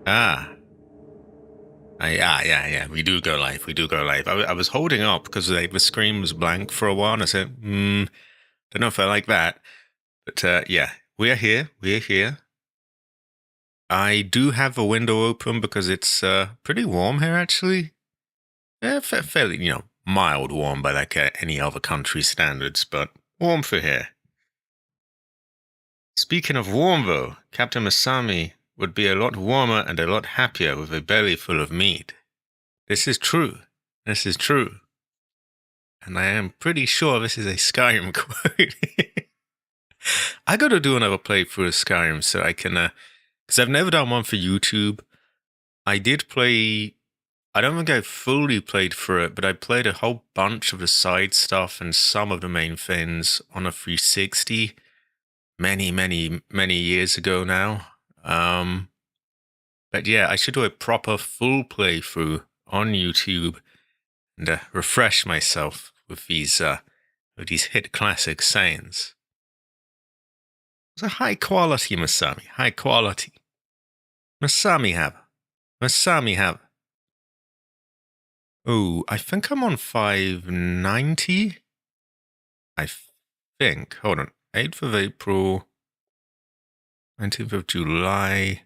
Ah. Yeah. We do go live. We do go live. I was holding up because the screen was blank for a while. And I said, don't know if I like that. But yeah, we're here. We're here. I do have a window open because it's pretty warm here, actually. Yeah, fairly, mild warm by like any other country standards, but warm for here. Speaking of warm, though, Captain Masami would be a lot warmer and a lot happier with a belly full of meat. This is true. This is true. And I am pretty sure this is a Skyrim quote. I gotta do another playthrough of Skyrim so I can, because I've never done one for YouTube. I did play, I don't think I fully played through it, but I played a whole bunch of the side stuff and some of the main things on a 360 many years ago now. But yeah, I should do a proper full playthrough on YouTube and refresh myself with these hit classic sayings. It's a high quality Masami, high quality. Masami have. Masami have. Oh, I think I'm on 590. I think. Hold on. 8th of April, 19th of July.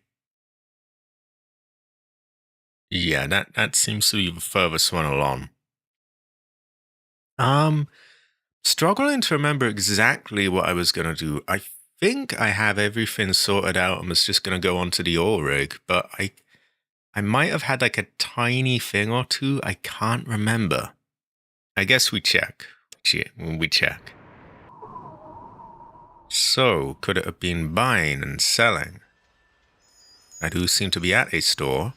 Yeah, that seems to be the furthest one along. Struggling to remember exactly what I was gonna do. I think I have everything sorted out and was just gonna go onto the oil rig, but I might have had like a tiny thing or two. I can't remember. I guess we check. We check. So, could it have been buying and selling? I do seem to be at a store.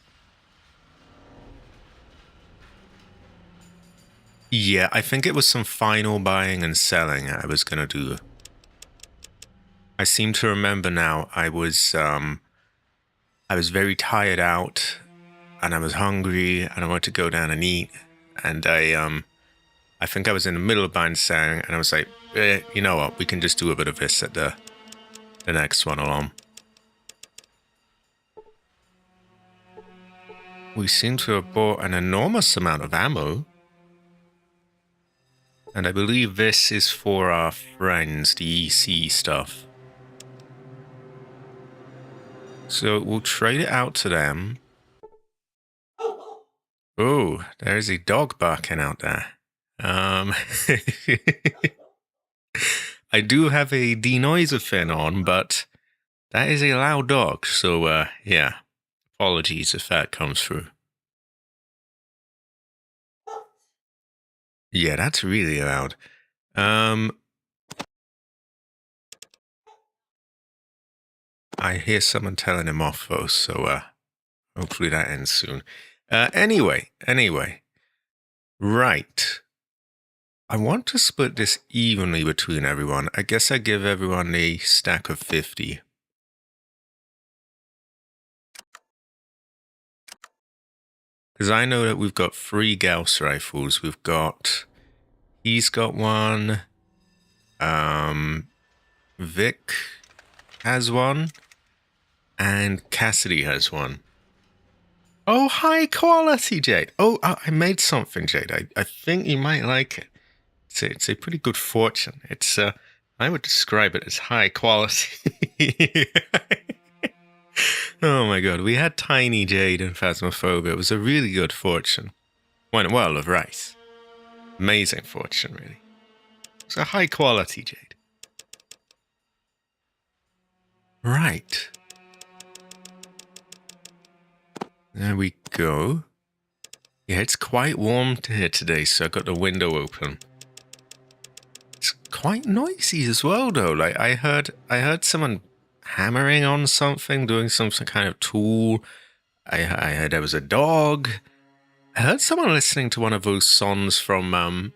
Yeah, I think it was some final buying and selling I was gonna do. I seem to remember now I was very tired out and I was hungry and I wanted to go down and eat. And I think I was in the middle of buying and selling and I was like, you know what, we can just do a bit of this at the next one along. We seem to have bought an enormous amount of ammo. And I believe this is for our friends, the EC stuff. So we'll trade it out to them. Oh, there's a dog barking out there. I do have a denoiser fin on, but that is a loud dog. So, yeah, apologies if that comes through. Yeah, that's really loud. I hear someone telling him off though, so hopefully that ends soon. Anyway. Right. I want to split this evenly between everyone. I guess I give everyone a stack of 50. Because I know that we've got 3 Gauss rifles. He's got one. Vic has one. And Cassidy has one. Oh, high quality, Jade. Oh, I made something, Jade. I think you might like it. It's a pretty good fortune. It's I would describe it as high quality. Oh my god, we had Tiny Jade in Phasmophobia. It was a really good fortune. Went well of rice. Amazing fortune, really. It's a high quality Jade. Right. There we go. Yeah, it's quite warm here today, so I got the window open. It's quite noisy as well, though. Like I heard someone hammering on something, doing some kind of tool. I heard there was a dog. I heard someone listening to one of those songs from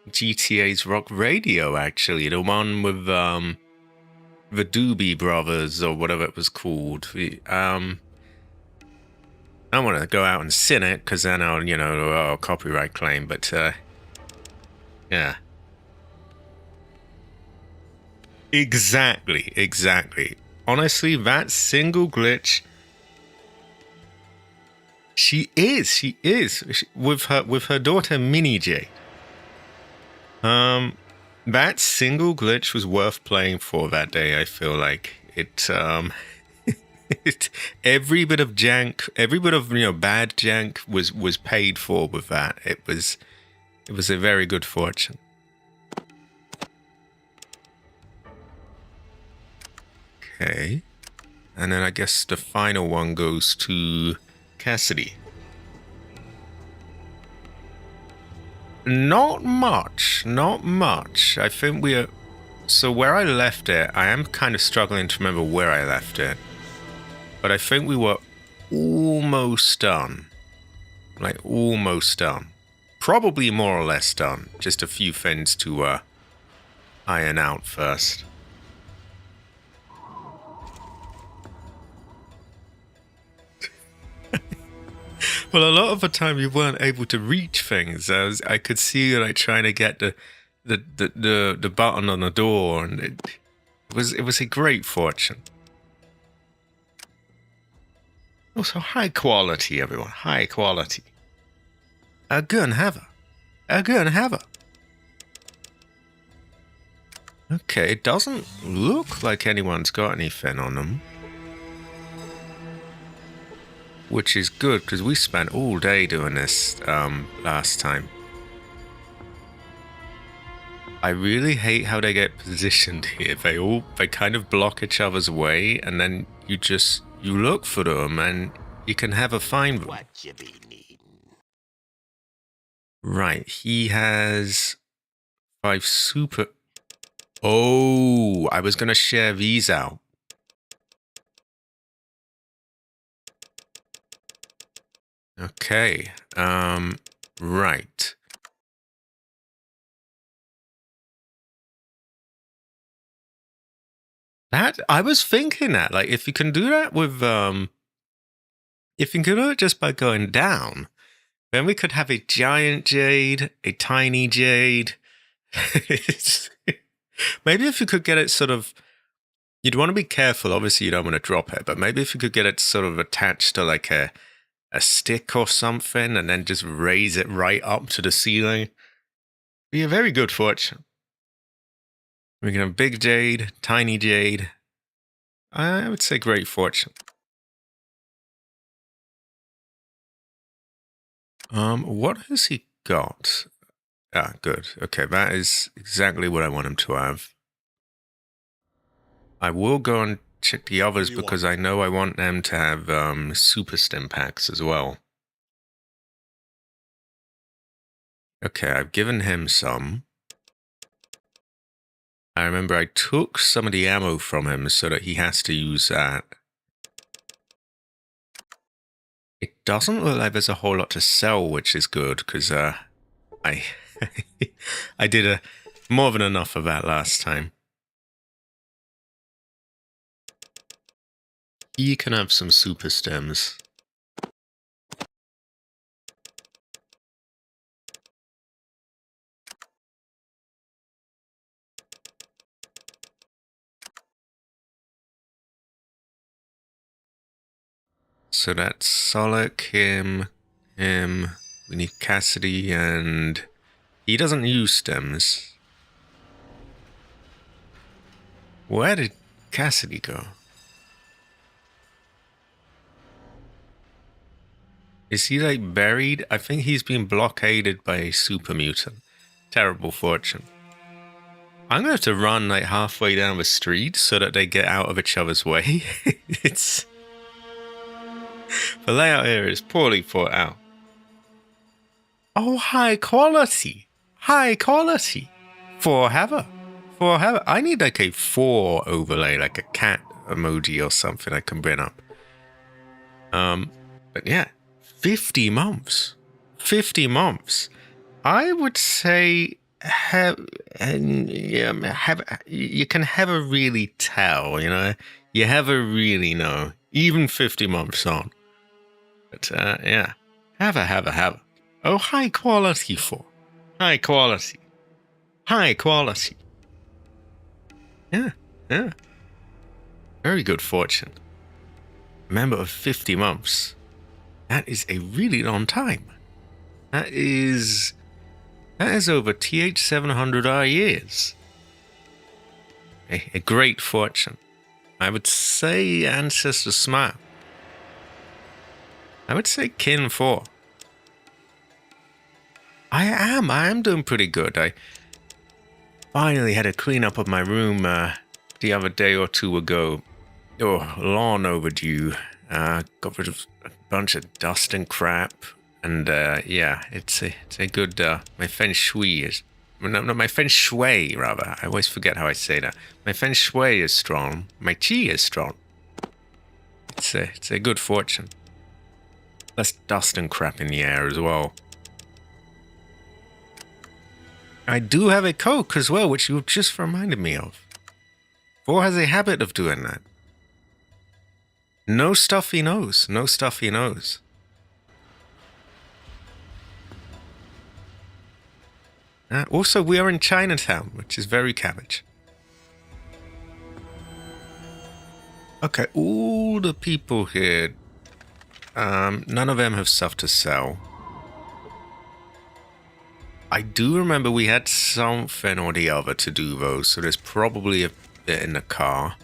GTA's Rock Radio, actually. The one with the Doobie Brothers or whatever it was called. I don't want to go out and sing it because then I'll, copyright claim, but yeah. Exactly. Honestly, that single glitch She is. With her daughter Mini J. That single glitch was worth playing for that day. I feel like it. Every bit of jank, every bit of bad jank was paid for with that. It was a very good fortune. Okay, and then I guess the final one goes to Cassidy. Not much. I think we are. So where I left it, I am kind of struggling to remember where I left it. But I think we were almost done. Like, almost done. Probably more or less done. Just a few things to iron out first. Well, a lot of the time you weren't able to reach things. I could see you like trying to get the button on the door, and it was a great fortune. Also, high quality, everyone. High quality. A gun have her. Okay, it doesn't look like anyone's got anything on them. Which is good, because we spent all day doing this last time. I really hate how they get positioned here. They kind of block each other's way, and then you look for them, and you can have a find them. What you be needing? Right, he has 5 super... Oh, I was going to share these out. Okay, right. That, I was thinking that, like, if you can do that with, if you can do it just by going down, then we could have a giant jade, a tiny jade. Maybe if you could get it sort of, you'd want to be careful, obviously you don't want to drop it, but maybe if you could get it sort of attached to like a stick or something, and then just raise it right up to the ceiling. Be a very good fortune. We can have big jade, tiny jade. I would say great fortune. What has he got? Ah, good. Okay, that is exactly what I want him to have. I will go and check the others because I know I want them to have super stim packs as well. Okay, I've given him some. I remember I took some of the ammo from him so that he has to use that. It doesn't look like there's a whole lot to sell, which is good, because I I did more than enough of that last time. He can have some super stems. So that's Solak, him. We need Cassidy, and he doesn't use stems. Where did Cassidy go? Is he like buried? I think he's been blockaded by a super mutant. Terrible fortune. I'm gonna have to run like halfway down the street so that they get out of each other's way. It's... The layout here is poorly thought out. Oh, high quality. High quality. Forever. I need like a 4 overlay, like a cat emoji or something I can bring up. But yeah, 50 months. 50 months. I would say you can never really tell, you know? You never really know, even 50 months on. But yeah, have a. Oh, high quality for. High quality. Yeah. Very good fortune. Remember of 50 months. That is a really long time. That is over TH700R years. A great fortune. I would say Ancestor Smile. I would say Kin 4. I am doing pretty good. I finally had a clean up of my room the other day or two ago. Oh, long overdue. Got rid of a bunch of dust and crap. And yeah, it's a good, my feng shui is, no, my feng shui rather. I always forget how I say that. My feng shui is strong. My chi is strong. It's a good fortune. Less dust and crap in the air as well. I do have a Coke as well, which you just reminded me of. 4 has a habit of doing that. No stuffy nose. No stuffy nose. Also, we are in Chinatown, which is very cabbage. Okay, all the people here, none of them have stuff to sell. I do remember we had something or the other to do, though, so there's probably a bit in the car.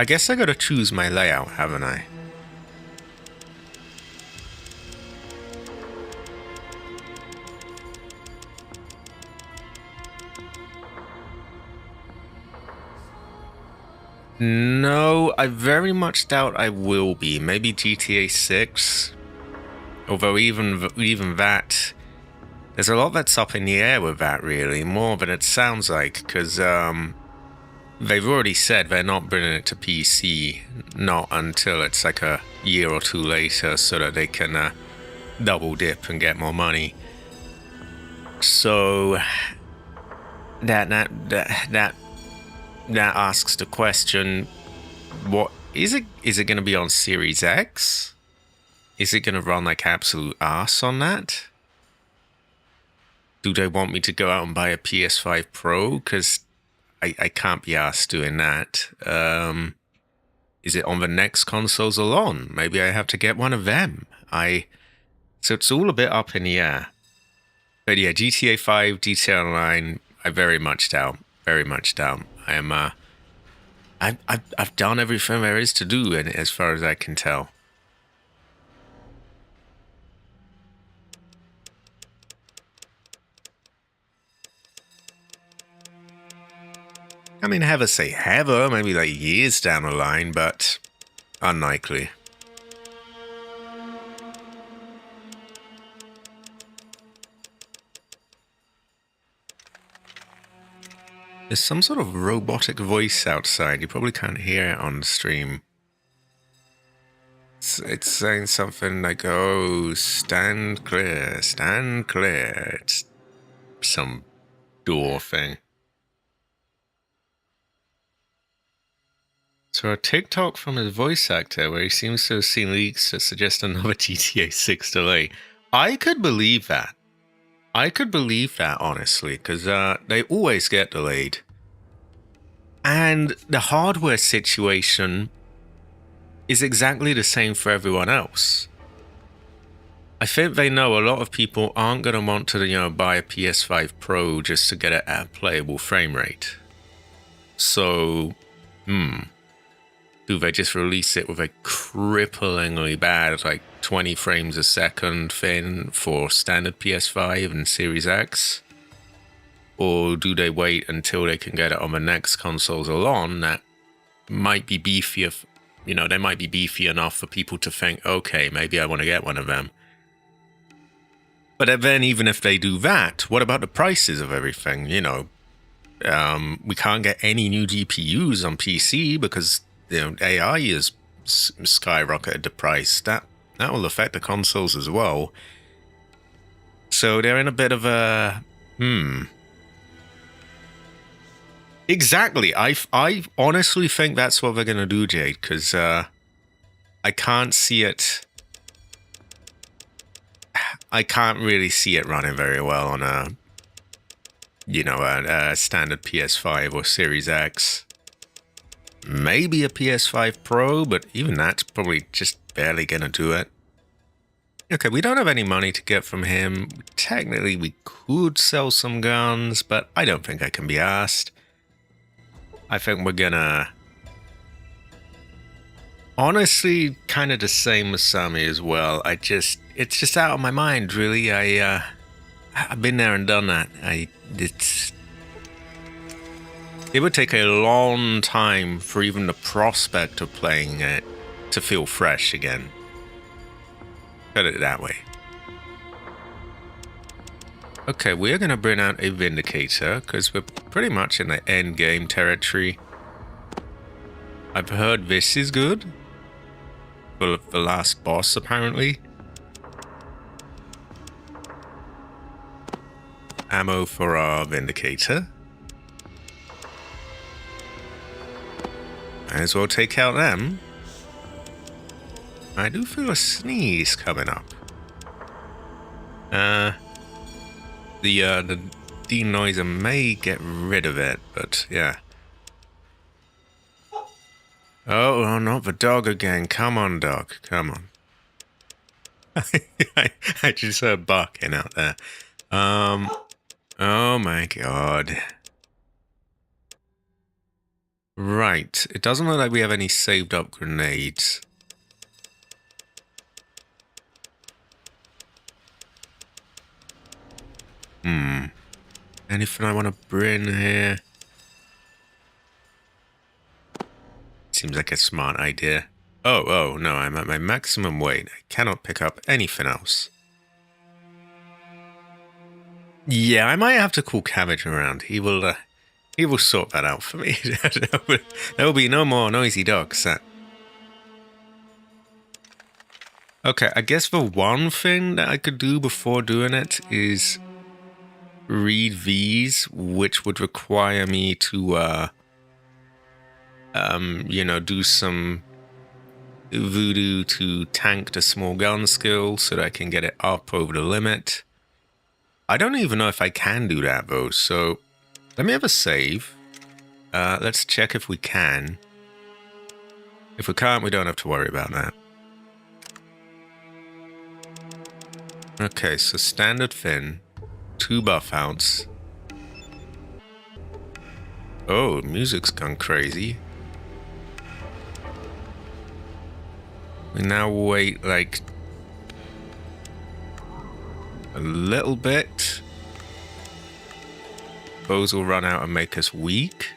I guess I gotta choose my layout, haven't I? No, I very much doubt I will be. Maybe GTA 6. Although even that, there's a lot that's up in the air with that, really. More than it sounds like, because they've already said they're not bringing it to PC, not until it's like a year or two later, so that they can double dip and get more money. So that asks the question, what is it? Is it going to be on Series X? Is it going to run like absolute ass on that? Do they want me to go out and buy a PS5 Pro? Because I can't be asked doing that. Is it on the next consoles alone? Maybe I have to get one of them. So it's all a bit up in the air. But yeah, GTA 5, GTA Online, I very much doubt. Very much doubt. I've done everything there is to do, and as far as I can tell. I mean, say ever, maybe like years down the line, but unlikely. There's some sort of robotic voice outside. You probably can't hear it on the stream. It's saying something like, oh, stand clear, stand clear. It's some door thing. So a TikTok from his voice actor where he seems to have seen leaks that suggest another GTA 6 delay. I could believe that. I could believe that, honestly, because they always get delayed. And the hardware situation is exactly the same for everyone else. I think they know a lot of people aren't going to want to, buy a PS5 Pro just to get it at a playable frame rate. So, do they just release it with a cripplingly bad, like 20 frames a second thing for standard PS5 and Series X? Or do they wait until they can get it on the next consoles alone that might be beefier, they might be beefy enough for people to think, okay, maybe I want to get one of them. But then even if they do that, what about the prices of everything? We can't get any new GPUs on PC because AI has skyrocketed the price. That will affect the consoles as well. So they're in a bit of a Exactly. I honestly think that's what they're gonna do, Jade, because I can't see it. I can't really see it running very well on a you know, a standard PS5 or Series X. Maybe a PS5 Pro, but even that's probably just barely gonna do it. Okay, we don't have any money to get from him. Technically, we could sell some guns, but I don't think I can be asked. I think we're gonna... Honestly, kind of the same as Sammy as well. It's just out of my mind, really. I've been there and done that. It would take a long time for even the prospect of playing it to feel fresh again. Put it that way. Okay, we're going to bring out a Vindicator, because we're pretty much in the end game territory. I've heard this is good. For the last boss, apparently. Ammo for our Vindicator. Might as well take out them. I do feel a sneeze coming up. The denoiser may get rid of it, but yeah. Oh, not the dog again. Come on, dog. Come on. I just heard barking out there. Oh my god. Right. It doesn't look like we have any saved up grenades. Anything I want to bring here? Seems like a smart idea. Oh, no, I'm at my maximum weight. I cannot pick up anything else. Yeah, I might have to call Cabbage around. He will sort that out for me. There will be no more noisy dogs. Okay, I guess the one thing that I could do before doing it is read these, which would require me to, you know, do some voodoo to tank the small gun skill so that I can get it up over the limit. I don't even know if I can do that, though, so let me have a save. Let's check if we can. If we can't, we don't have to worry about that. Okay, so standard fin, 2 buff outs. Oh, music's gone crazy. We now wait like a little bit. Those will run out and make us weak.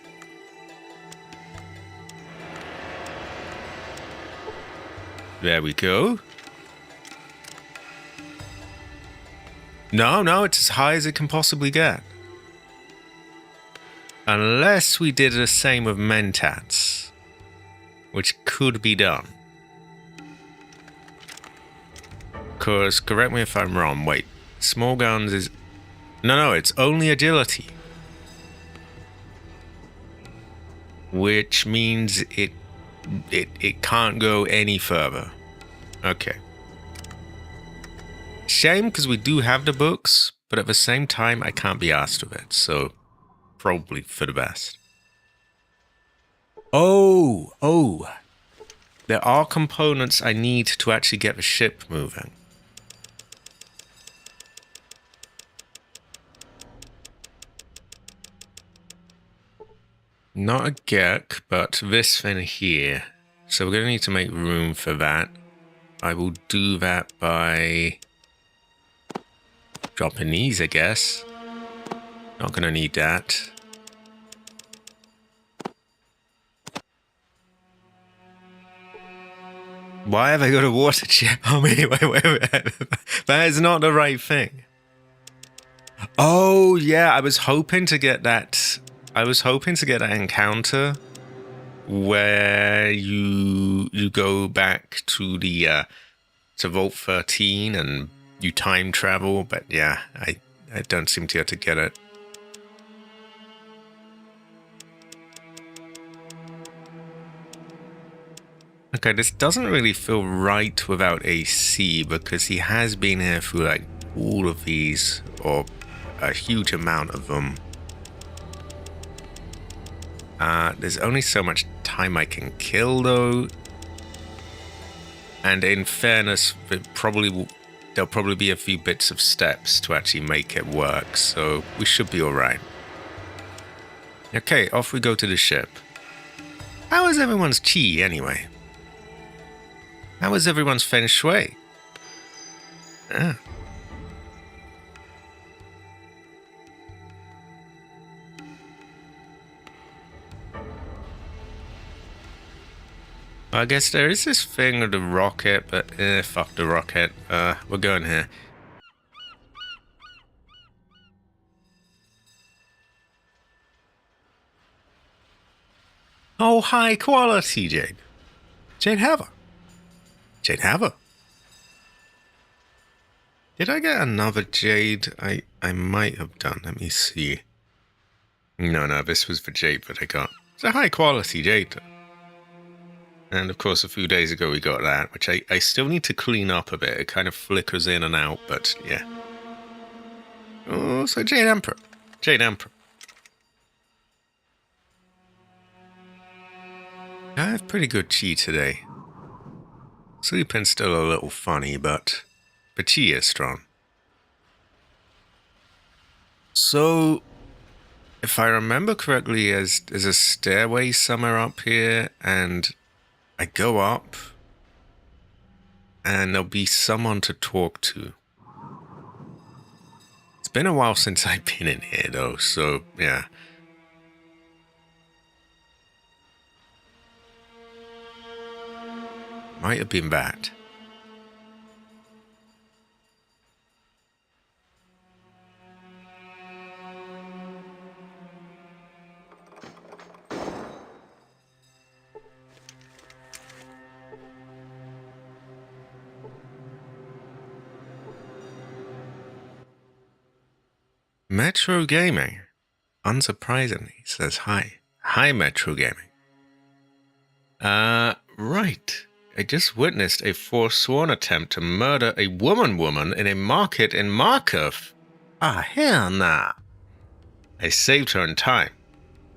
There we go. No, it's as high as it can possibly get. Unless we did the same with Mentats, which could be done. Because, correct me if I'm wrong, wait, small guns is... No, it's only agility. Which means it can't go any further. Okay. Shame, because we do have the books, but at the same time, I can't be asked of it, so probably for the best. Oh. There are components I need to actually get the ship moving. Not a Gek, but this thing here. So we're going to need to make room for that. I will do that by dropping these, I guess. Not going to need that. Why have I got a water chip on me? Wait. That is not the right thing. Oh, yeah, I was hoping to get that encounter where you go back to the to Vault 13 and you time travel, but yeah, I don't seem to be able to get it. Okay, this doesn't really feel right without AC because he has been here through like all of these, or a huge amount of them. There's only so much time I can kill, though. And in fairness, there'll probably be a few bits of steps to actually make it work, so we should be alright. Okay, off we go to the ship. How is everyone's chi, anyway? How is everyone's feng shui? Ah. I guess there is this thing with the rocket, but fuck the rocket. We're going here. Oh, high quality, Jade. Jade Haver. Jade Haver. Did I get another Jade? I might have done. Let me see. No, this was for Jade that I got. It's a high quality Jade. And of course, a few days ago we got that, which I still need to clean up a bit. It kind of flickers in and out, but yeah. Oh, so Jade Emperor. Jade Emperor. I have pretty good chi today. Sleeping's still a little funny, but chi is strong. So, if I remember correctly, there's a stairway somewhere up here, and I go up, and there'll be someone to talk to. It's been a while since I've been in here, though, so yeah. Might have been that. Metro Gaming, unsurprisingly, says hi. Hi, Metro Gaming. Right. I just witnessed a forsworn attempt to murder a woman in a market in Markov. Ah, hell nah. I saved her in time.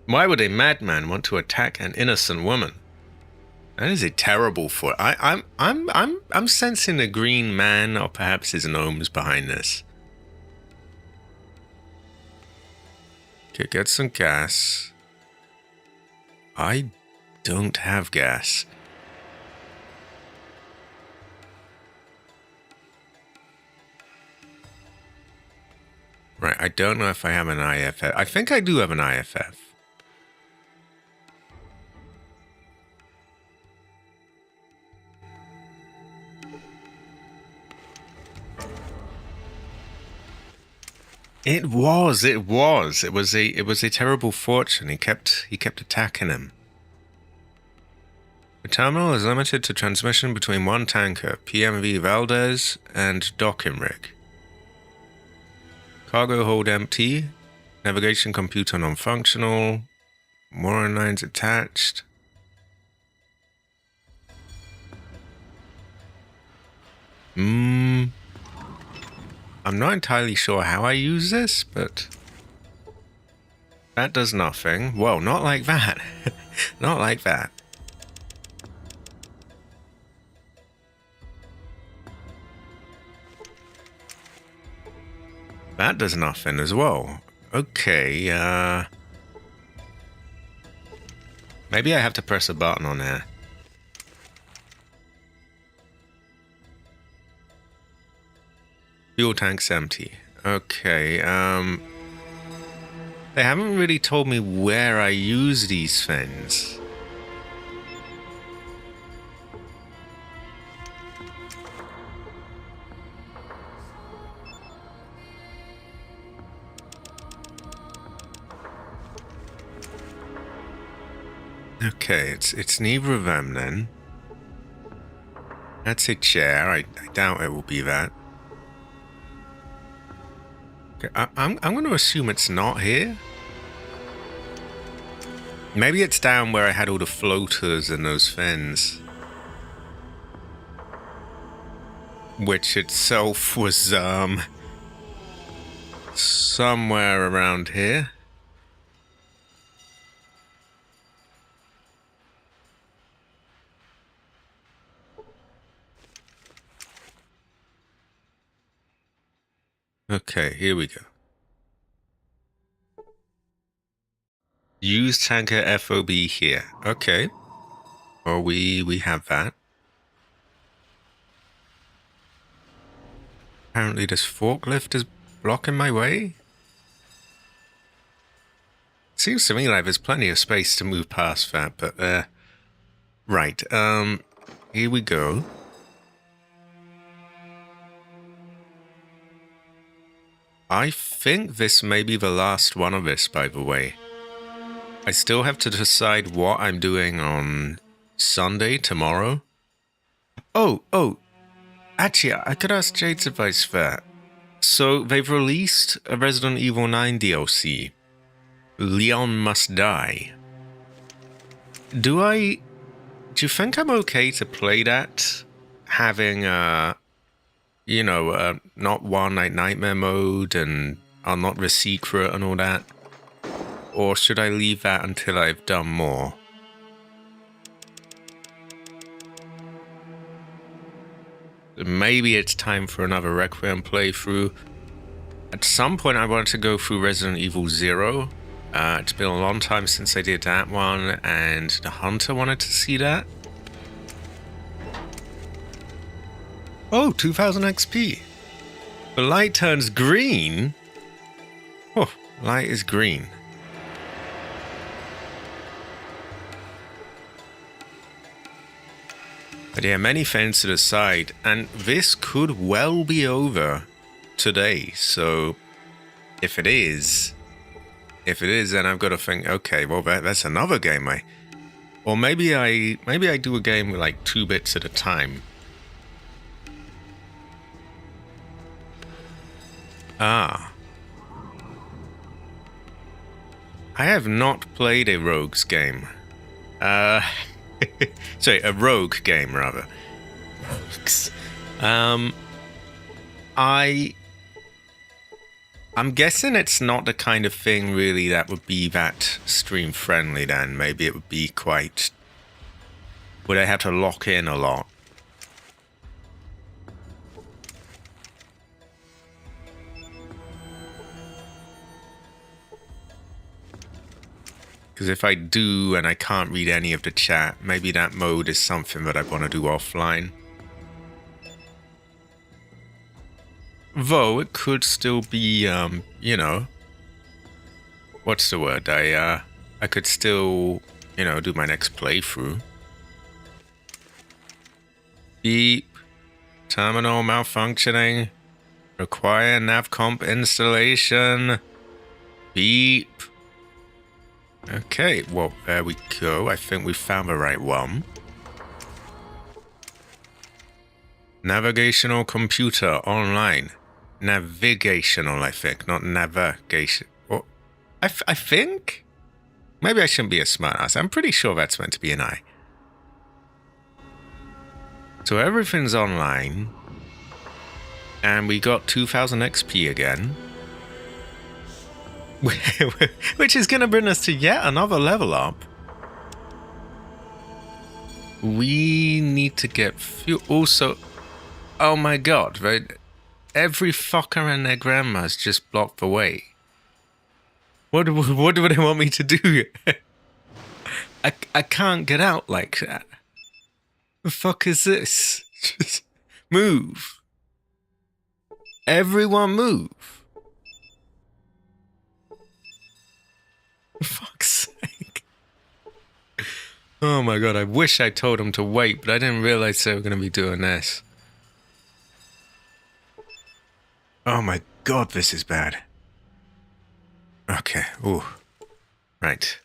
Why would a madman want to attack an innocent woman? That is a terrible thought. I'm sensing a green man, or perhaps his gnomes behind this. Okay, get some gas. I don't have gas. Right, I don't know if I have an IFF. I think I do have an IFF. It was a terrible fortune. He kept attacking him. The terminal is limited to transmission between one tanker, PMV Valdez, and docking rig. Cargo hold empty. Navigation computer non-functional. Mooring lines attached. I'm not entirely sure how I use this, but that does nothing. Well, not like that. Not like that. That does nothing as well. Okay, maybe I have to press a button on there. Fuel tank's empty. Okay, they haven't really told me where I use these things. Okay, it's neither of them then. That's a chair. I doubt it will be that. Okay, I'm going to assume it's not here. Maybe it's down where I had all the floaters and those fins. Which itself was, somewhere around here. Okay, here we go. Use tanker FOB here. Okay. Well, we have that. Apparently this forklift is blocking my way. Seems to me like there's plenty of space to move past that, but right, here we go. I think this may be the last one of this, by the way. I still have to decide what I'm doing on Sunday, tomorrow. Oh, actually, I could ask Jade's advice for that. So, they've released a Resident Evil 9 DLC. Leon Must Die. Do you think I'm okay to play that? Having, not One Night Nightmare mode and I'll not the secret and all that? Or should I leave that until I've done more? Maybe it's time for another Requiem playthrough. At some point I wanted to go through Resident Evil 0. It's been a long time since I did that one, and the Hunter wanted to see that. Oh, 2000 XP. The light turns green? Oh, light is green. But yeah, many things to the side, and this could well be over today, so if it is, then I've got to think, okay, well, that's another game or maybe I do a game with like 2 bits at a time. I have not played a Rogues game. Sorry, a rogue game, rather. Rogues. I'm guessing it's not the kind of thing, really, that would be that stream-friendly, then. Maybe it would be quite... Would I have to lock in a lot? Because if I do and I can't read any of the chat, maybe that mode is something that I want to do offline. Though it could still be, what's the word? I could still, do my next playthrough. Beep. Terminal malfunctioning. Require navcomp installation. Beep. Okay, well, there we go. I think we found the right one. Navigational computer online. Navigational, I think, not navigation. Well, I think? Maybe I shouldn't be a smartass. I'm pretty sure that's meant to be an I. So everything's online. And we got 2000 XP again. Which is going to bring us to yet another level up. We need to get fuel. Also, oh my god, right? Every fucker and their grandma's just blocked the way. What do they want me to do? I can't get out like that. The fuck is this? Just move. Everyone move. For fuck's sake. Oh my god, I wish I told them to wait, but I didn't realize they were going to be doing this. Oh my god, this is bad. Okay, ooh. Right.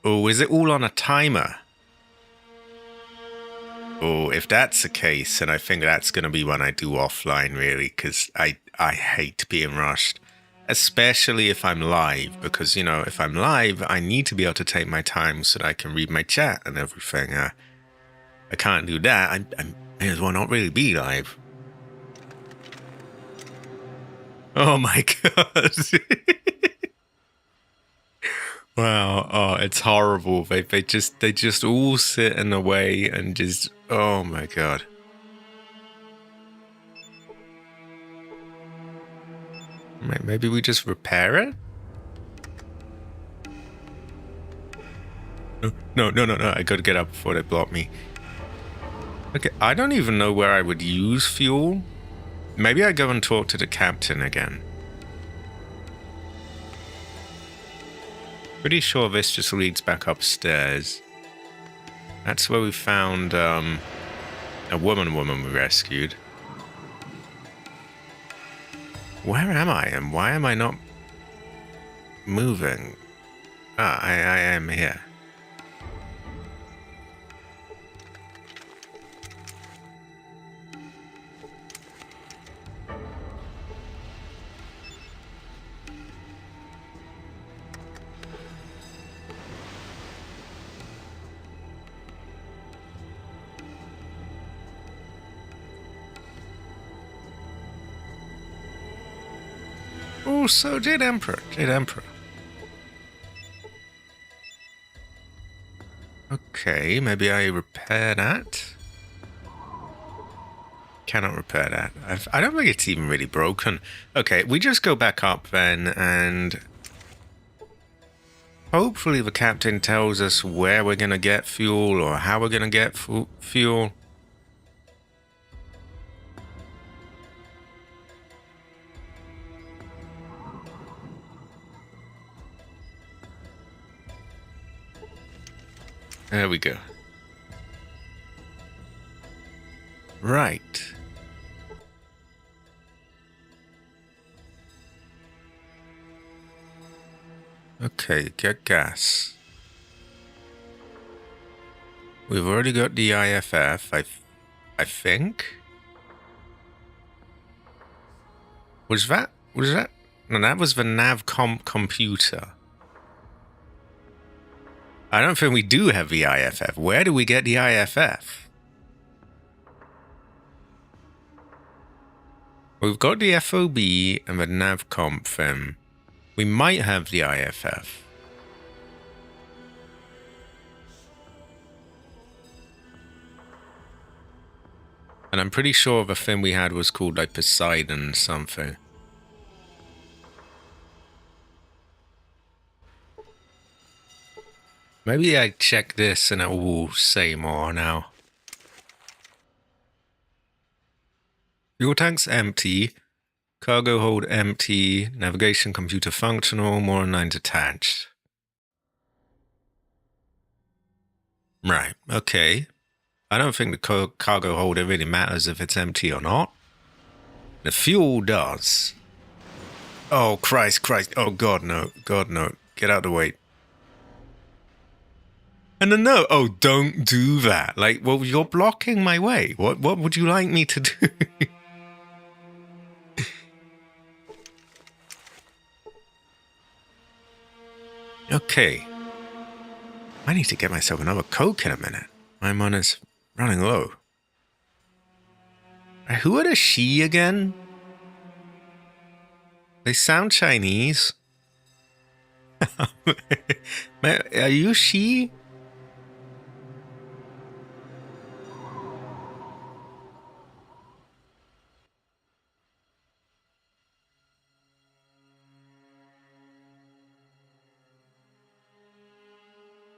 Oh, is it all on a timer? Oh, if that's the case, then I think that's going to be one I do offline, really, because I hate being rushed. Especially if I'm live, because, if I'm live, I need to be able to take my time so that I can read my chat and everything. I can't do that. I may as well not really be live. Oh my god. Wow. Oh, it's horrible. They just all sit in the way and just Oh my god. Maybe we just repair it? No. I gotta get up before they block me. Okay, I don't even know where I would use fuel. Maybe I go and talk to the captain again. Pretty sure this just leads back upstairs. That's where we found a woman we rescued. Where am I and why am I not moving? Ah, I am here. Oh, so Jade Emperor. Okay, maybe I repair that. Cannot repair that. I don't think it's even really broken. Okay, we just go back up then, and hopefully the captain tells us where we're gonna get fuel or how we're gonna get fuel. There we go. Right. Okay, get gas. We've already got the IFF, I think. Was that? No, that was the nav computer. I don't think we do have the IFF. Where do we get the IFF? We've got the FOB and the nav comp. We might have the IFF. And I'm pretty sure the thing we had was called like Poseidon something. Maybe I check this and it will say more now. Fuel tank's empty. Cargo hold empty. Navigation computer functional. More lines attached. Right, okay. I don't think the cargo hold really matters if it's empty or not. The fuel does. Oh, Christ. Oh, God, no. Get out of the way. No. Oh, don't do that. Like, well, you're blocking my way. What would you like me to do? Okay. I need to get myself another Coke in a minute. My money's running low. Who are the she again? They sound Chinese. Are you she?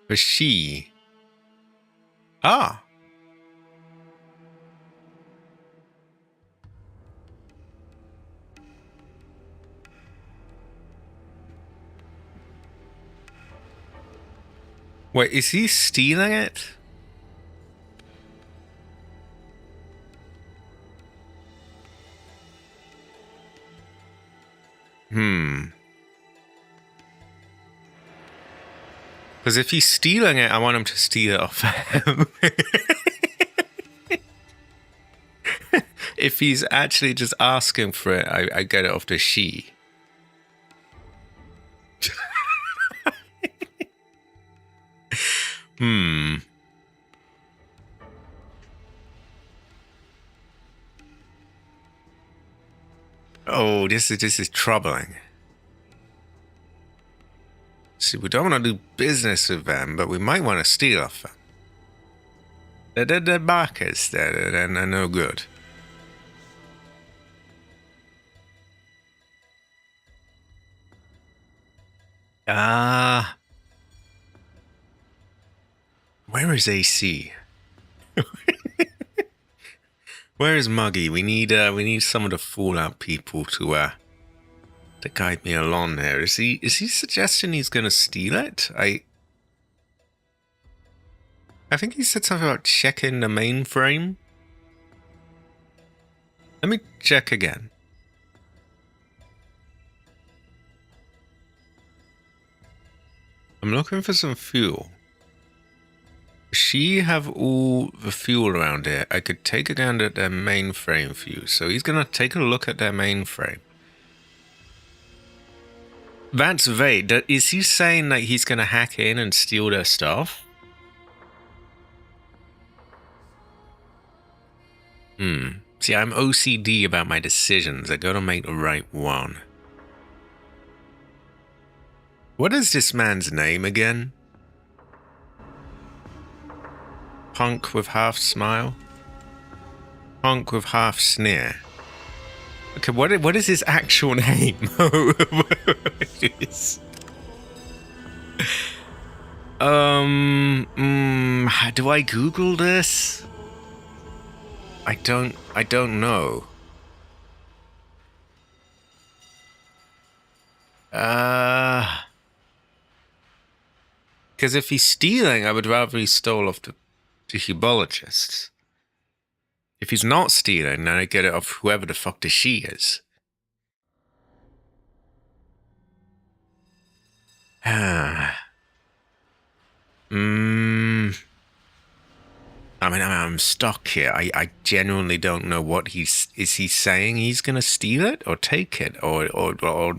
A she? Ah. Wait, is he stealing it? Because if he's stealing it, I want him to steal it off him. If he's actually just asking for it, I get it off the she. Oh, this is troubling. See, we don't want to do business with them, but we might want to steal off them. The markers, they're no good. Where is AC? Where is Muggy? We need some of the Fallout people to guide me along there. Is he suggesting he's gonna steal it? I think he said something about checking the mainframe. Let me check again. I'm looking for some fuel. Does she have all the fuel around here? I could take a gander at their mainframe fuse. So he's gonna take a look at their mainframe. That's vague. Is he saying that he's gonna hack in and steal their stuff? See, I'm OCD about my decisions. I gotta make the right one. What is this man's name again? Punk with half smile? Punk with half sneer. Okay, what is his actual name? Do I Google this? I don't know. Because if he's stealing, I would rather he stole off the hebologists. If he's not stealing, then I get it off whoever the fuck the she is. I mean, I'm stuck here. I genuinely don't know what is he saying he's gonna steal it or take it or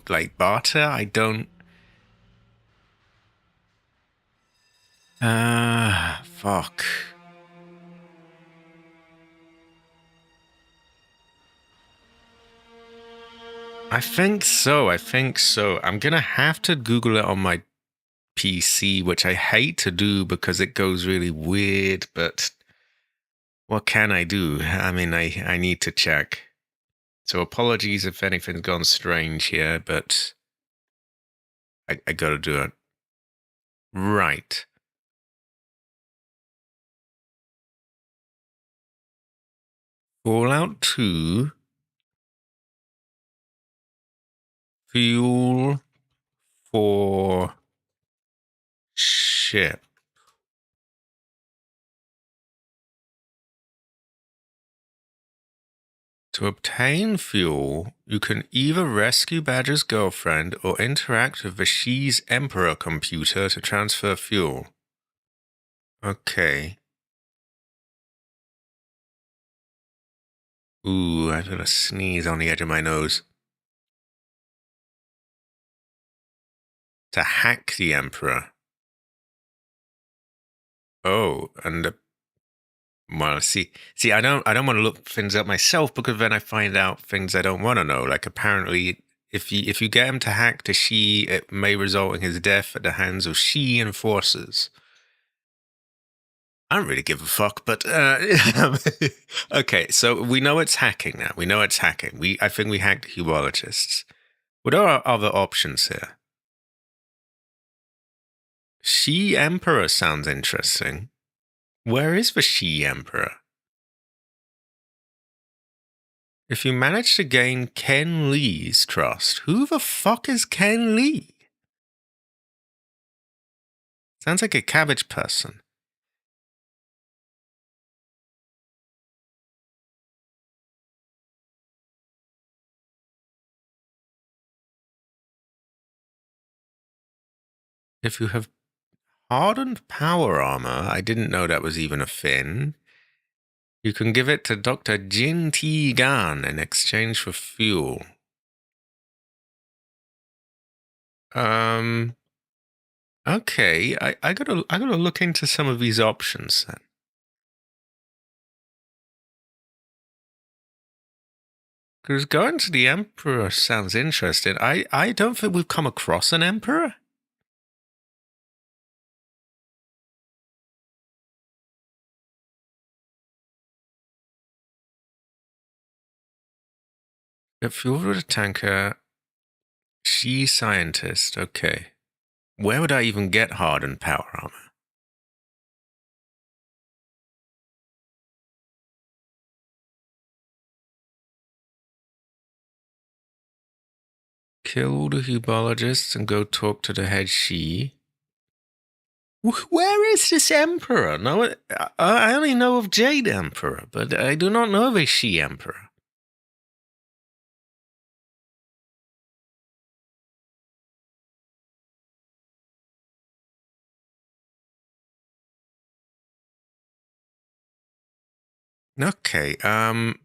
like barter? I don't. Fuck. I think so. I'm gonna have to Google it on my PC, which I hate to do because it goes really weird, but what can I do? I mean, I need to check. So apologies if anything's gone strange here, but I gotta do it. Right. Fallout 2. Fuel for ship. To obtain fuel, you can either rescue Badger's girlfriend or interact with the She's Emperor computer to transfer fuel. Okay. Ooh, I've got a sneeze on the edge of my nose. To hack the Emperor. Oh, and well, see, I don't want to look things up myself because then I find out things I don't want to know. Like apparently, if you get him to hack the She, it may result in his death at the hands of She enforcers. I don't really give a fuck, but okay. So we know it's hacking now. I think we hacked the Hebologists. What are our other options here? She Emperor sounds interesting. Where is the She Emperor? If you manage to gain Ken Lee's trust, who the fuck is Ken Lee? Sounds like a cabbage person. If you have hardened power armor, I didn't know that was even a thing. You can give it to Dr. Jin T. Gan in exchange for fuel. Okay, I gotta look into some of these options then. Because going to the Emperor sounds interesting. I don't think we've come across an Emperor. Get fuel with a tanker. She scientist. Okay. Where would I even get hardened power armor? Kill the hubologists and go talk to the head she. Where is this emperor? No, I only know of Jade Emperor, but I do not know of a she emperor. Okay, I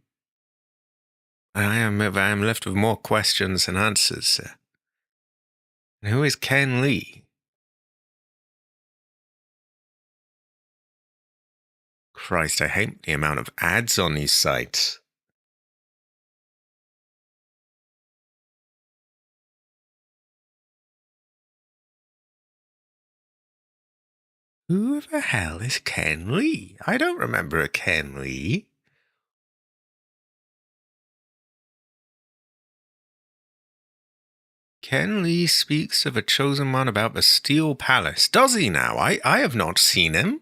am left with more questions than answers. Who is Ken Lee? Christ, I hate the amount of ads on these sites. Who the hell is Ken Lee? I don't remember a Ken Lee. Ken Lee speaks of a chosen one about the Steel Palace. Does he now? I have not seen him.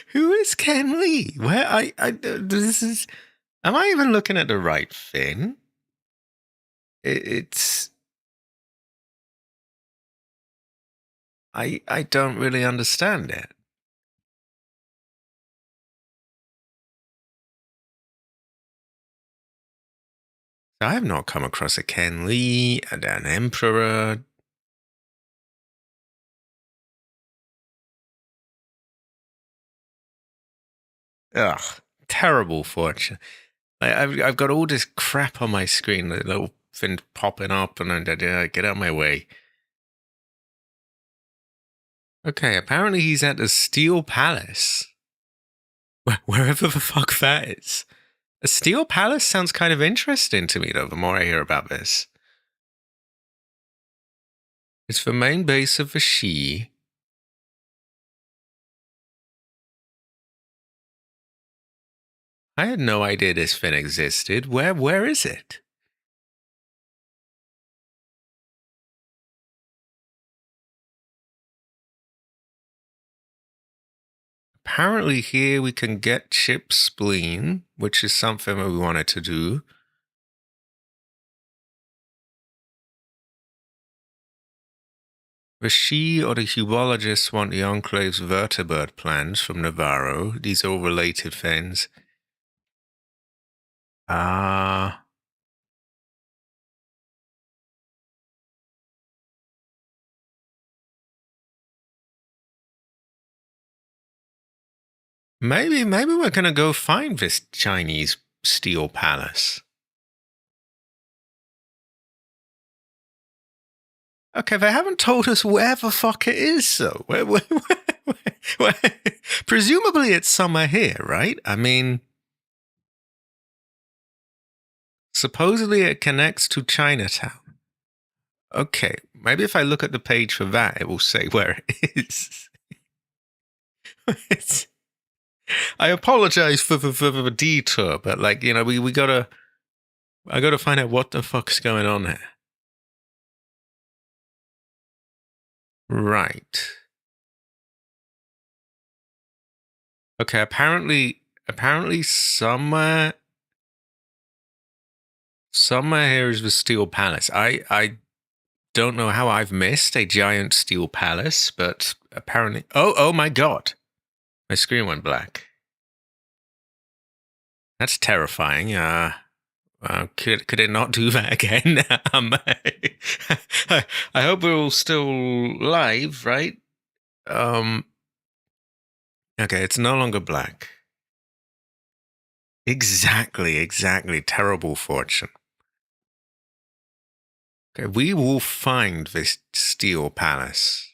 Who is Ken Lee? Where this is. Am I even looking at the right thing? It's. I don't really understand it. I have not come across a Ken Lee and an emperor. Ugh, terrible fortune. I've got all this crap on my screen, the little thing popping up, and then get out of my way. Okay, apparently he's at the Steel Palace. Wherever the fuck that is. A Steel Palace sounds kind of interesting to me, though, the more I hear about this. It's the main base of the Shi. I had no idea this thing existed. Where is it? Apparently here we can get Chip Spleen, which is something that we wanted to do. The Shi or the Hubologists want the Enclave's vertebrate plans from Navarro. These are all related things. Ah. Maybe we're gonna go find this Chinese Steel Palace. Okay, they haven't told us where the fuck it is, though. Where? Presumably it's somewhere here, right? I mean, supposedly it connects to Chinatown. Okay, maybe if I look at the page for that, it will say where it is. I apologize for the detour, but like, you know, I gotta find out what the fuck's going on here. Right. Okay, apparently somewhere here is the Steel Palace. I don't know how I've missed a giant steel palace, but apparently oh my god. My screen went black. That's terrifying. Could it not do that again? I hope we're all still live, right? Okay, it's no longer black. Exactly. Terrible fortune. Okay, we will find this steel palace.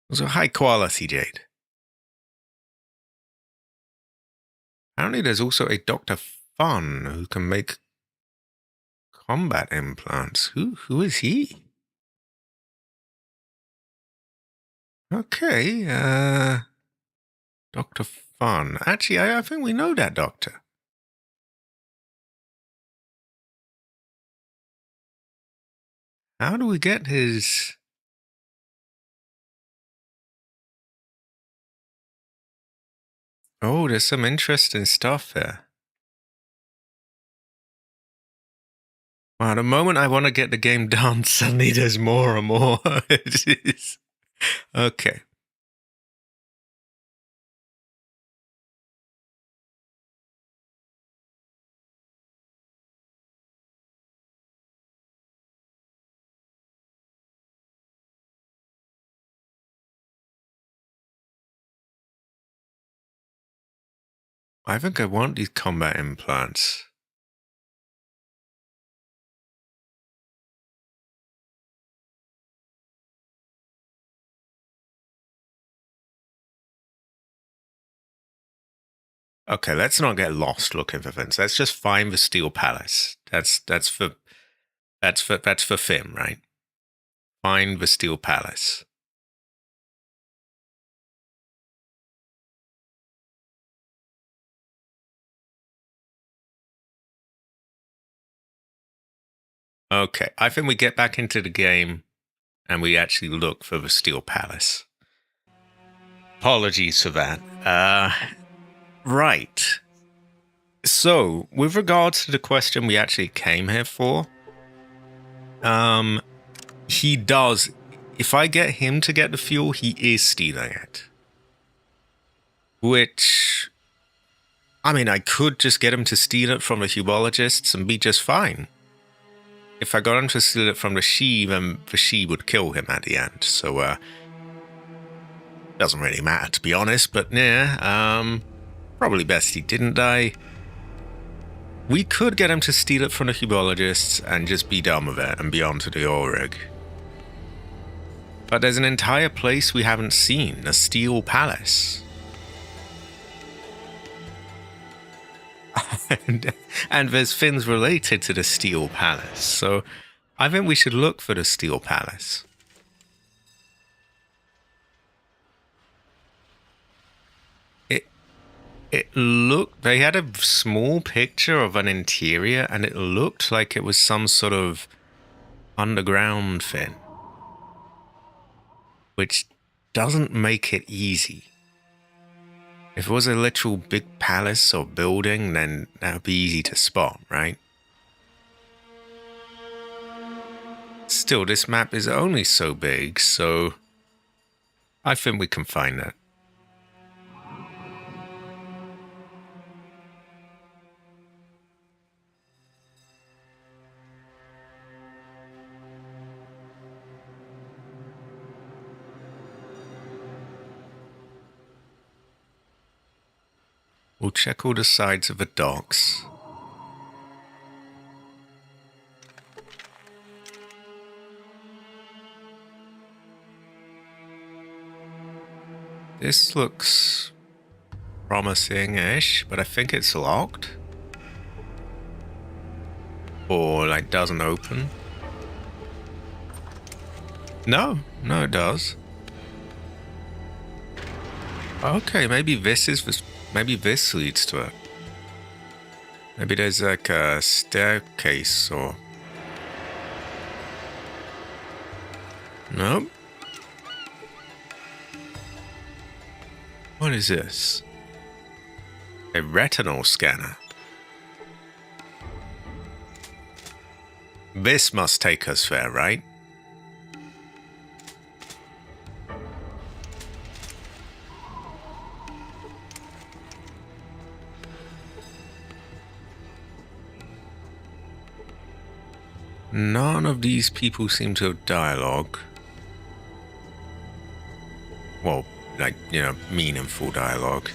It's a high quality jade. Apparently there's also a Dr. Fun who can make Combat implants. Who is he? Okay, Dr. Fun. Actually, I think we know that doctor. How do we get his... Oh, there's some interesting stuff here. Wow, the moment I want to get the game done, suddenly there's more and more. Okay. I think I want these combat implants. Okay, let's not get lost looking for things. Let's just find the Steel Palace. That's for Finn, right? Find the Steel Palace. Okay, I think we get back into the game and we actually look for the Steel Palace. Apologies for that. Right. So, with regards to the question we actually came here for, he does. If I get him to get the fuel, he is stealing it. Which, I mean, I could just get him to steal it from the hubologists and be just fine. If I got him to steal it from the she, then the she would kill him at the end. So, doesn't really matter, to be honest, but yeah, probably best he didn't die. We could get him to steal it from the hubologists and just be done with it and be on to the oil rig. But there's an entire place we haven't seen, the Steel Palace. and there's things related to the Steel Palace, so I think we should look for the Steel Palace. It looked, they had a small picture of an interior and it looked like it was some sort of underground thing, which doesn't make it easy. If it was a literal big palace or building, then that would be easy to spot, right? Still, this map is only so big, so I think we can find that. We'll check all the sides of the docks. This looks promising-ish, but I think it's locked. Or, like, doesn't open. No, it does. Okay, maybe this leads to it. Maybe there's like a staircase or... Nope. What is this? A retinal scanner. This must take us there, right? None of these people seem to have dialogue. Well, like, you know, meaningful dialogue.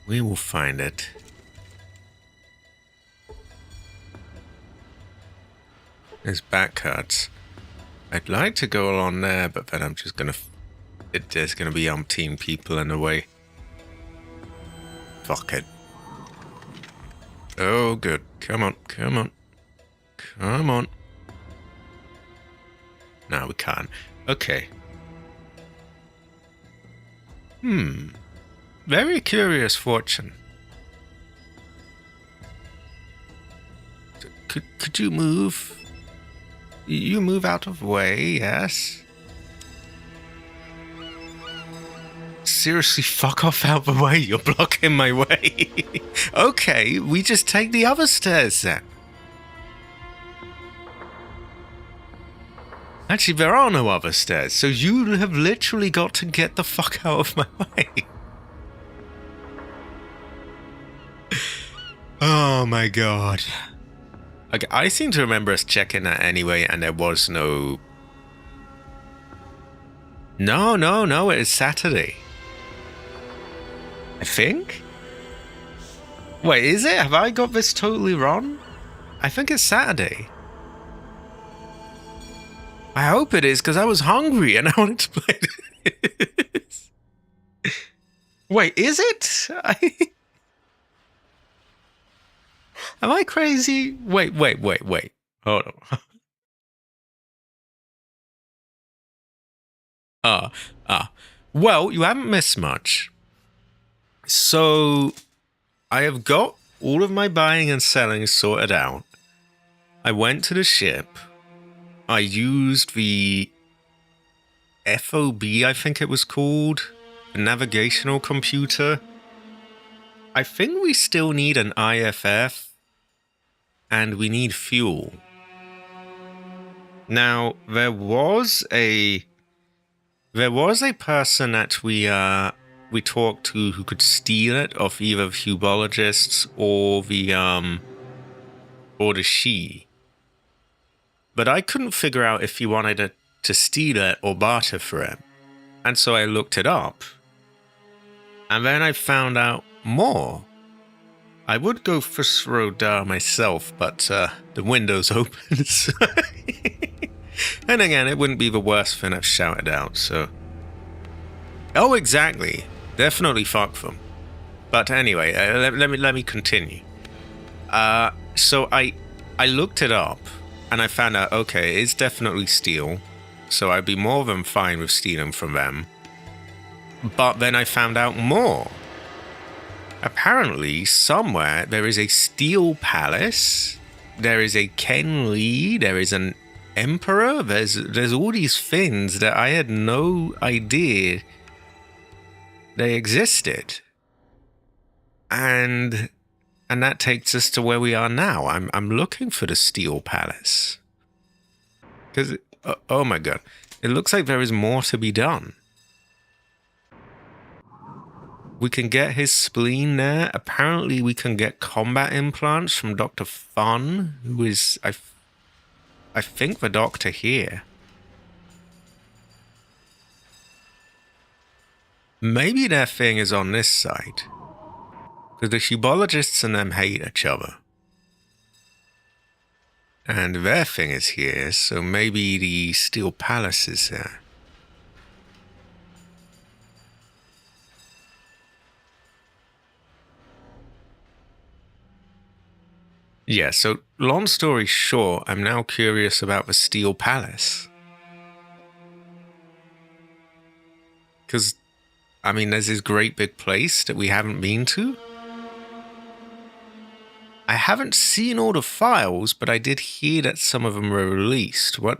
We will find it. There's back cuts. I'd like to go along there, but then I'm just gonna... There's gonna be umpteen people in the way. Fuck it. Oh, good. Come on, come on. Come on. No, we can't. Okay. Very curious fortune. Could you move? You move out of way, yes? Seriously, fuck off out the way. You're blocking my way. Okay, we just take the other stairs then. Actually, there are no other stairs, so you have literally got to get the fuck out of my way. Oh my god. Okay, I seem to remember us checking that anyway, and there was no... No, it is Saturday. I think? Wait, is it? Have I got this totally wrong? I think it's Saturday. I hope it is, because I was hungry and I wanted to play this. Wait, is it? Am I crazy? Wait. Hold on. Well, you haven't missed much. So, I have got all of my buying and selling sorted out. I went to the ship. I used the FOB, I think it was called, a navigational computer. I think we still need an IFF, and we need fuel. Now, there was a person that we talked to who could steal it off either the hubologists or the she. But I couldn't figure out if he wanted to steal it or barter for it. And so I looked it up. And then I found out more. I would go for Srodar myself, but the window's open. So and again, it wouldn't be the worst thing I've shouted out, so... Oh, exactly. Definitely fuck them. But anyway, let me continue. So I looked it up, and I found out, okay, it's definitely steel, so I'd be more than fine with stealing from them. But then I found out more. Apparently, somewhere, there is a steel palace, there is a Ken Lee, there is an emperor, there's all these things that I had no idea they existed. And that takes us to where we are now. I'm looking for the Steel Palace. Because, oh my god, it looks like there is more to be done. We can get his spleen there. Apparently we can get combat implants from Dr. Fun, who is, I think, the doctor here. Maybe their thing is on this side. Because the hubologists and them hate each other. And their thing is here, so maybe the Steel Palace is there. Yeah, so long story short, I'm now curious about the Steel Palace. Because, I mean, there's this great big place that we haven't been to. I haven't seen all the files, but I did hear that some of them were released. What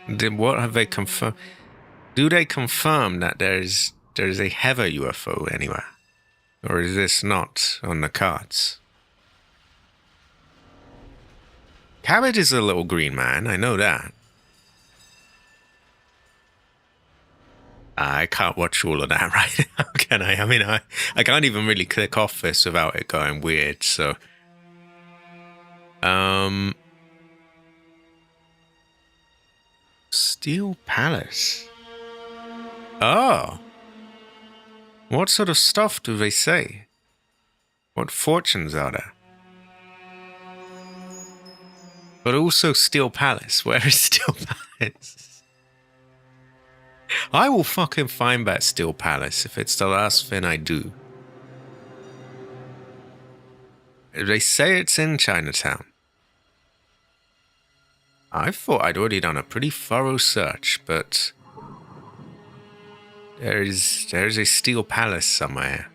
have they confirmed? Do they confirm that there's a Heather UFO anywhere? Or is this not on the cards? Cabbage is a little green man, I know that. I can't watch all of that right now, can I? I mean, I can't even really click off this without it going weird, so... Steel Palace. Oh. What sort of stuff do they say? What fortunes are there? But also Steel Palace. Where is Steel Palace? I will fucking find that Steel Palace if it's the last thing I do. They say it's in Chinatown. I thought I'd already done a pretty thorough search, but there's a steel palace somewhere.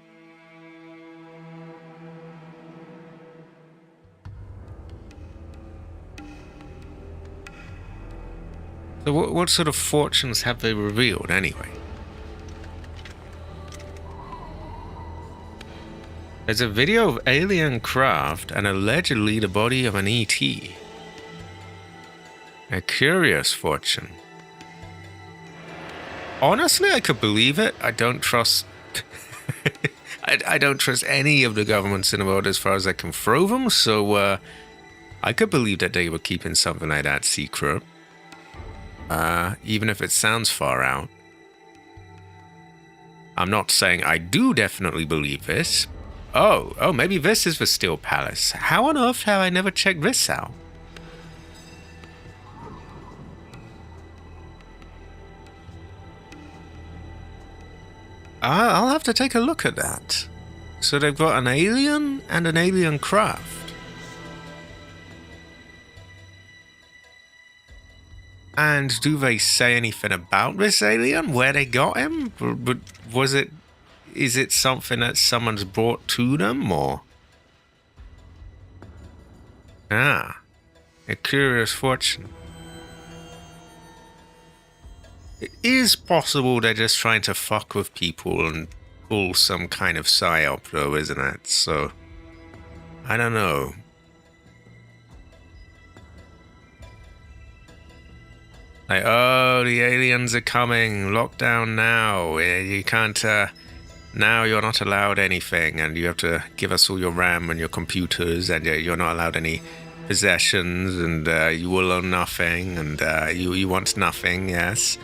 So what sort of fortunes have they revealed anyway? There's a video of alien craft and allegedly the body of an ET. A curious fortune. Honestly, I could believe it. I don't trust... I don't trust any of the governments in the world as far as I can throw them, so I could believe that they were keeping something like that secret. Even if it sounds far out. I'm not saying I do definitely believe this. Oh, maybe this is the Steel Palace. How on earth have I never checked this out? I'll have to take a look at that. So they've got an alien and an alien craft. And do they say anything about this alien? Where they got him? But is it something that someone's brought to them, or? Ah, a curious fortune. It is possible they're just trying to fuck with people and pull some kind of psyop, though, isn't it? So, I don't know. Like, oh, the aliens are coming. Lockdown now. You can't, now you're not allowed anything, and you have to give us all your RAM and your computers, and you're not allowed any possessions, and you will own nothing, and you want nothing, yes.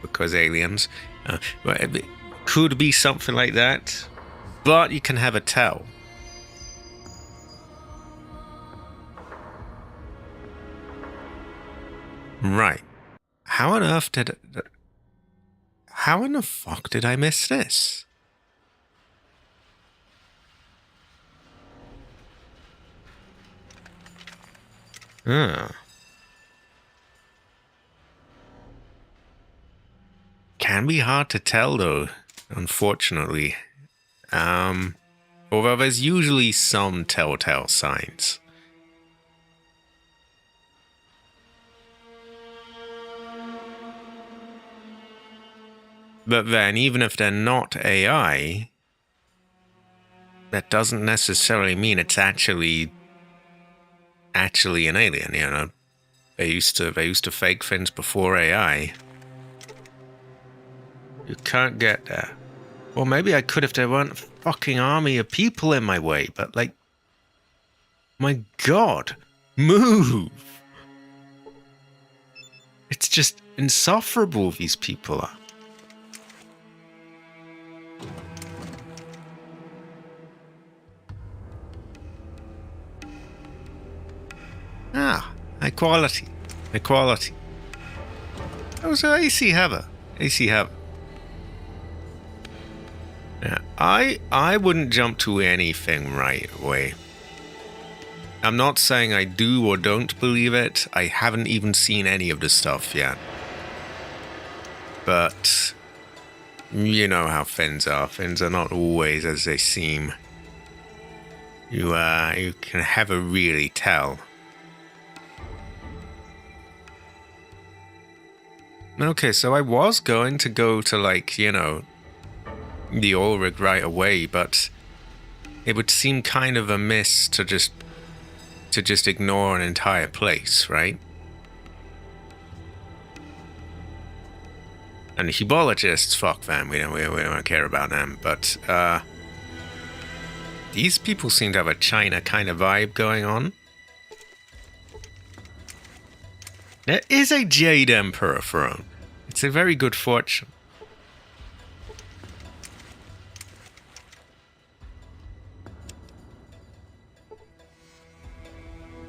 Because aliens. It could be something like that, but you can have a tell. Right. How in the fuck did I miss this? Can be hard to tell, though, unfortunately. Although there's usually some telltale signs. But then, even if they're not AI, that doesn't necessarily mean it's actually an alien, you know? They used to fake things before AI. You can't get there. Well, maybe I could if there weren't a fucking army of people in my way, but like... My god! Move! It's just insufferable, these people are. Ah, equality. Equality. Oh, so AC Heather. AC Heather. Yeah, I wouldn't jump to anything right away. I'm not saying I do or don't believe it. I haven't even seen any of the stuff yet. But you know how things are. Things are not always as they seem. You can never really tell. Okay, so I was going to go to, like, you know, the oil rig right away, but it would seem kind of amiss to just ignore an entire place, right? And hebologists, fuck them, we don't care about them, but these people seem to have a China kind of vibe going on. There is a Jade Emperor throne. It's a very good fortune.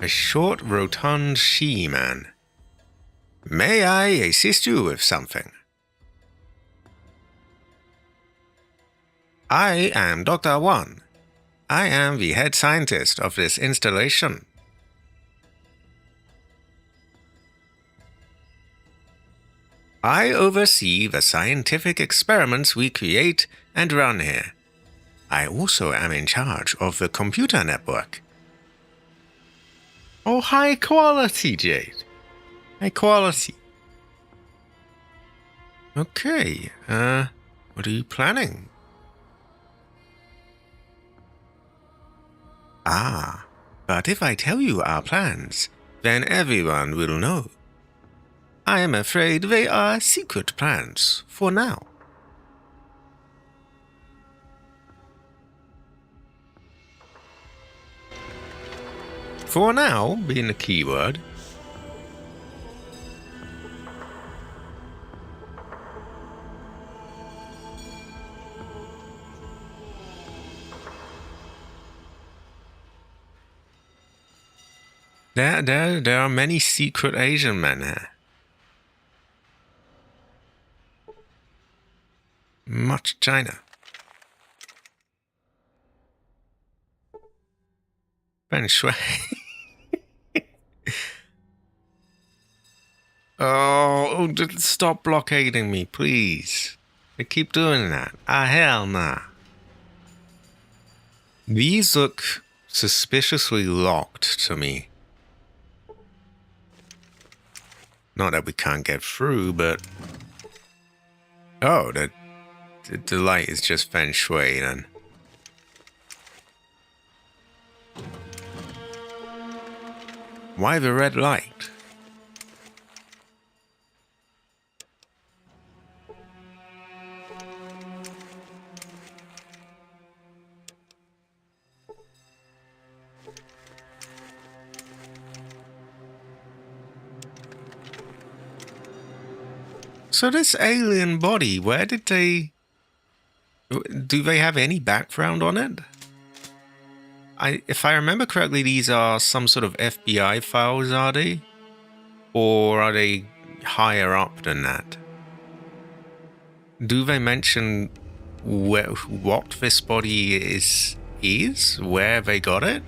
A short, rotund she-man. May I assist you with something? I am Dr. Wan. I am the head scientist of this installation. I oversee the scientific experiments we create and run here. I also am in charge of the computer network. Oh, high quality, Jade. High quality. Okay, what are you planning? Ah, but if I tell you our plans, then everyone will know. I am afraid they are secret plans for now. For now, being the keyword. There are many secret Asian men here. Much China. Feng Shui. Oh, stop blockading me, please. They keep doing that. Hell nah. These look suspiciously locked to me. Not that we can't get through, but... Oh, the light is just Feng Shui then. Why the red light? So this alien body, where did they... Do they have any background on it? If I remember correctly, these are some sort of FBI files, are they? Or are they higher up than that? Do they mention what this body is? Where they got it?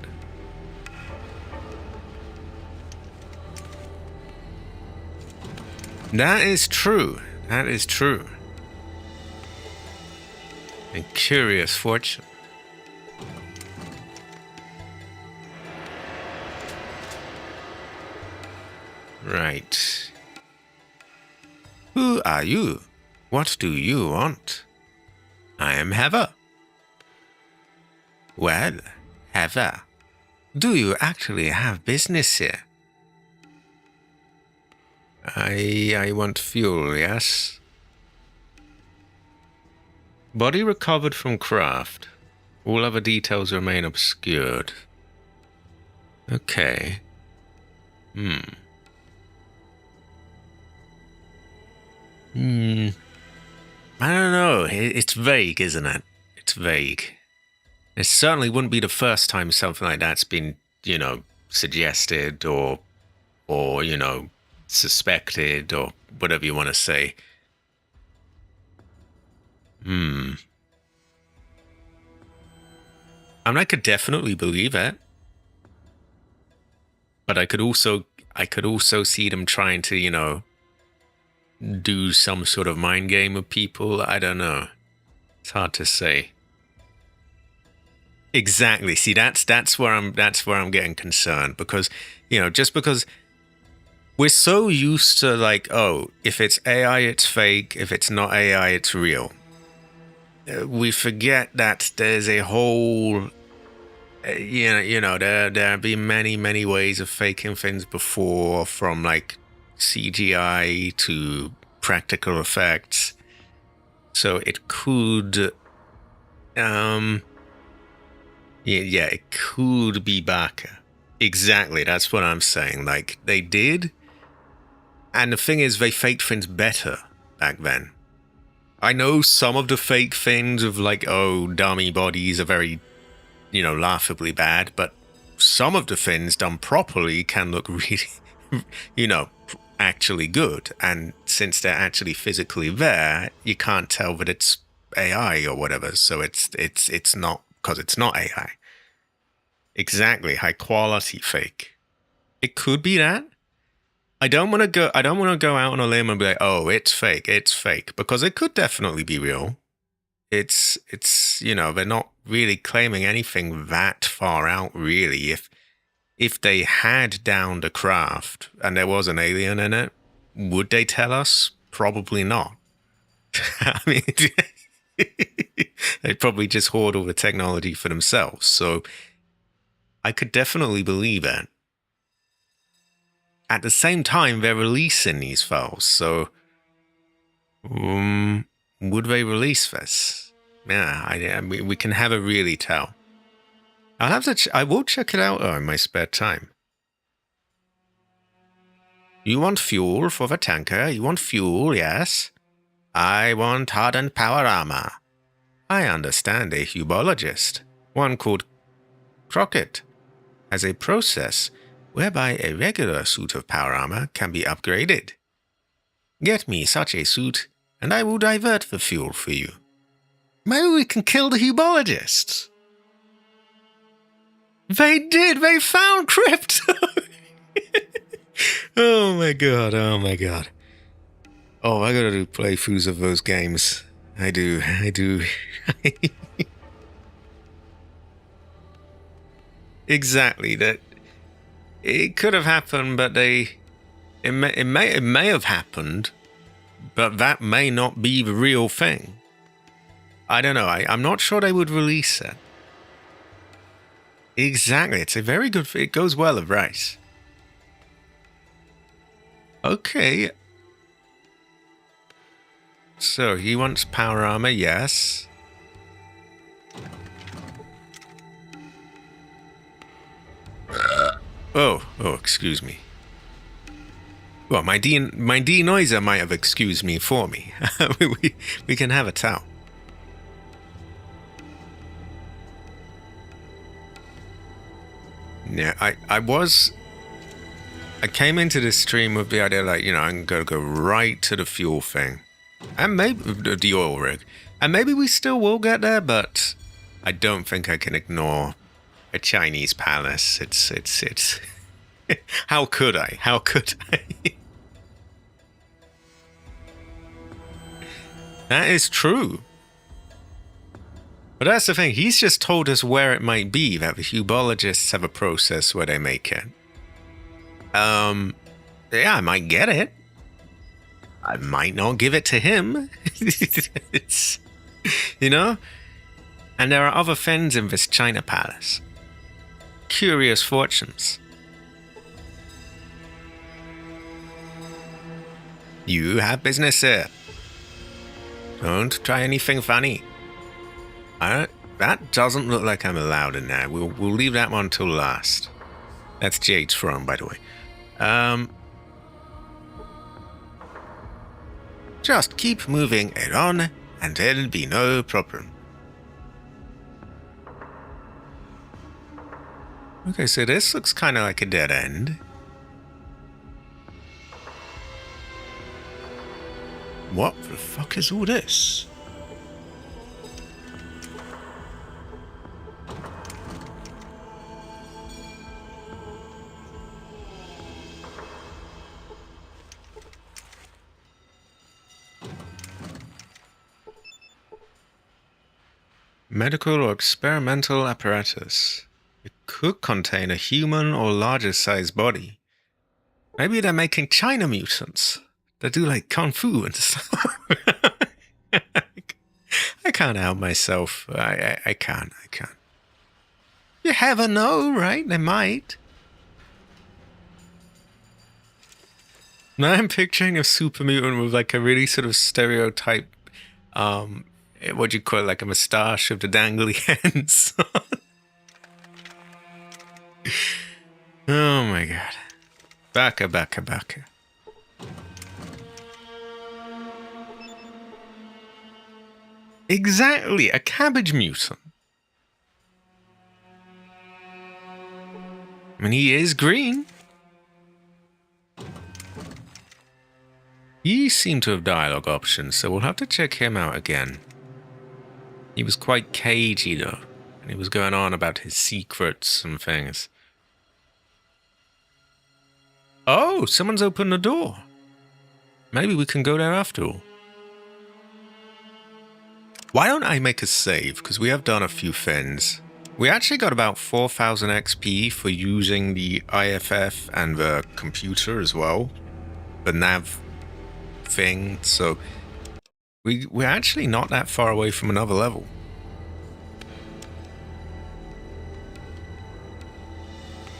That is true. That is true. A curious fortune. Right. Who are you? What do you want? I am Heather. Well, Heather, do you actually have business here? I want fuel, yes? Body recovered from craft. All other details remain obscured. Okay. I don't know. It's vague, isn't it? It's vague. It certainly wouldn't be the first time something like that's been, suggested or suspected or whatever you want to say. I mean, I could definitely believe it. But I could also see them trying to, do some sort of mind game with people. I don't know. It's hard to say. Exactly. See, that's where I'm getting concerned because, just because we're so used to if it's AI, it's fake. If it's not AI, it's real. We forget that there's a whole, there have been many ways of faking things before, from CGI to practical effects. So it could, it could be back. Exactly, that's what I'm saying. They did, and the thing is, they faked things better back then. I know some of the fake things of dummy bodies are very, laughably bad, but some of the things done properly can look really, actually good. And since they're actually physically there, you can't tell that it's AI or whatever. So it's not, because it's not AI. Exactly, high quality fake. It could be that. I don't want to go. I don't want to go out on a limb and be like, "Oh, it's fake. It's fake," because it could definitely be real. It's they're not really claiming anything that far out, really. If they had downed a craft and there was an alien in it, would they tell us? Probably not. I mean, they'd probably just hoard all the technology for themselves. So I could definitely believe it. At the same time, they're releasing these files, so would they release this? Yeah, we can never really tell. I'll have to. I will check it out in my spare time. You want fuel for the tanker? You want fuel? Yes. I want hardened power armor. I understand a hubologist, one called Crockett, has a process whereby a regular suit of power armor can be upgraded. Get me such a suit, and I will divert the fuel for you. Maybe we can kill the hubologists. They did! They found crypto! Oh my god, oh my god. Oh, I gotta do playthroughs of those games. I do. Exactly, that it could have happened, but it may have happened, but that may not be the real thing. I don't know. I'm not sure they would release it. Exactly, it's a very good. It goes well with rice. Okay. So he wants power armor, yes. Oh, excuse me. Well, my denoiser might have excused me for me. we can have a towel. Yeah, I came into this stream with the idea like, I'm gonna go right to the fuel thing. And maybe the oil rig. And maybe we still will get there, but I don't think I can ignore a Chinese palace. It's how could I? That is true. But that's the thing, he's just told us where it might be, that the hubologists have a process where they make it. Yeah, I might get it. I might not give it to him. It's, And there are other things in this China palace. Curious fortunes. You have business here. Don't try anything funny. That doesn't look like I'm allowed in there. We'll leave that one till last. That's Jade's throne, by the way. Just keep moving it on, and there'll be no problem. Okay, so this looks kind of like a dead end. What the fuck is all this? Medical or experimental apparatus. It could contain a human or larger sized body. Maybe they're making China mutants that do like kung fu and stuff. I can't help myself. I can't. You never know, right? They might. Now I'm picturing a super mutant with like a really sort of stereotype, what do you call it, like a moustache of the dangly ends. Oh my god. Baka. Exactly, a cabbage mutant. I mean, he is green. He seemed to have dialogue options, so we'll have to check him out again. He was quite cagey though, He was going on about his secrets and things. Oh, someone's opened the door. Maybe we can go there after all. Why don't I make a save? Because we have done a few things. We actually got about 4,000 XP for using the IFF and the computer as well. The nav thing. So we're actually not that far away from another level.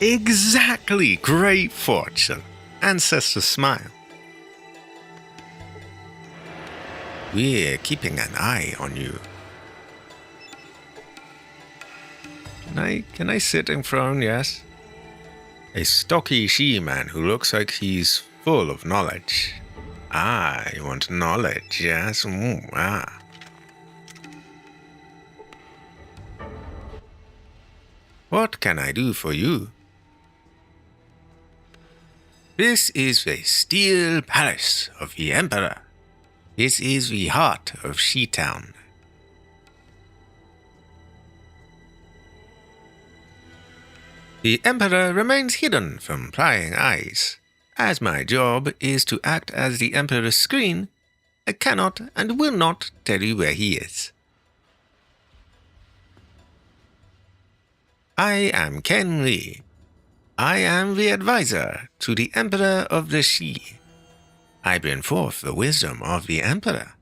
Exactly! Great fortune. Ancestor smile. We're keeping an eye on you. Can I sit in front? Yes. A stocky she-man who looks like he's full of knowledge. Ah, you want knowledge, yes? What can I do for you? This is the Steel Palace of the Emperor. This is the heart of She-Town. The Emperor remains hidden from prying eyes. As my job is to act as the Emperor's screen, I cannot and will not tell you where he is. I am Ken Lee. I am the advisor to the Emperor of the She. I bring forth the wisdom of the Emperor.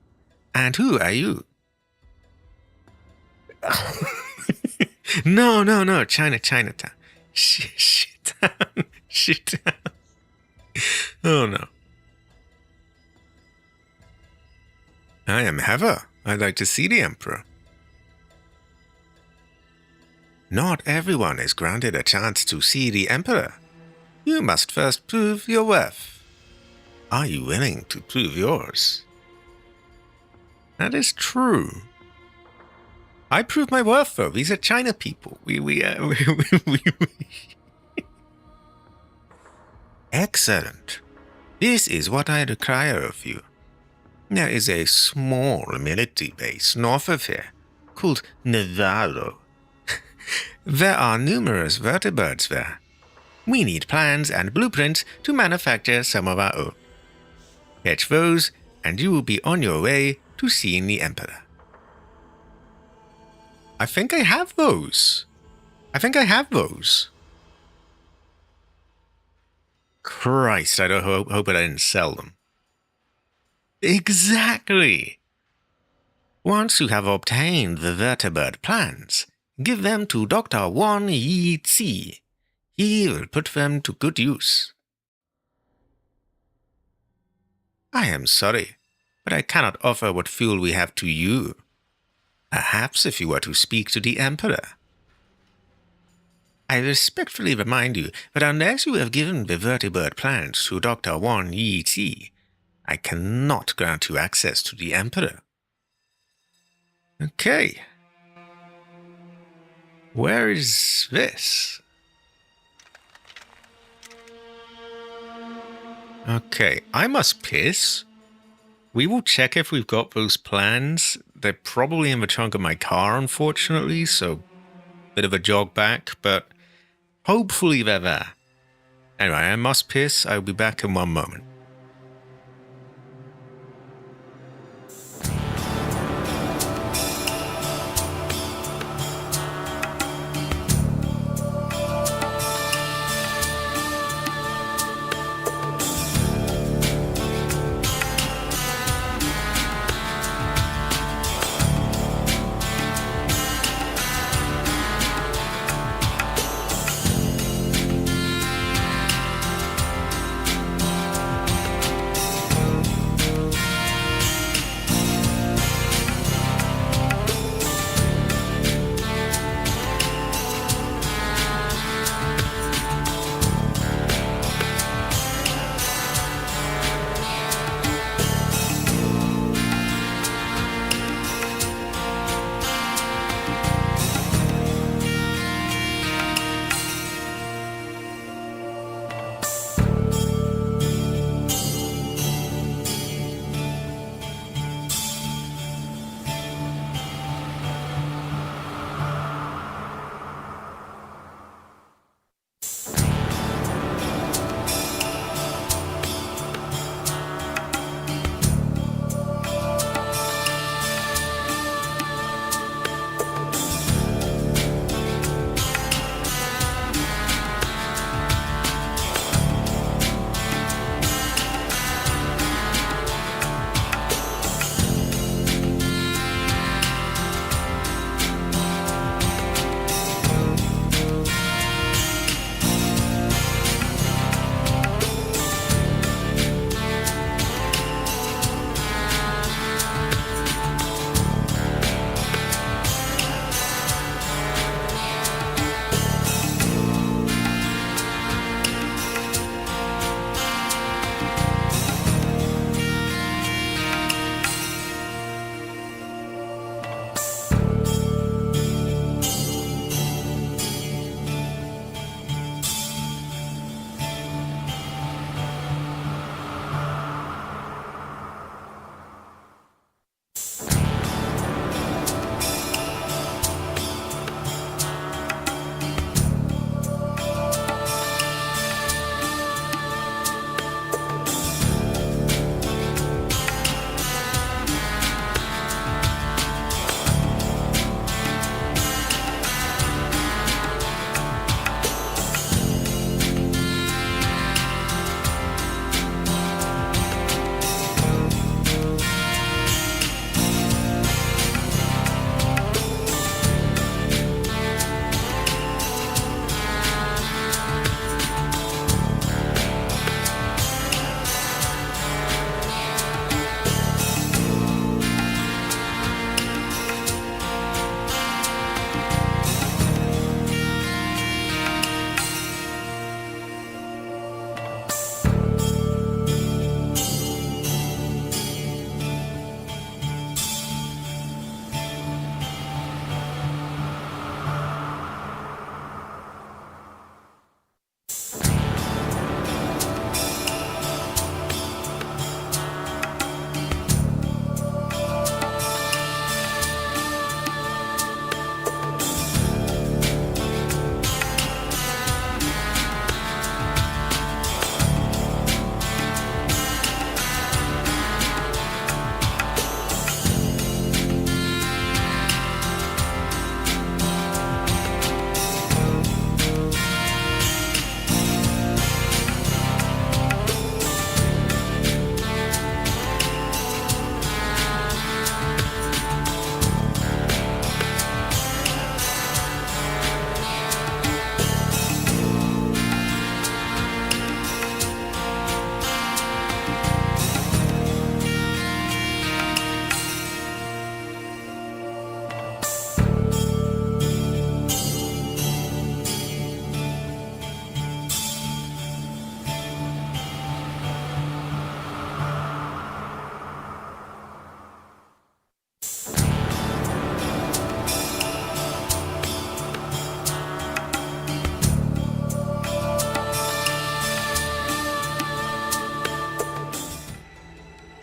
And who are you? No, Chinatown. Shit-town. Shit-town. Oh no. I am Heather. I'd like to see the Emperor. Not everyone is granted a chance to see the Emperor. You must first prove your worth. Are you willing to prove yours? That is true. I prove my worth, though. These are China people. Excellent. This is what I require of you. There is a small military base north of here, called Navarro. There are numerous vertebrates there. We need plans and blueprints to manufacture some of our own. Fetch those, and you will be on your way to seeing the Emperor. I think I have those. Christ, I don't hope I didn't sell them. Exactly. Once you have obtained the vertebrate plans, give them to Dr. Wang Yi Tzi. He will put them to good use. I am sorry, but I cannot offer what fuel we have to you. Perhaps if you were to speak to the Emperor. I respectfully remind you that unless you have given the vertebrate plans to Dr. Wang Yi Tzi, I cannot grant you access to the Emperor. Okay. Where is this? Okay, I must piss. We will check if we've got those plans. They're probably in the trunk of my car, unfortunately, so bit of a jog back, but hopefully they're there. Anyway, I must piss. I'll be back in one moment.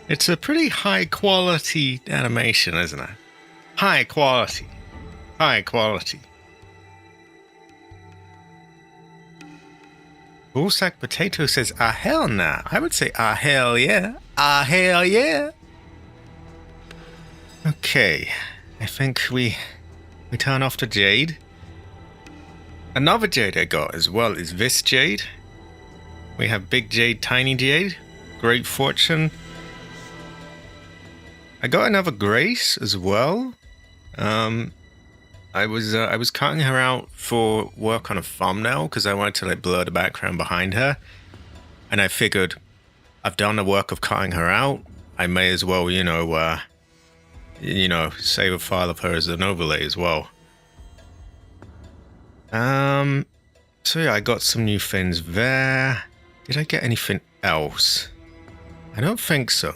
It's a pretty high quality animation, isn't it? High quality. High quality. Bullsack Potato says, ah, hell nah. I would say, ah, hell yeah. Ah, hell yeah. Okay. I think we turn off to Jade. Another Jade I got as well is this Jade. We have Big Jade, Tiny Jade. Great Fortune. I got another Grace as well. I was cutting her out for work on a thumbnail because I wanted to like blur the background behind her, and I figured I've done the work of cutting her out. I may as well, save a file of her as an overlay as well. So yeah, I got some new things there. Did I get anything else? I don't think so.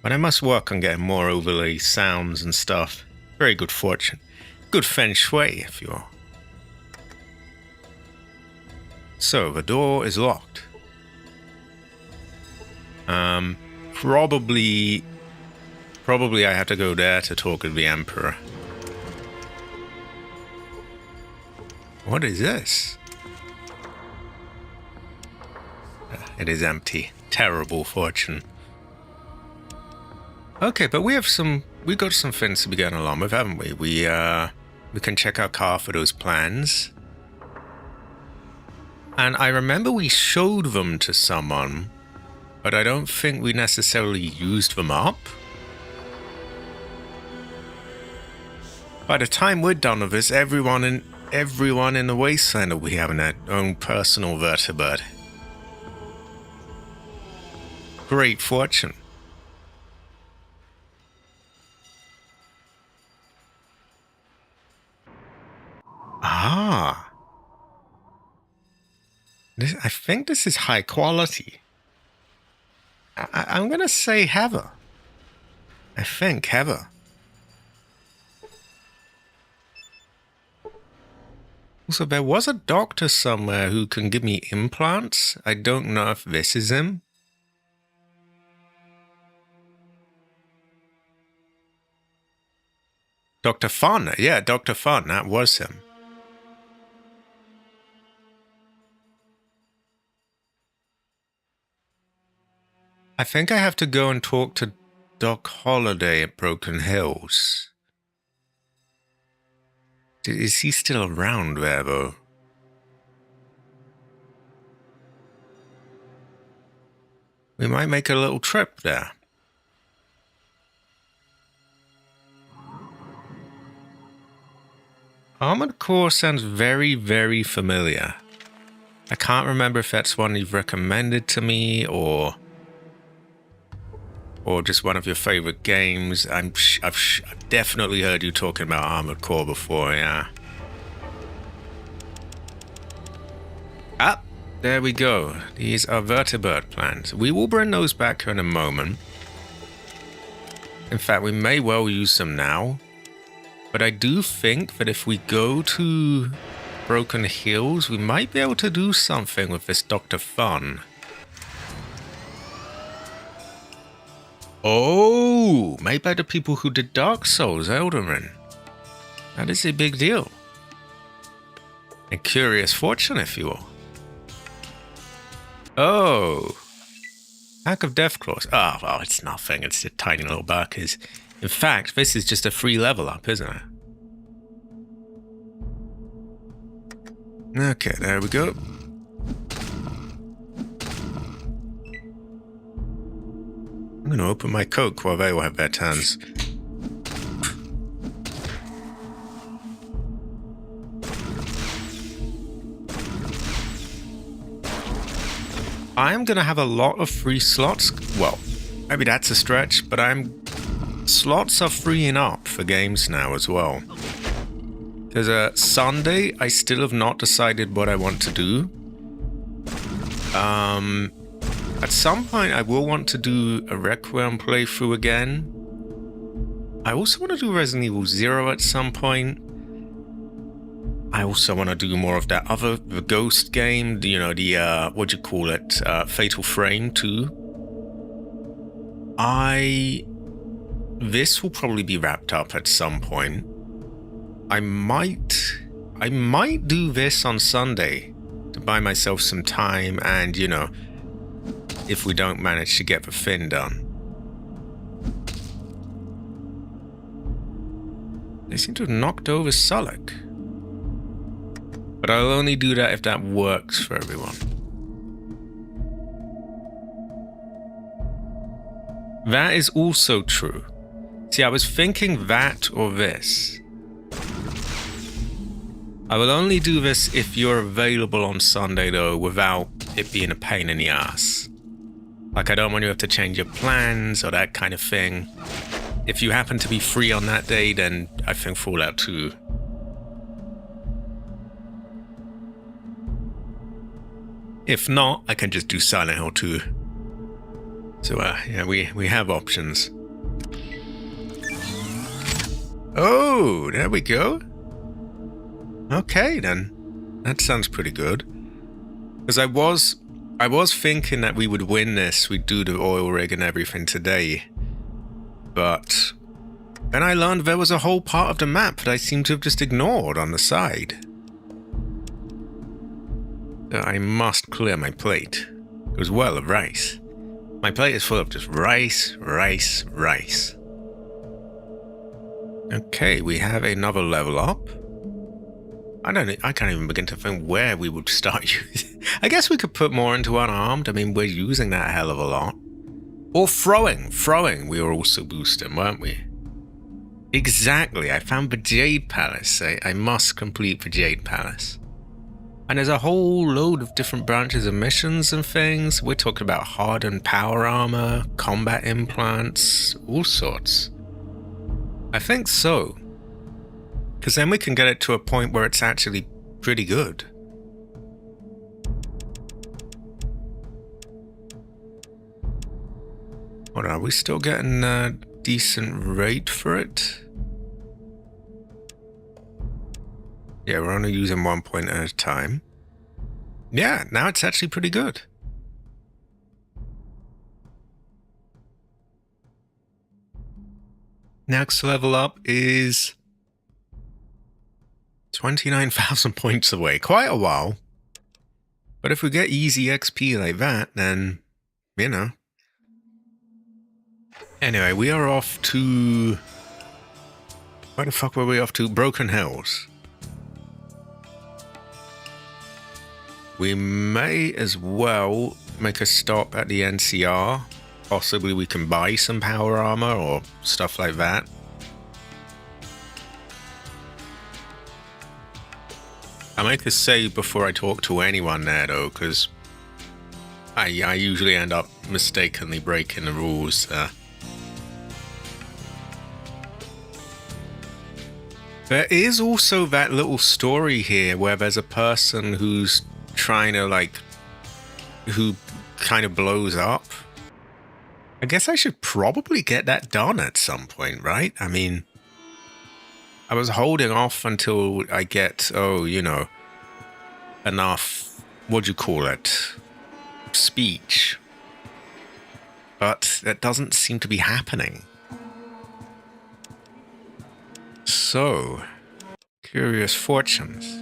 But I must work on getting more overlay sounds and stuff. Very good fortune. Good feng shui, if you will. So, the door is locked. Probably I have to go there to talk with the Emperor. What is this? It is empty. Terrible fortune. Okay, but we got some things to be getting along with, haven't we? We can check our car for those plans. And I remember we showed them to someone, but I don't think we necessarily used them up. By the time we're done with this, everyone in the wasteland will be having their own personal vertibird. Great fortune. Ah. I think this is high quality. I'm going to say Heather. I think Heather. Also, there was a doctor somewhere who can give me implants. I don't know if this is him. Dr. Fun. Yeah, Dr. Fun. That was him. I think I have to go and talk to Doc Holliday at Broken Hills. Is he still around there, though? We might make a little trip there. Armored Core sounds very, very familiar. I can't remember if that's one you've recommended to me or just one of your favorite games. I've definitely heard you talking about Armored Core before, yeah. Ah, there we go. These are vertibird plans. We will bring those back in a moment. In fact, we may well use them now. But I do think that if we go to Broken Hills, we might be able to do something with this Dr. Fun. Oh, made by the people who did Dark Souls, Elden Ring. That is a big deal. A curious fortune, if you will. Oh. Pack of Deathclaws. Oh, well, it's nothing. It's just tiny little buckers. In fact, this is just a free level up, isn't it? Okay, there we go. I'm going to open my Coke while they will have their turns. I'm going to have a lot of free slots. Well, maybe that's a stretch, but slots are freeing up for games now as well. There's Sunday, I still have not decided what I want to do. At some point, I will want to do a Requiem playthrough again. I also want to do Resident Evil 0 at some point. I also want to do more of that the Ghost game, Fatal Frame 2. This will probably be wrapped up at some point. I might do this on Sunday to buy myself some time and, you know, if we don't manage to get the fin done. They seem to have knocked over Sullock. But I'll only do that if that works for everyone. That is also true. See, I was thinking that or this. I will only do this if you're available on Sunday, though, without it being a pain in the ass. Like, I don't want you to have to change your plans or that kind of thing. If you happen to be free on that day, then I think Fallout 2. If not, I can just do Silent Hill 2. So, yeah, we have options. Oh, there we go. Okay, then. That sounds pretty good. Because I was thinking that we would win this, we'd do the oil rig and everything today. But then I learned there was a whole part of the map that I seem to have just ignored on the side. So I must clear my plate. It was well of rice. My plate is full of just rice, rice, rice. Okay, we have another level up. I can't even begin to think where we would start using. I guess we could put more into unarmed. I mean, we're using that a hell of a lot. Or throwing. Throwing we were also boosting, weren't we? Exactly, I found the Jade Palace. I must complete the Jade Palace. And there's a whole load of different branches of missions and things. We're talking about hardened power armor, combat implants, all sorts. I think so. Because then we can get it to a point where it's actually pretty good. Hold on, are we still getting a decent rate for it? Yeah, we're only using 1 point at a time. Yeah, now it's actually pretty good. Next level up is 29,000 points away. Quite a while. But if we get easy XP like that, then, you know. Anyway, we are off to... Where the fuck were we off to? Broken Hills. We may as well make a stop at the NCR. Possibly we can buy some power armor or stuff like that. I'll make a save before I talk to anyone there, though, because I usually end up mistakenly breaking the rules. There is also that little story here where there's a person who's trying to, like, who kind of blows up. I guess I should probably get that done at some point, right? I mean, I was holding off until I get, you know, enough, what'd you call it, speech. But that doesn't seem to be happening. So, curious fortunes.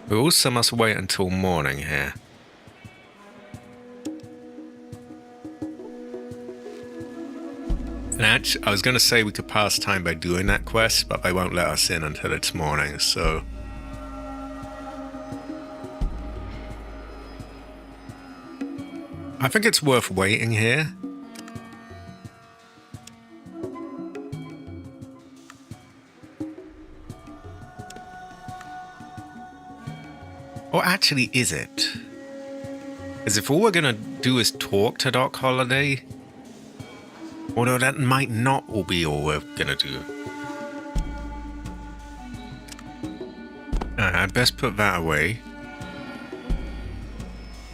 We also must wait until morning here. And I was going to say we could pass time by doing that quest, but they won't let us in until it's morning, so... I think it's worth waiting here. Or actually, is it? Because if all we're going to do is talk to Doc Holliday... Although that might not all be all we're gonna do. I'd best put that away.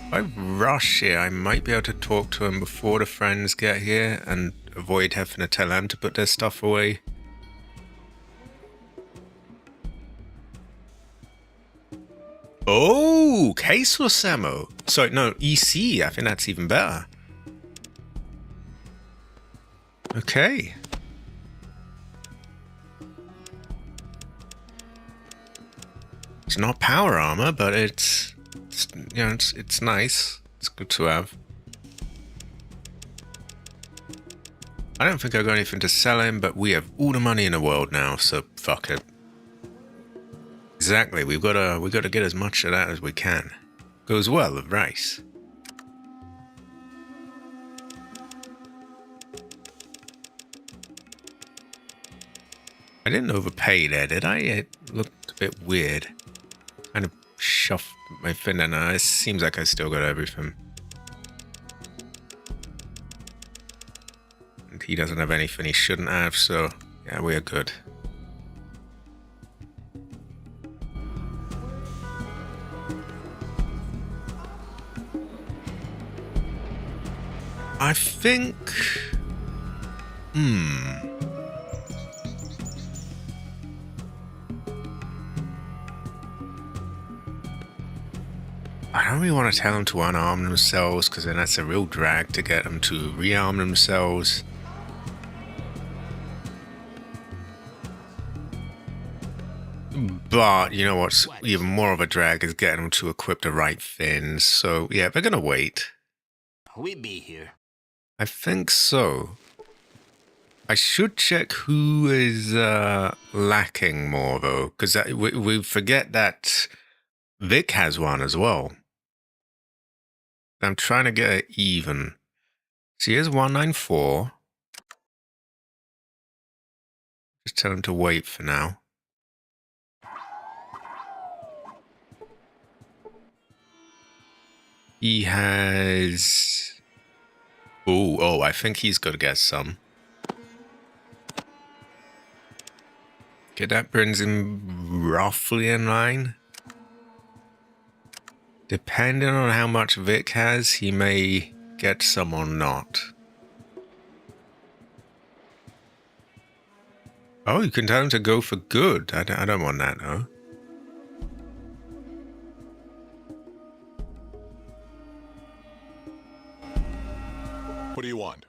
If I rush here, I might be able to talk to him before the friends get here and avoid having to tell them to put their stuff away. Oh, Queso Samo. Sorry, no, EC. I think that's even better. Okay. It's not power armor, but it's you know, it's nice. It's good to have. I don't think I got anything to sell him, but we have all the money in the world now, so fuck it. Exactly, we gotta get as much of that as we can. Goes well with rice. I didn't overpay there, did I? It looked a bit weird. Kind of shoved my finger now. It seems like I still got everything. And he doesn't have anything he shouldn't have, so yeah, we are good. I think... I don't really want to tell them to unarm themselves, because then that's a real drag to get them to rearm themselves. But, you know what's even more of a drag is getting them to equip the right fins. So, yeah, they're gonna wait. We be here. I think so. I should check who is lacking more, though, because we forget that Vic has one as well. I'm trying to get it even. So here's 194. Just tell him to wait for now. He has... Oh, I think he's got to get some. Okay, that brings him roughly in line. Depending on how much Vic has, he may get some or not. Oh, you can tell him to go for good. I don't want that, though. What do you want?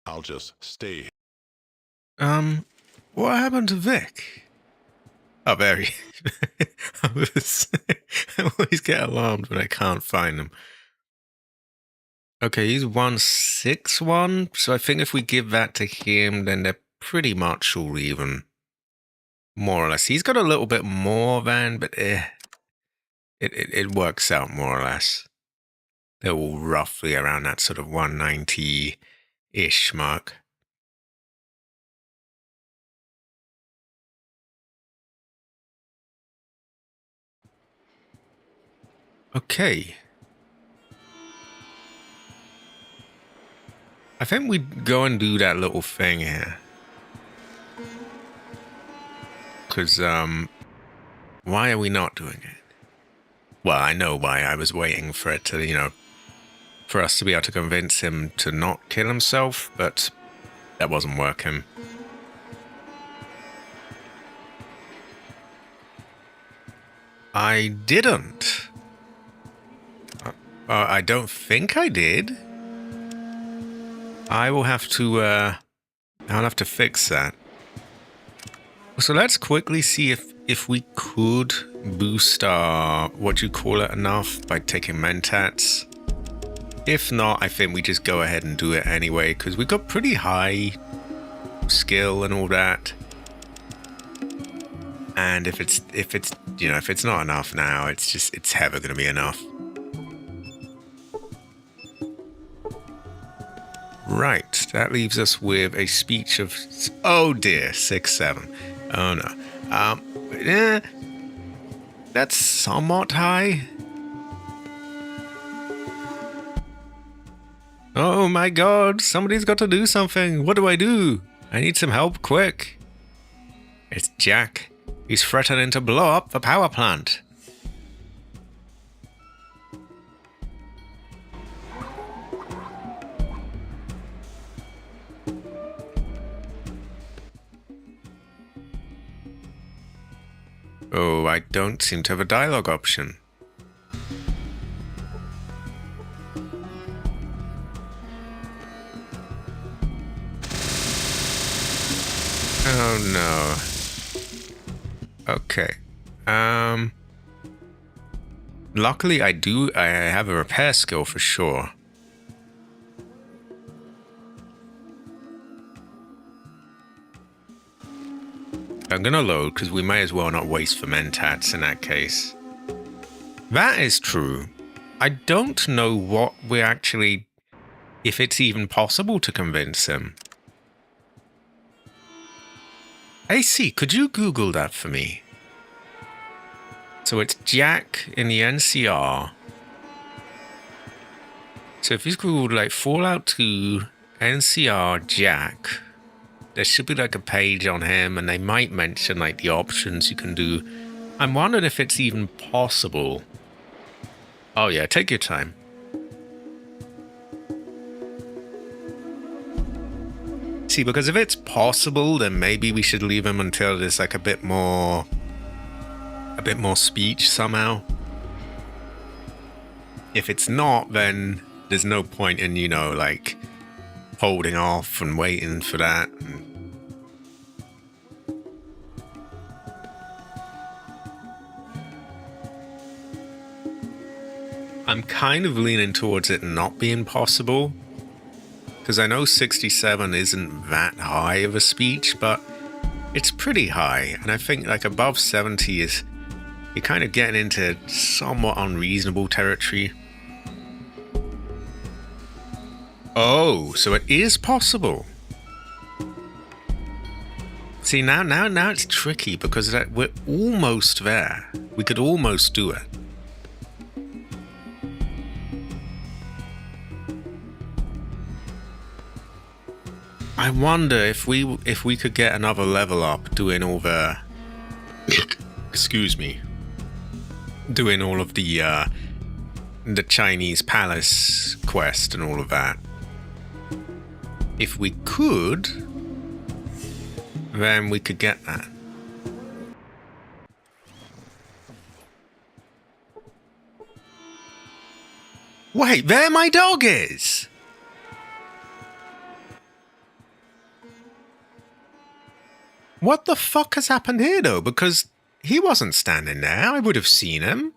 I'll just stay. What happened to Vic? Oh, there he... I always get alarmed when I can't find him. Okay, he's 161, so I think if we give that to him, then they're pretty much all even. More or less. He's got a little bit more than, but it works out more or less. They're all roughly around that sort of 190-ish mark. Okay. I think we'd go and do that little thing here. Because, why are we not doing it? Well, I know why. I was waiting for it to, you know, for us to be able to convince him to not kill himself, but that wasn't working. I didn't. I don't think I did. I will have to, I'll have to fix that. So let's quickly see if we could boost our, what you call it, enough by taking mentats. If not, I think we just go ahead and do it anyway, because we've got pretty high skill and all that. And if it's you know, if it's not enough now, it's never gonna be enough. Right, that leaves us with a speech of, oh dear, 6-7. Oh no. That's somewhat high. Oh my god, somebody's got to do something. What do? I need some help, quick. It's Jack. He's threatening to blow up the power plant. Oh, I don't seem to have a dialogue option. Oh no. Okay. Luckily I have a repair skill for sure. I'm gonna load because we may as well not waste fermentats in that case. That is true. I don't know what we're actually... if it's even possible to convince him. AC, could you Google that for me? So it's Jack in the NCR. So if he's Googled like Fallout 2 NCR Jack, there should be like a page on him and they might mention like the options you can do. I'm wondering if it's even possible. Oh yeah, take your time. See, because if it's possible, then maybe we should leave him until there's like a bit more speech somehow. If it's not, then there's no point in, you know, like holding off and waiting for that. I'm kind of leaning towards it not being possible. Because I know 67 isn't that high of a speech, but it's pretty high. And I think like above 70 is... you're kind of getting into somewhat unreasonable territory. Oh, so it is possible. See, now it's tricky because we're almost there. We could almost do it. I wonder if we could get another level up doing all the... excuse me. Doing all of the Chinese palace quest and all of that. If we could, then we could get that. Wait, there my dog is! What the fuck has happened here, though? Because he wasn't standing there. I would have seen him.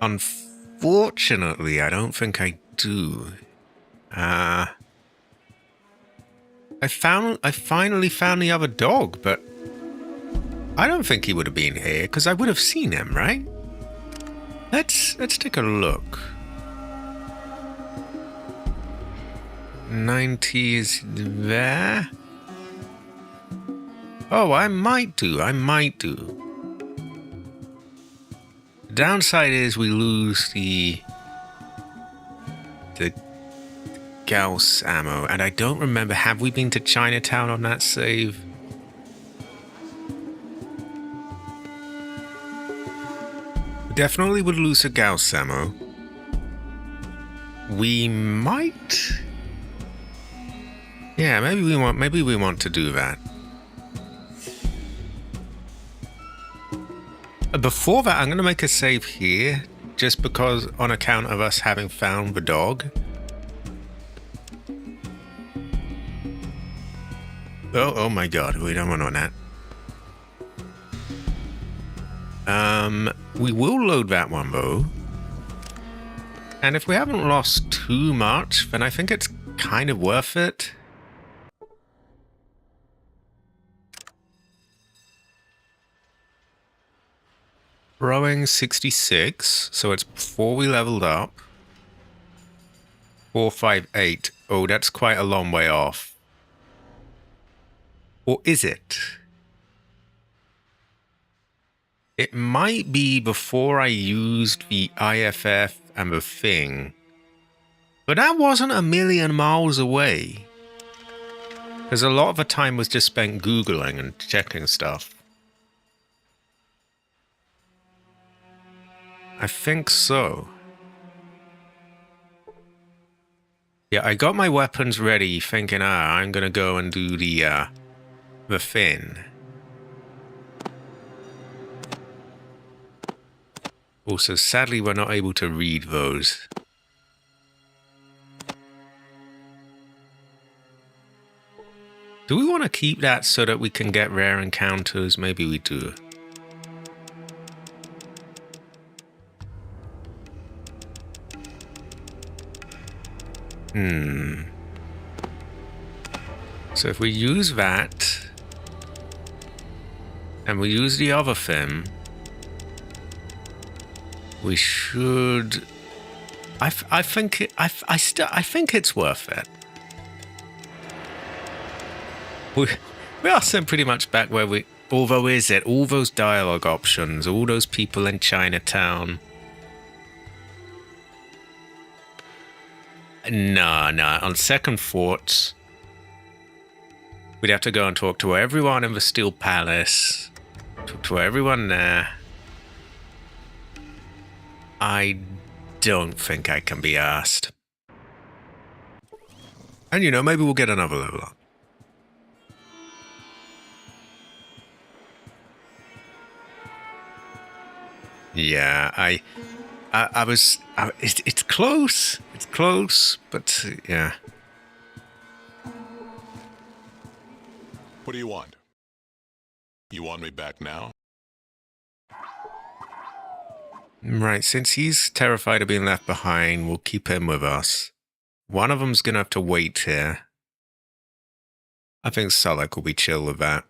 Unfortunately, I don't think I do. I finally found the other dog, but I don't think he would have been here because I would have seen him, right? Let's take a look. 90 is there. Oh, I might do. The downside is we lose the Gauss ammo, and I don't remember, have we been to Chinatown on that save? We definitely would lose a Gauss ammo. We might... yeah, maybe we want to do that. Before that, I'm going to make a save here, just because on account of us having found the dog. Oh my god, we don't want that. We will load that one though. And if we haven't lost too much, then I think it's kind of worth it. Rowing 66, so it's before we leveled up. 458. Oh, that's quite a long way off. Or is it? It might be before I used the IFF and the thing. But that wasn't a million miles away. Because a lot of the time was just spent Googling and checking stuff. I think so. Yeah, I got my weapons ready thinking, I'm gonna go and do the fin. Also, sadly, we're not able to read those. Do we want to keep that so that we can get rare encounters? Maybe we do. So if we use that, and we use the other thing, we should. I think it's worth it. We are still pretty much back where we. Although is it all those dialogue options, all those people in Chinatown? No. On second thoughts, we'd have to go and talk to everyone in the Steel Palace. Talk to everyone there. I don't think I can be asked. And maybe we'll get another level up. Yeah, I was. It's close. It's close, but yeah. What do you want? You want me back now? Right, since he's terrified of being left behind, we'll keep him with us. One of them's gonna have to wait here. I think Sulek will be chill with that.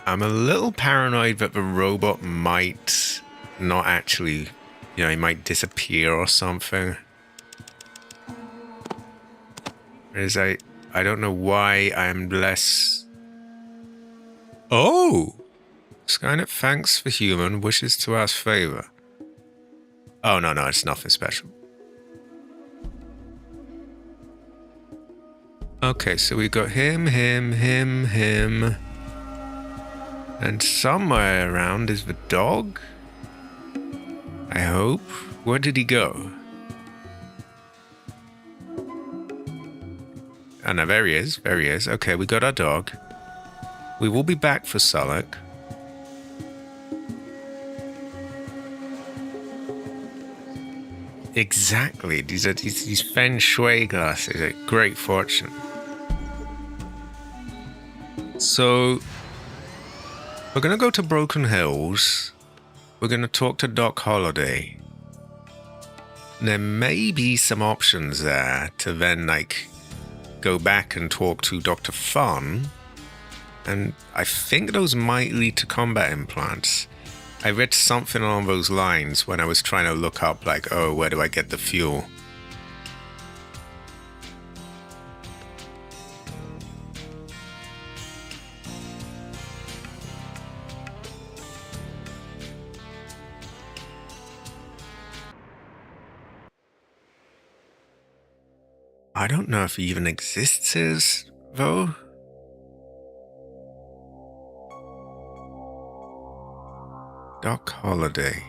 I'm a little paranoid that the robot might not actually, he might disappear or something. Whereas I don't know why I'm less... Oh! Skynet thanks for human, wishes to ask favor. Oh, no, it's nothing special. Okay, so we got him. And somewhere around is the dog? I hope. Where did he go? Oh no, there he is. Okay, we got our dog. We will be back for Sulek. Exactly. These feng shui glasses are great fortune. So... we're going to go to Broken Hills. We're going to talk to Doc Holliday. There may be some options there to then, go back and talk to Dr. Fun. And I think those might lead to combat implants. I read something along those lines when I was trying to look up, where do I get the fuel? I don't know if he even exists though. Doc Holliday.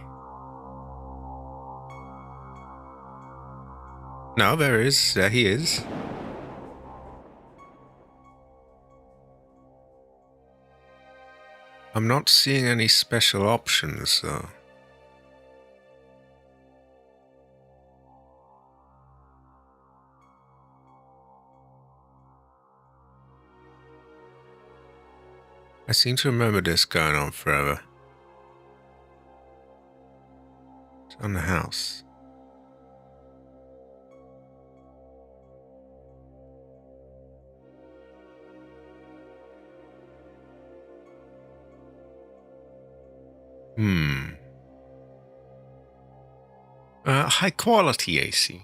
No, there he is. I'm not seeing any special options though. I seem to remember this going on forever. It's on the house. High quality AC.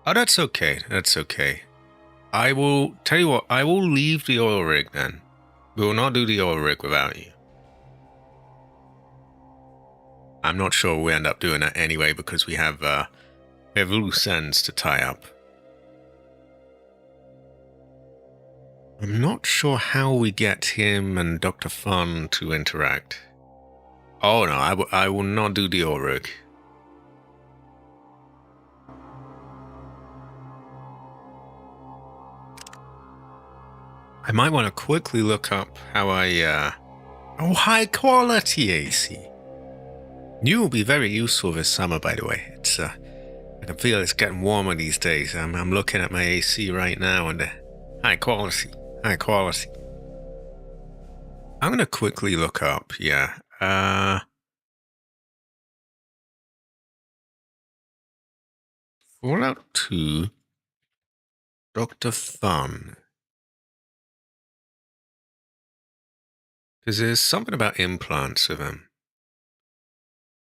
Oh, that's okay. I will tell you what, I will leave the oil rig then. We will not do the oil rig without you. I'm not sure we end up doing that anyway because we have loose ends to tie up. I'm not sure how we get him and Dr. Fun to interact. Oh no, I will not do the oil rig. I might want to quickly look up how I, high quality AC. You will be very useful this summer, by the way. It's I can feel it's getting warmer these days. I'm looking at my AC right now and high quality, high quality. I'm gonna quickly look up. Yeah. Fallout 2, Dr. Thun. Because there's something about implants with him.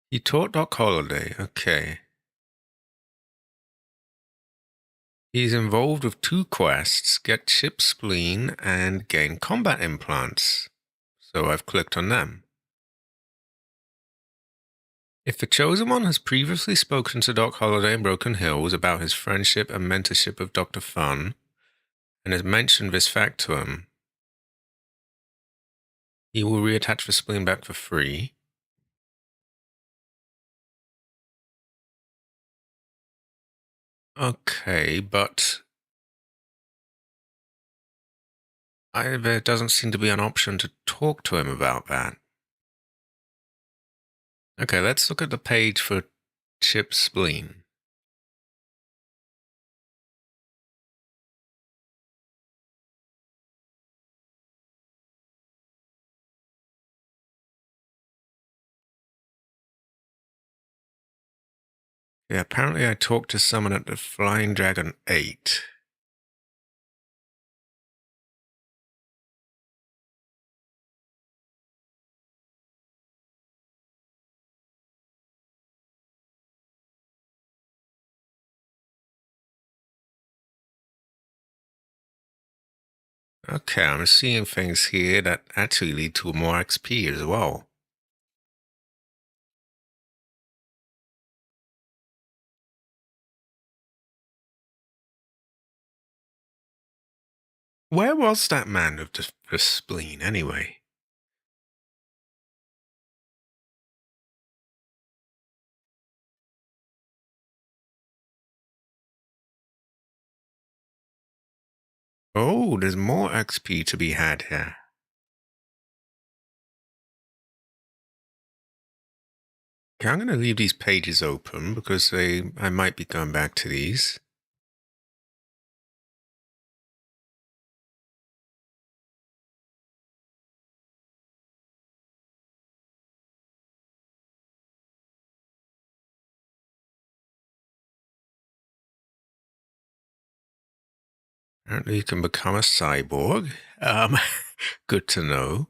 He taught Doc Holliday. Okay. He's involved with 2 quests, get chip spleen and gain combat implants. So I've clicked on them. If the Chosen One has previously spoken to Doc Holliday in Broken Hills about his friendship and mentorship of Dr. Thun, and has mentioned this fact to him, he will reattach the spleen back for free. Okay, but there doesn't seem to be an option to talk to him about that. Okay, let's look at the page for chip spleen. Yeah, apparently I talked to someone at the Flying Dragon 8. Okay, I'm seeing things here that actually lead to more XP as well. Where was that man with the spleen, anyway? Oh, there's more XP to be had here. Okay, I'm going to leave these pages open because I might be going back to these. Apparently you can become a cyborg. Good to know.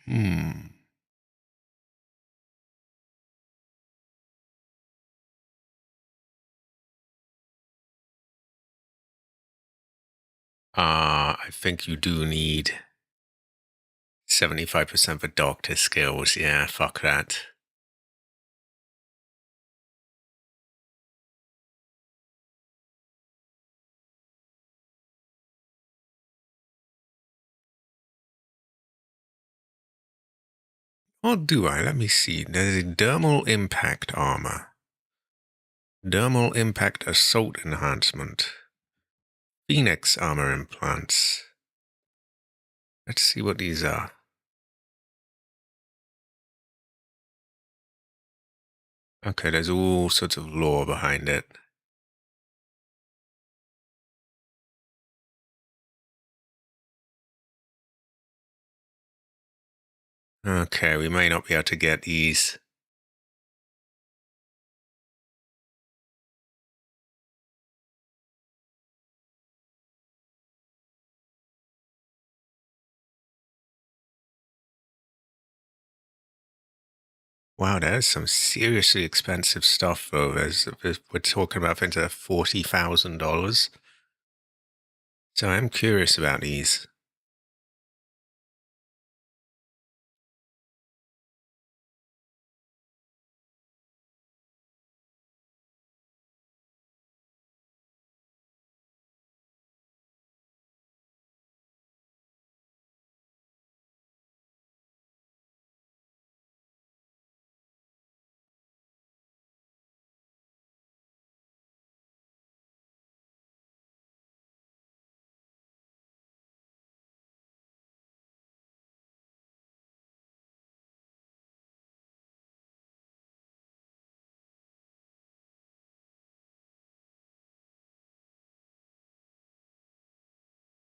Hmm. I think you do need 75% for doctor skills. Yeah, fuck that. Or do I? Let me see. There's a dermal impact armor. Dermal impact assault enhancement. Phoenix armor implants. Let's see what these are. Okay, there's all sorts of lore behind it. Okay, we may not be able to get these. Wow, there's some seriously expensive stuff, though. We're talking about things that are $40,000. So I'm curious about these.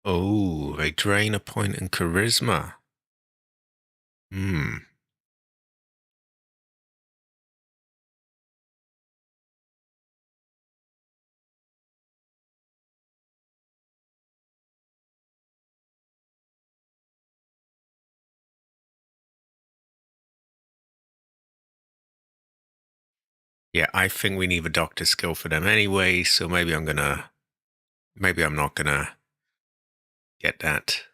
Oh, they drain a point in charisma. Hmm. Yeah, I think we need a doctor skill for them anyway, so maybe I'm not gonna get that.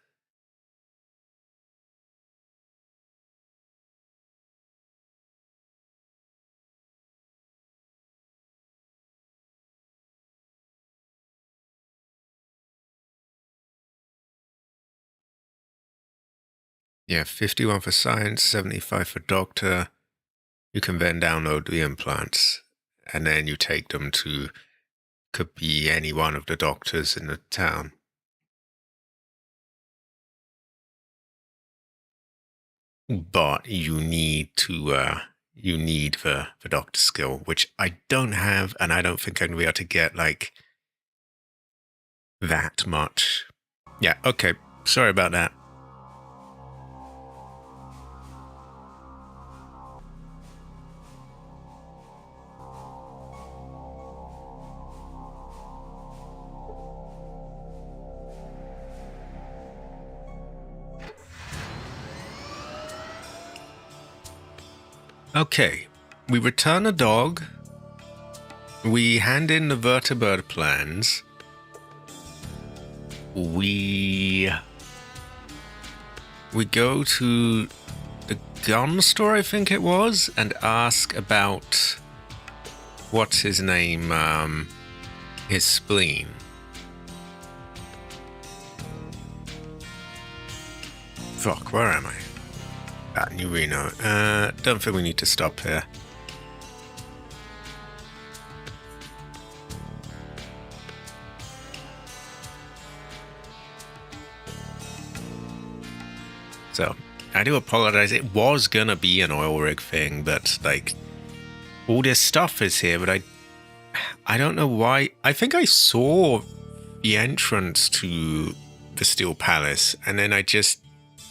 Yeah, 51 for science, 75 for doctor. You can then download the implants, and then you take them to, could be any one of the doctors in the town. But you need the doctor skill, which I don't have, and I don't think I'm gonna be able to get like that much. Yeah, okay. Sorry about that. Okay. We return a dog. We hand in the vertebrate plans. We go to the gun store, I think it was, and ask about what's his name, his spleen. Fuck, where am I? New Reno. Don't think we need to stop here. So, I do apologize. It was gonna be an oil rig thing, but like, all this stuff is here, but I don't know why. I think I saw the entrance to the Steel Palace, and then I just,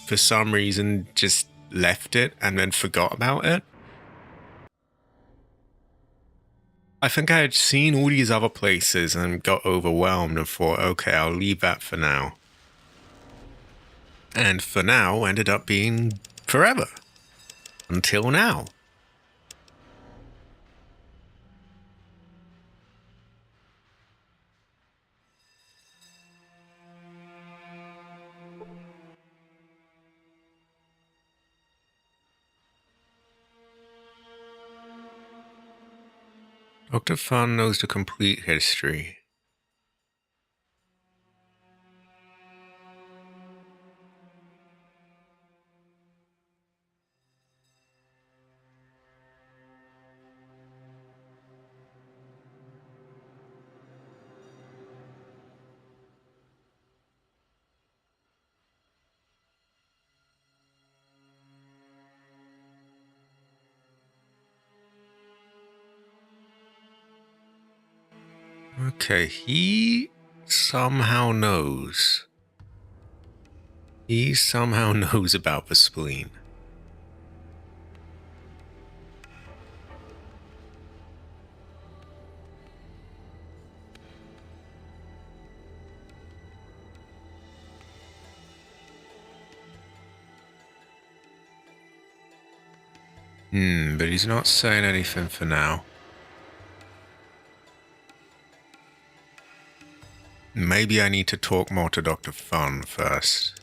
for some reason, just left it and then forgot about it. I think I had seen all these other places and got overwhelmed and thought, okay, I'll leave that for now. And for now ended up being forever. Until now. Dr. Fun knows the complete history. Okay, he somehow knows. He somehow knows about the spleen. But he's not saying anything for now. Maybe I need to talk more to Dr. Fun first.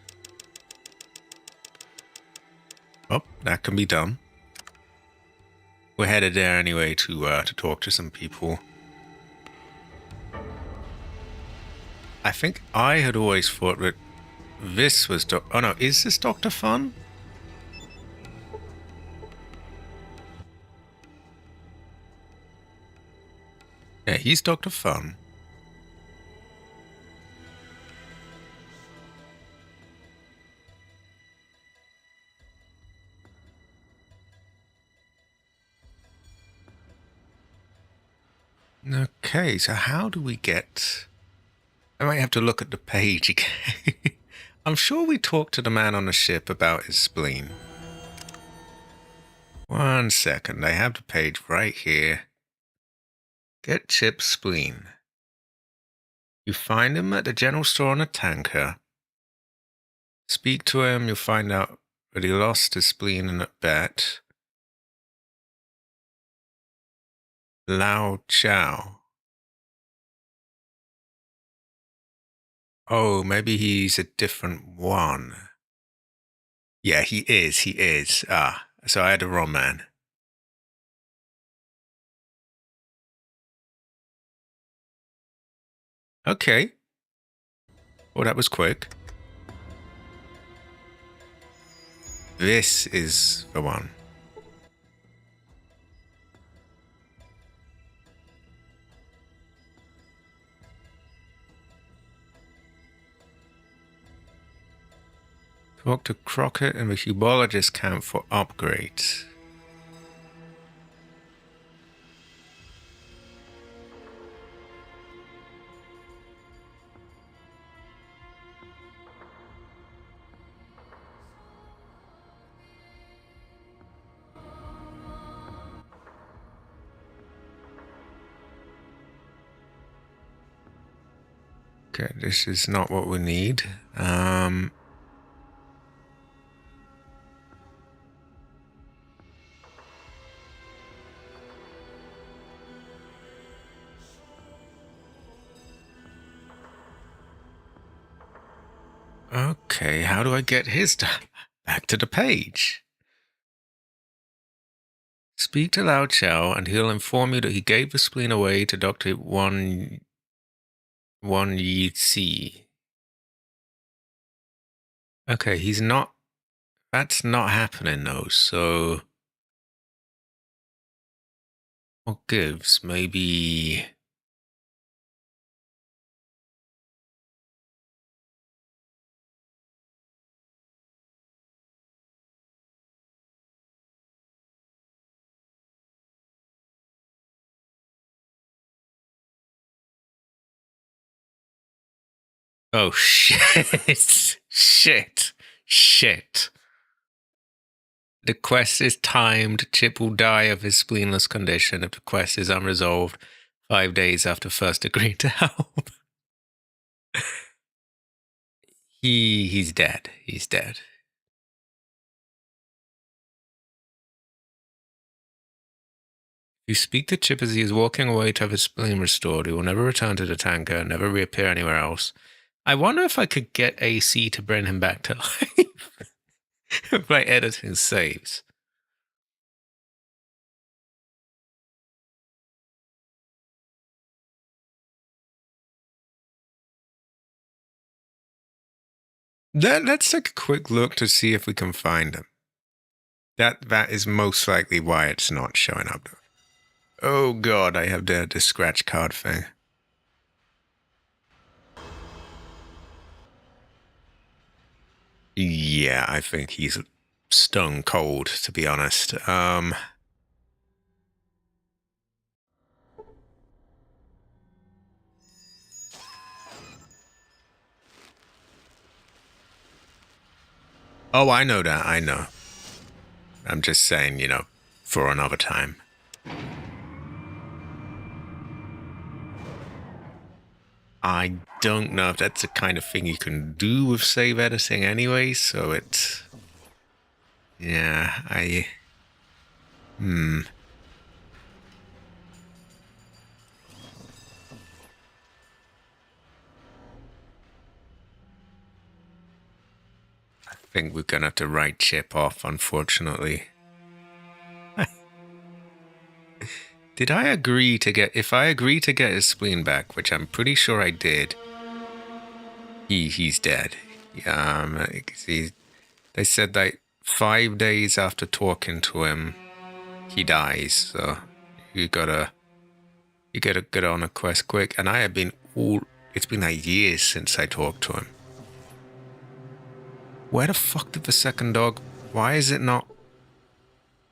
Oh, that can be done. We're headed there anyway to talk to some people. I think I had always thought that this was oh no, is this Dr. Fun? Yeah, he's Dr. Fun. Okay, so how do we get I might have to look at the page again. I'm sure we talked to the man on the ship about his spleen. 1 second, I have the page right here. Get Chip's spleen. You find him at the general store on a tanker. Speak to him, you'll find out that he lost his spleen in a bet. Lao Chow. Oh, maybe he's a different one. Yeah, he is. Ah, so I had the wrong man. Okay. Well, that was quick. This is the one. Talk to Crockett and the Hubologist camp for upgrades. Okay, this is not what we need. Okay, how do I get his back to the page? Speak to Lao Chow and he'll inform you that he gave the spleen away to Dr. Wan Yi Si. Okay, he's not. That's not happening though, so. What gives? Maybe. Oh, shit. Shit. The quest is timed. Chip will die of his spleenless condition if the quest is unresolved 5 days after first agreeing to help. He's dead. He's dead. You speak to Chip as he is walking away to have his spleen restored. He will never return to the tanker, never reappear anywhere else. I wonder if I could get AC to bring him back to life by editing saves. Let's take a quick look to see if we can find him. That is most likely why it's not showing up. Oh god, I have the scratch card thing. Yeah, I think he's stone cold, to be honest. Oh, I know that, I know. I'm just saying, for another time. I don't know if that's the kind of thing you can do with save editing anyway, so it's... Yeah, I think we're gonna have to write Chip off, unfortunately. Did I agree to get... If I agree to get his spleen back, which I'm pretty sure I did, he's dead. They said that 5 days after talking to him, he dies, so you gotta get on a quest quick. And I have been it's been like years since I talked to him. Where the fuck did the second dog... Why is it not...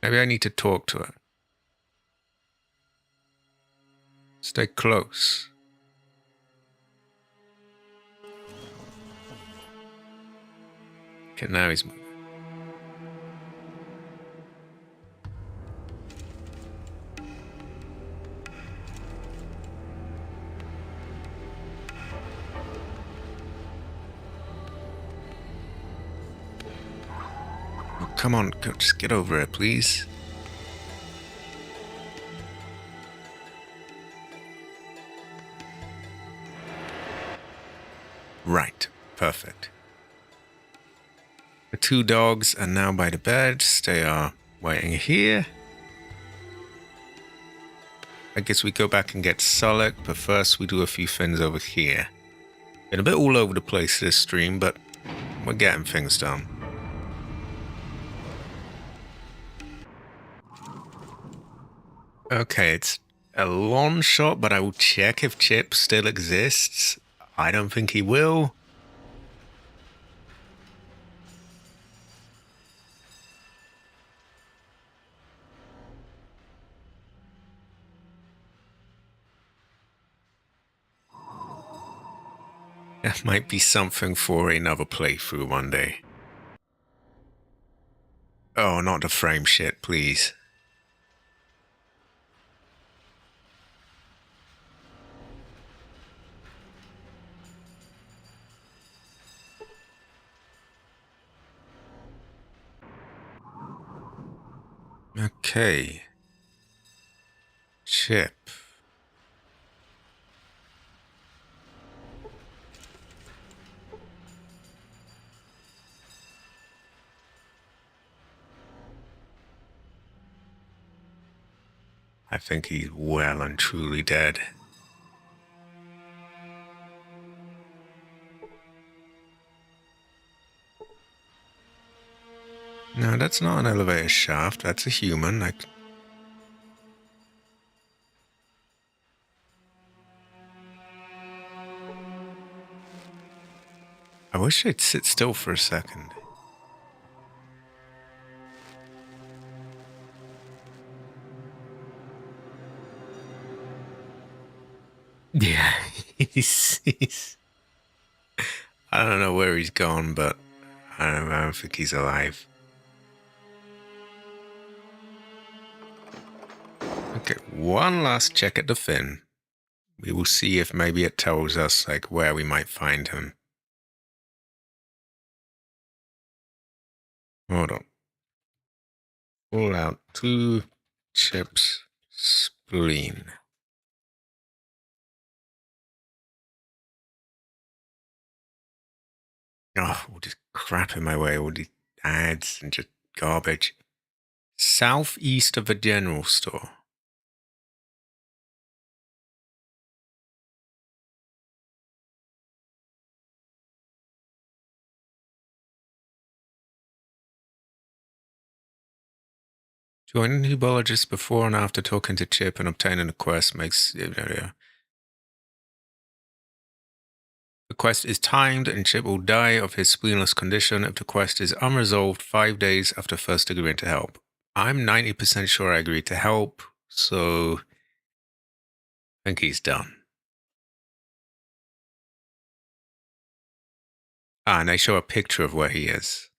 Maybe I need to talk to it. Stay close. Okay, now he's moving. Oh, come on, just get over it, please. Right, perfect. The two dogs are now by the beds. They are waiting here. I guess we go back and get Sulek, but first we do a few things over here. Been a bit all over the place this stream, but we're getting things done. Okay, it's a long shot, but I will check if Chip still exists. I don't think he will. That might be something for another playthrough one day. Oh, not the frame shit, please. Okay. Chip. I think he's well and truly dead. No, that's not an elevator shaft. That's a human. I wish they'd sit still for a second. Yeah, he's I don't know where he's gone, but I don't think he's alive. Okay, one last check at the fin. We will see if maybe it tells us, like, where we might find him. Hold on. Pull out 2 Chips spleen. Oh, all this crap in my way, all these ads and just garbage. Southeast of a general store. Joining the hebologist before and after talking to Chip and obtaining a quest makes... The quest is timed and Chip will die of his spleenless condition if the quest is unresolved 5 days after first agreeing to help. I'm 90% sure I agreed to help, so I think he's done. Ah, and they show a picture of where he is.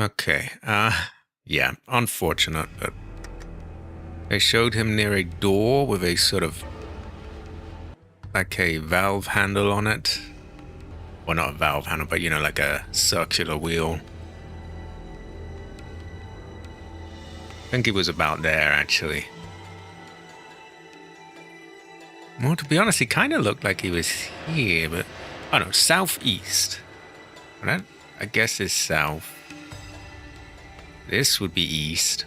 Okay, yeah, unfortunate, but they showed him near a door with a sort of, like a valve handle on it. Well, not a valve handle, but, you know, like a circular wheel. I think he was about there, actually. Well, to be honest, he kind of looked like he was here, but... Oh, no, southeast. That, I guess, is south. This would be east.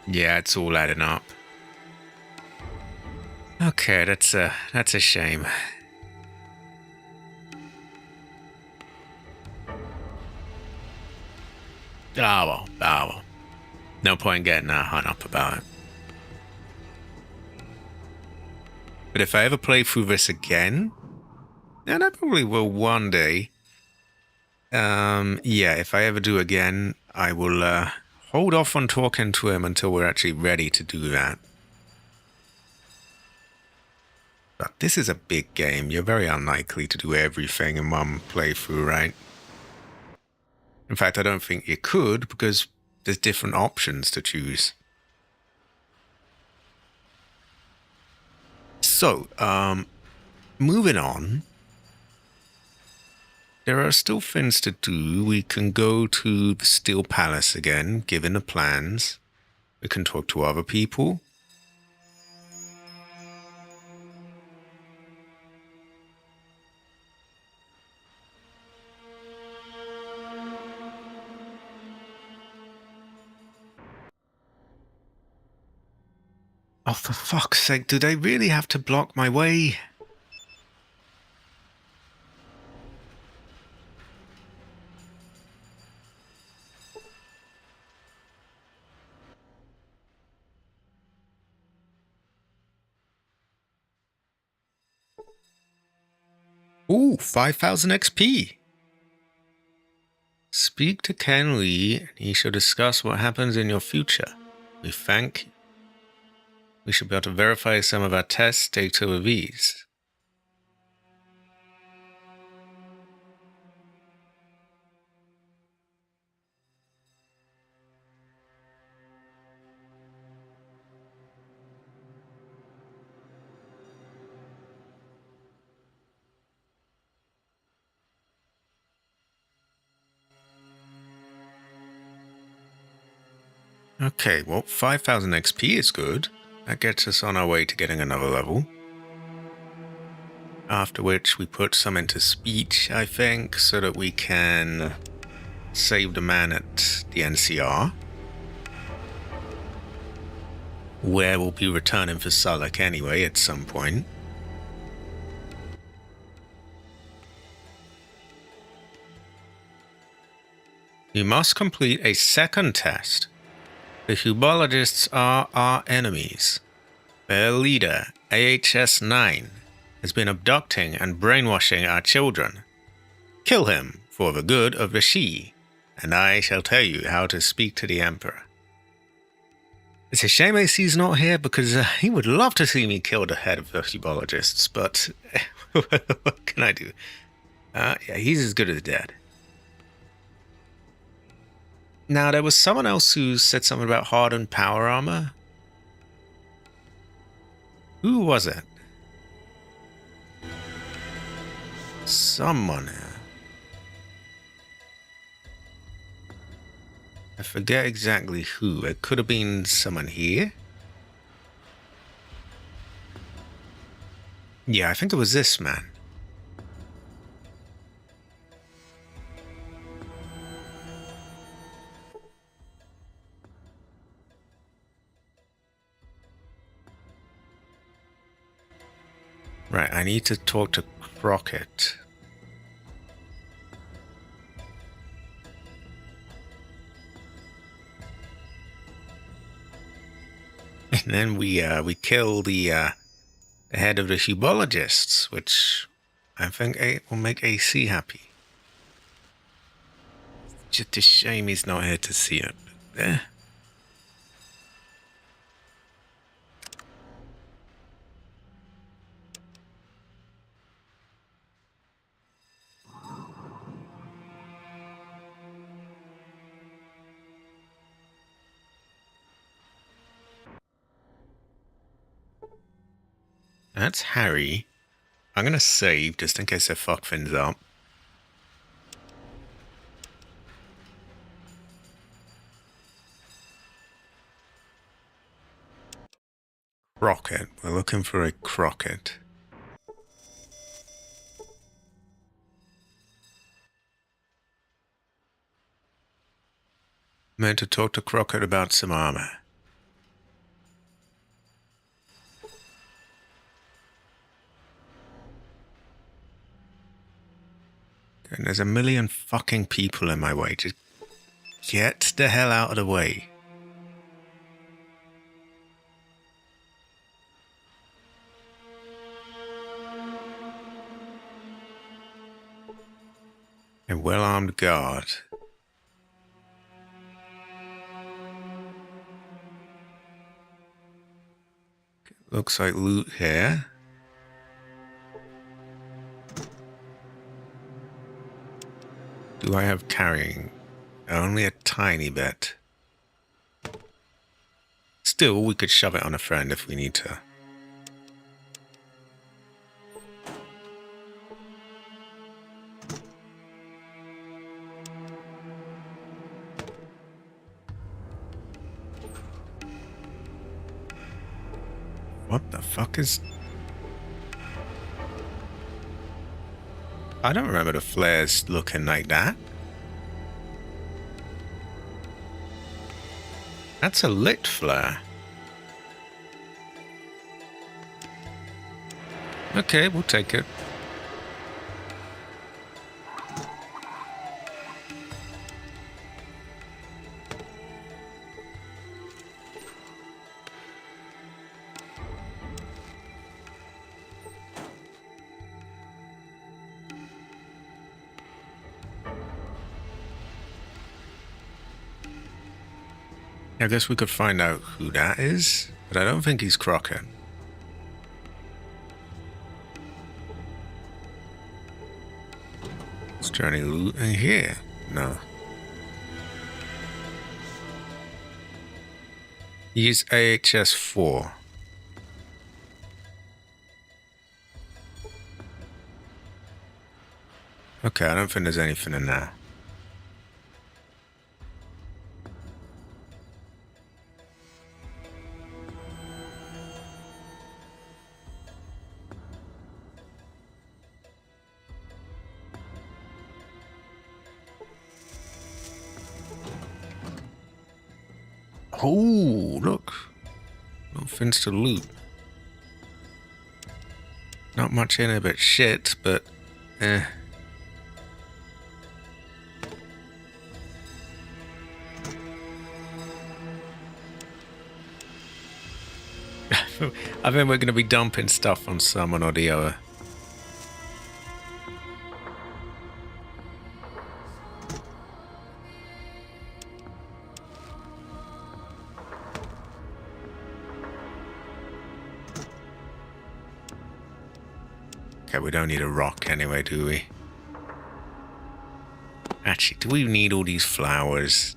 Yeah, it's all adding up. Okay, that's a shame. Oh well. No point getting hung up about it. But if I ever play through this again, and I probably will one day, yeah, if I ever do again, I will hold off on talking to him until we're actually ready to do that. But this is a big game. You're very unlikely to do everything in one playthrough, right? In fact, I don't think you could because there's different options to choose. So, moving on. There are still things to do. We can go to the Steel Palace again, given the plans. We can talk to other people. Oh, for fuck's sake, do they really have to block my way? Ooh, 5,000 XP. Speak to Ken Lee, and he shall discuss what happens in your future. We thank you. We should be able to verify some of our test data with ease. Okay, well, 5,000 XP is good. That gets us on our way to getting another level. After which we put some into speech, I think, so that we can save the man at the NCR. Where we'll be returning for Sulek anyway at some point. We must complete a second test. The Hubologists are our enemies. Their leader, AHS-9, has been abducting and brainwashing our children. Kill him for the good of the Shi, and I shall tell you how to speak to the Emperor. It's a shame AC's not here because he would love to see me kill the head of the Hubologists, but what can I do? Yeah, he's as good as dead. Now, there was someone else who said something about hardened power armor. Who was it? Someone. I forget exactly who. It could have been someone here. Yeah, I think it was this man. Right, I need to talk to Crockett. And then we kill the head of the Hubologists, which I think will make AC happy. Just a shame he's not here to see it. But, That's Harry. I'm gonna save just in case I fuck things up. Crockett. We're looking for a Crockett. Meant to talk to Crockett about some armor. And there's a million fucking people in my way. Just get the hell out of the way. A well-armed guard. Looks like loot here. do I have carrying? Only a tiny bit. Still, we could shove it on a friend if we need to. What the fuck is... I don't remember the flares looking like that. That's a lit flare. Okay, we'll take it. I guess we could find out who that is, but I don't think he's Crockett. Is there any loot in here? No. Use AHS 4. Okay, I don't think there's anything in there. Oh, look. No things to loot. Not much in it but shit, but eh. I think we're going to be dumping stuff on someone or the other. Okay, we don't need a rock anyway, do we? Actually, do we need all these flowers?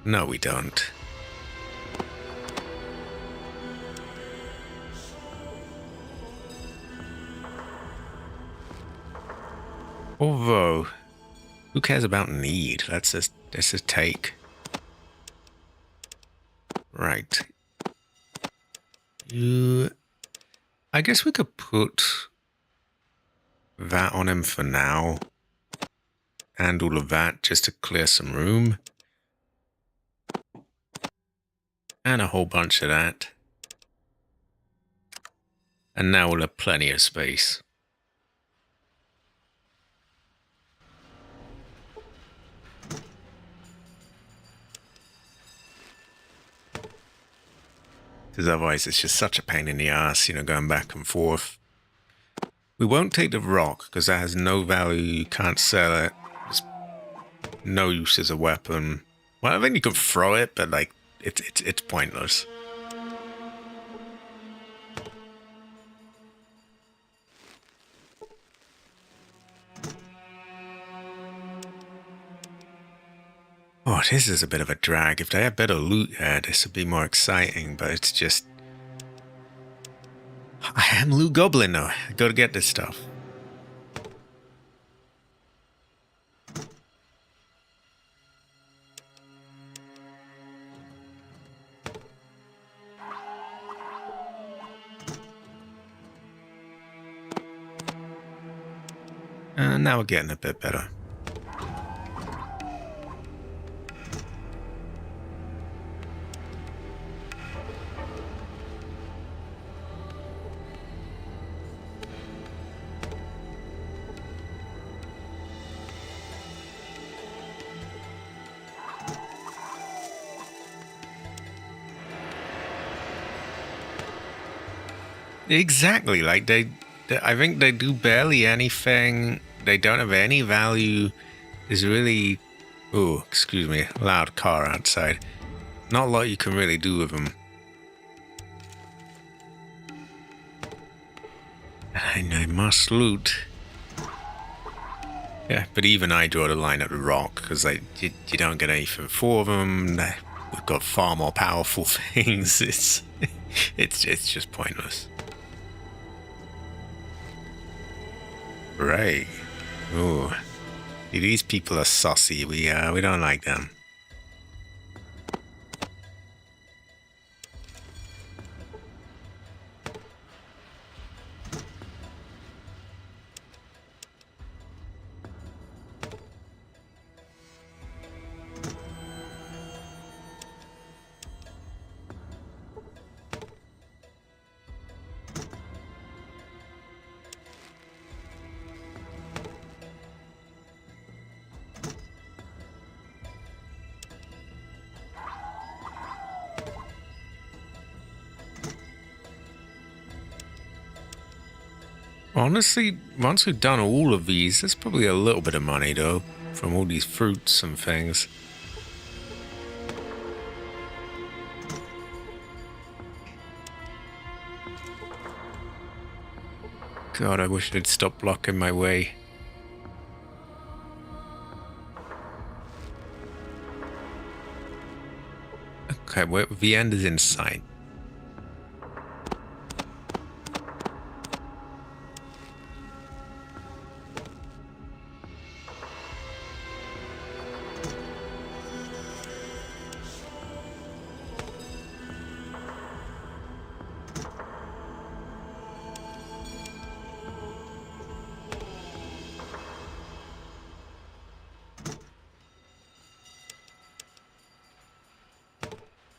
No, we don't. Although, who cares about need? Let's just take. Right. I guess we could put that on him for now. And all of that just to clear some room. And a whole bunch of that. And now we'll have plenty of space. Because otherwise it's just such a pain in the ass, you know, going back and forth. We won't take the rock because that has no value. You can't sell it. It's no use as a weapon. Well, I think you can throw it, but like it's pointless. Oh, this is a bit of a drag. If they had better loot here, this would be more exciting, but it's just... I am Loot Goblin though. I gotta get this stuff. And now we're getting a bit better. Exactly, like I think they do barely anything. They don't have any value. There's really, oh, excuse me, loud car outside. Not a lot you can really do with them. And I must loot. Yeah, but even I draw the line at the rock because you don't get anything for them. We've got far more powerful things. It's just pointless. Right. Ooh. These people are saucy. We don't like them. Honestly, once we've done all of these, there's probably a little bit of money, though, from all these fruits and things. God, I wish they'd stop blocking my way. Okay, well, the end is in sight.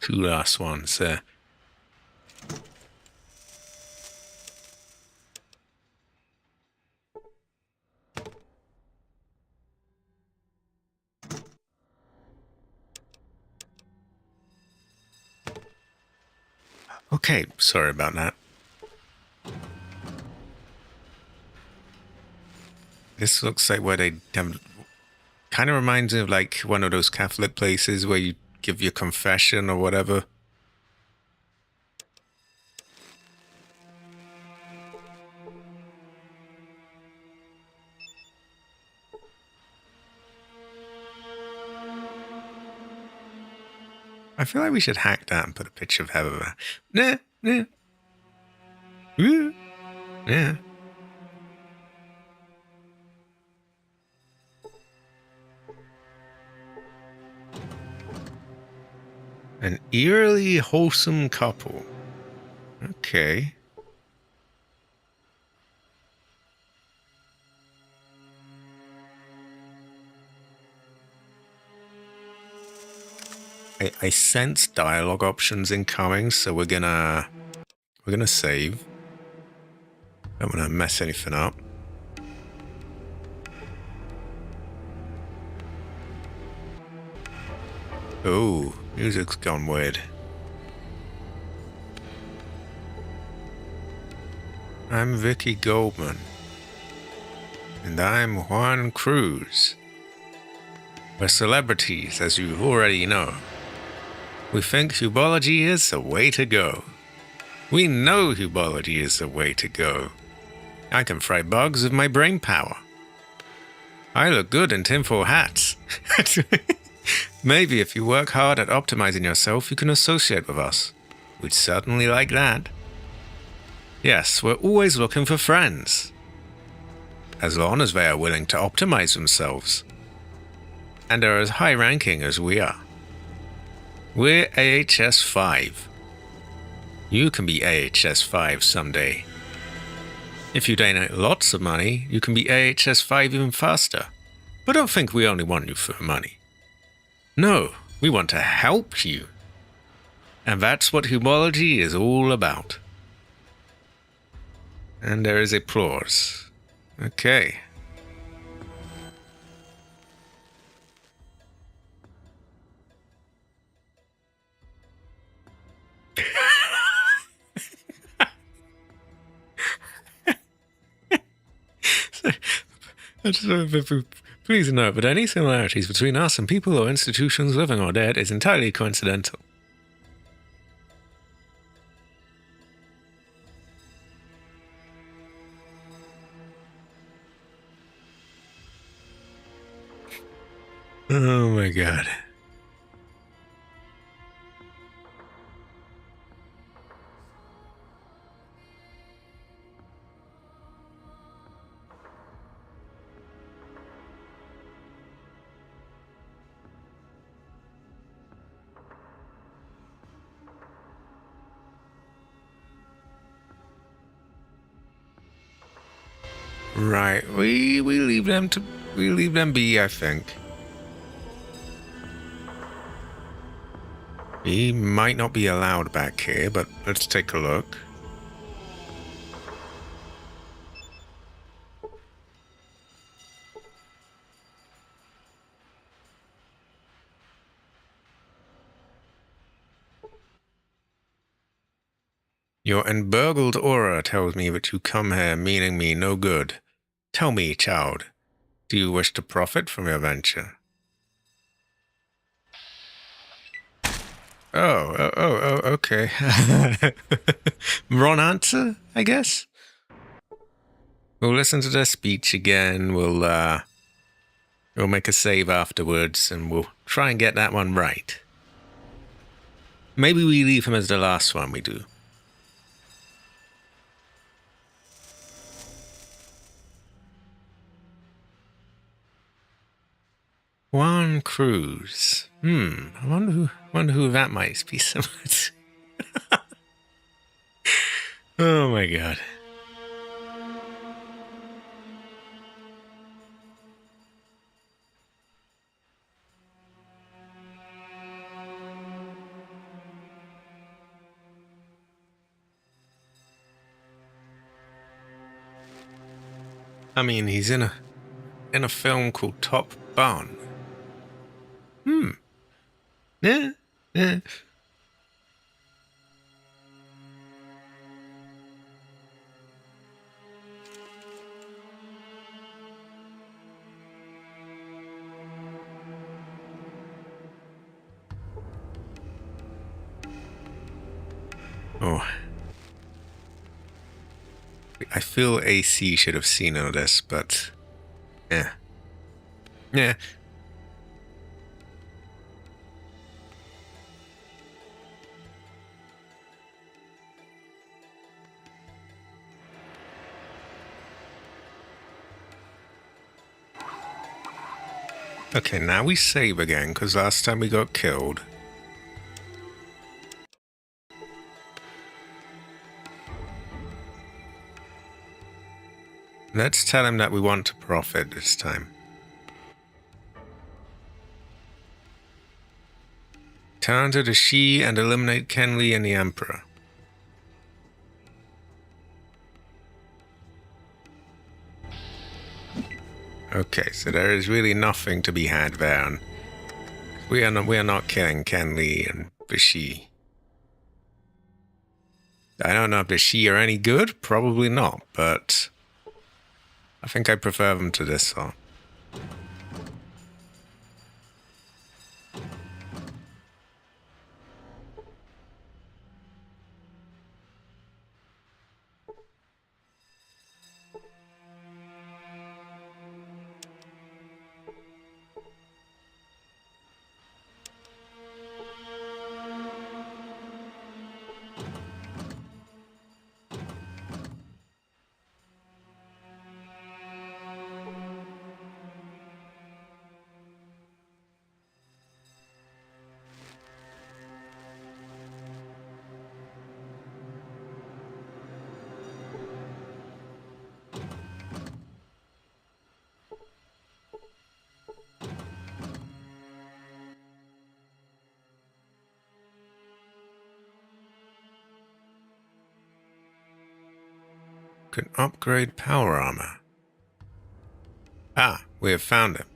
Two last ones there. Okay, sorry about that. This looks like where they kind of reminds me of like one of those Catholic places where you give your confession or whatever. I feel like we should hack that and put a picture of Heather. Nah, nah. Woo. Yeah. An eerily wholesome couple. Okay. I sense dialogue options incoming, so we're gonna save. Don't want to mess anything up. Oh, music's gone weird. I'm Vicky Goldman. And I'm Juan Cruz. We're celebrities, as you already know. We think Hubology is the way to go. We know Hubology is the way to go. I can fry bugs with my brain power. I look good in tinfoil hats. Maybe if you work hard at optimizing yourself, you can associate with us. We'd certainly like that. Yes, we're always looking for friends. As long as they are willing to optimize themselves. And are as high ranking as we are. We're AHS 5. You can be AHS 5 someday. If you donate lots of money, you can be AHS 5 even faster. But don't think we only want you for money. No, we want to help you. And that's what Hubology is all about. And there is applause. Okay. Please note that any similarities between us and people or institutions living or dead is entirely coincidental. Oh my god. Right, we leave them be, I think. He might not be allowed back here, but let's take a look. Your emburgled aura tells me that you come here meaning me no good. Tell me, child, do you wish to profit from your venture? Okay. Wrong answer, I guess? We'll listen to their speech again, we'll make a save afterwards, and we'll try and get that one right. Maybe we leave him as the last one we do. One cruise. I wonder who that might be similar to. Oh my god. I mean, he's in a film called Top Gun. Yeah. Oh. I feel AC should have seen all this, but yeah. Yeah. Okay, now we save again, because last time we got killed. Let's tell him that we want to profit this time. Turn to the Shi and eliminate Kenli and the Emperor. Okay, so there is really nothing to be had there. And we are not killing Kenli and the Shi. I don't know if the Shi are any good, probably not, but I think I prefer them to this one. Can upgrade power armor. Ah, we have found him.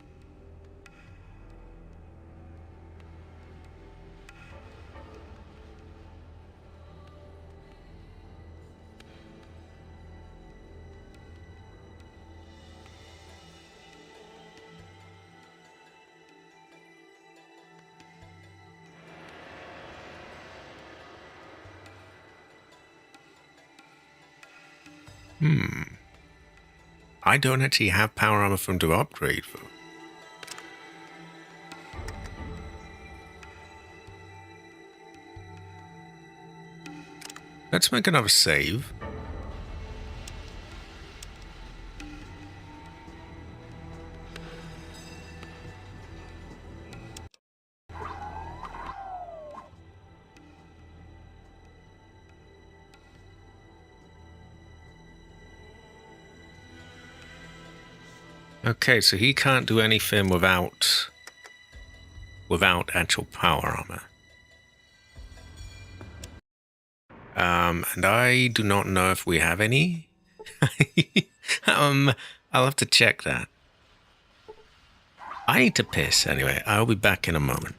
I don't actually have power armor from to upgrade for. Let's make another save. Okay, so he can't do anything without actual power armor. And I do not know if we have any. I'll have to check that. I need to piss anyway. I'll be back in a moment.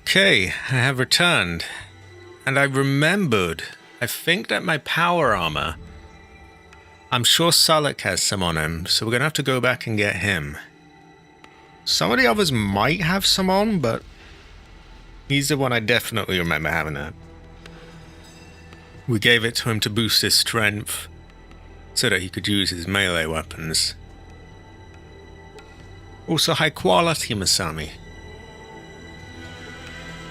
Okay, I have returned. And I remembered. I think that my power armor, I'm sure Sulek has some on him, so we're going to have to go back and get him. Some of the others might have some on, but he's the one I definitely remember having it. We gave it to him to boost his strength, so that he could use his melee weapons. Also high quality Masami.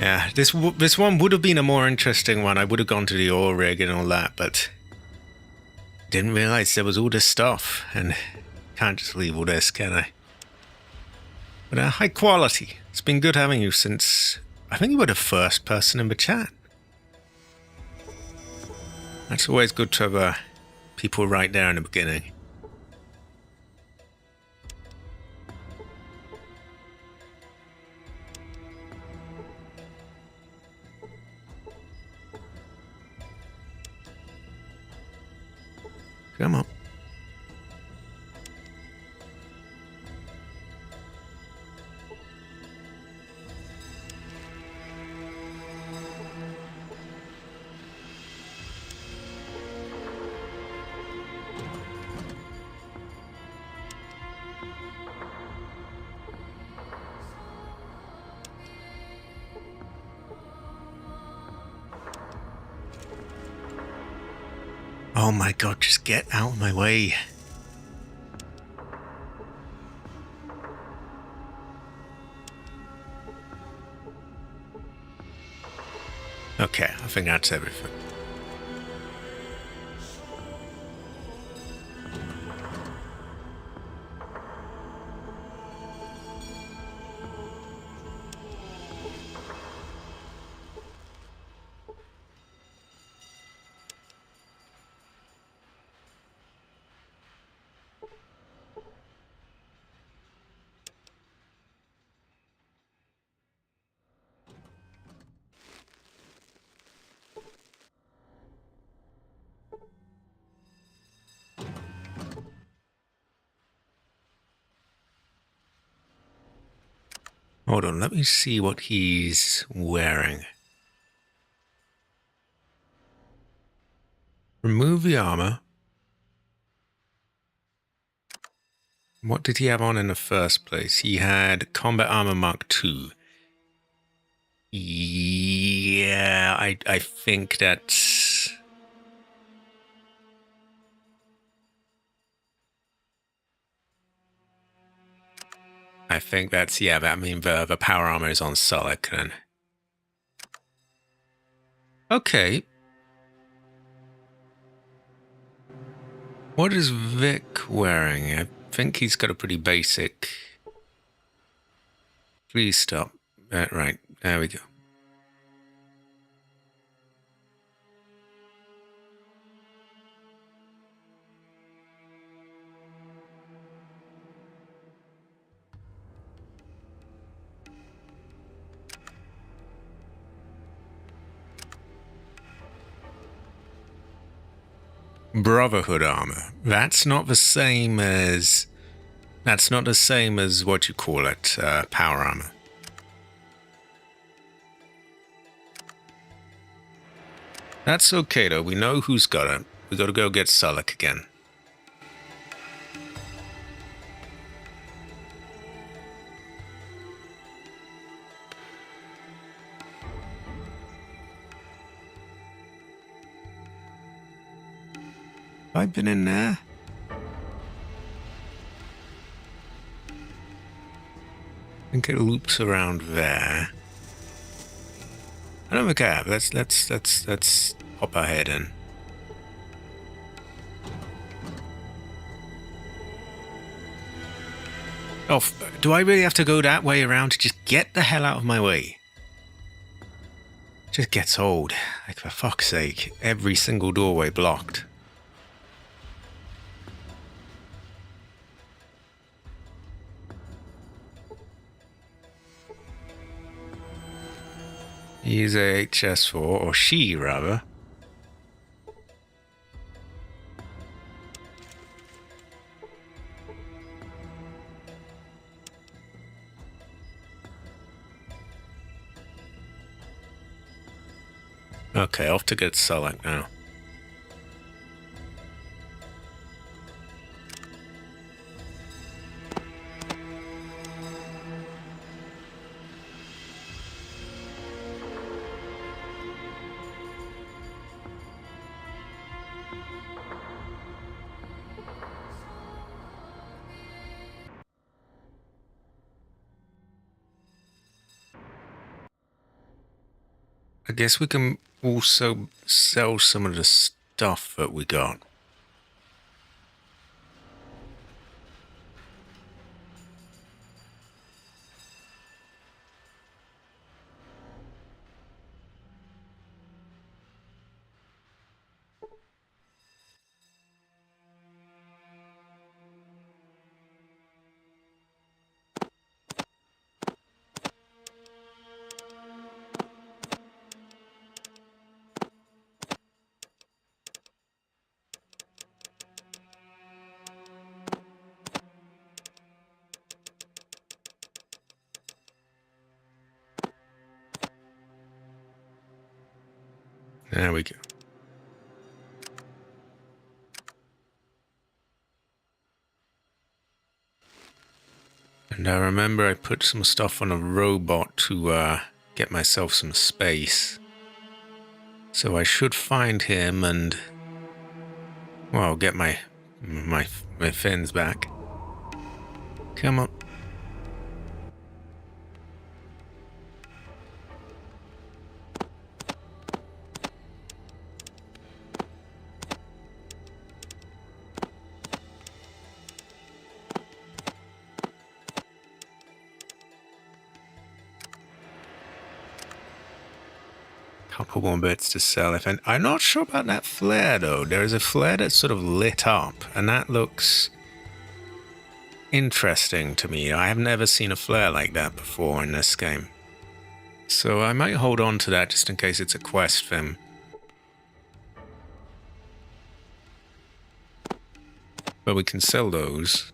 Yeah, this one would have been a more interesting one. I would have gone to the ore rig and all that, but didn't realize there was all this stuff, and can't just leave all this, can I? But high quality. It's been good having you since I think you were the first person in the chat. That's always good to have people right there in the beginning. Come on. Oh my god, just get out of my way. Okay, I think that's everything. Hold on, let me see what he's wearing. Remove the armor. What did he have on in the first place? He had Combat Armor Mark II. Yeah, I think that's... I think that's, yeah, I mean, the power armor is on Sulek then. Okay. What is Vic wearing? I think he's got a pretty basic... Please stop. Right, there we go. Brotherhood armor. That's not the same as... That's not the same as what you call it, power armor. That's okay though, we know who's got it. We gotta go get Sulek again. I've been in there. I think it loops around there. I don't think I have. Let's hop our head in. Oh, do I really have to go that way around to just get the hell out of my way? It just gets old. Like, for fuck's sake, every single doorway blocked. He's a HS4, or she rather. Okay, off to get Select now. I guess we can also sell some of the stuff that we got. There we go. And I remember I put some stuff on a robot to get myself some space. So I should find him and, well, get my fins back. Come on. Couple more bits to sell. I'm not sure about that flare though. There is a flare that's sort of lit up, and that looks interesting to me. I have never seen a flare like that before in this game, so I might hold on to that just in case it's a quest thing. But we can sell those.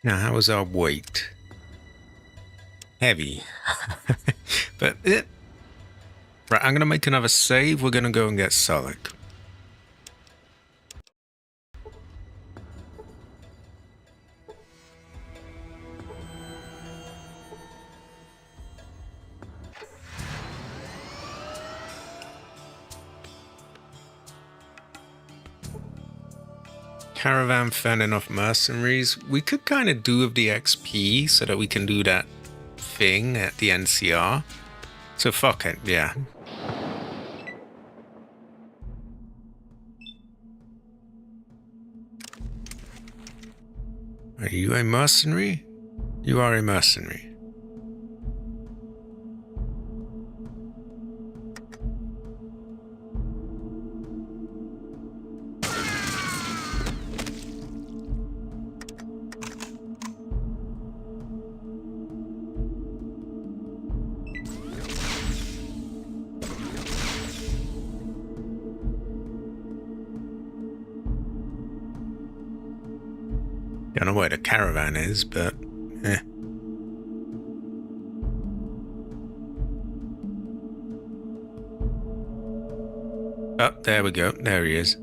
Now, how is our weight? Heavy. But right, I'm going to make another save. We're going to go and get Sullick. Caravan fending off mercenaries. We could kind of do with the XP so that we can do that thing at the NCR. So fuck it, yeah. Are you a mercenary? You are a mercenary. Don't know where the caravan is, but eh. Oh, there we go. There he is.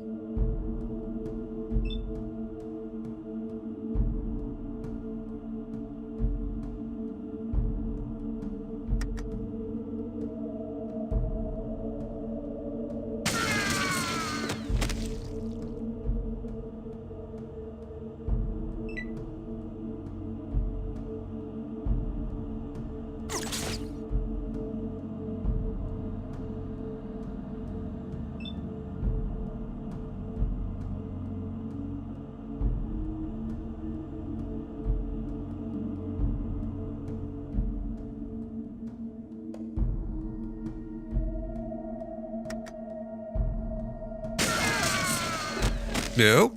No.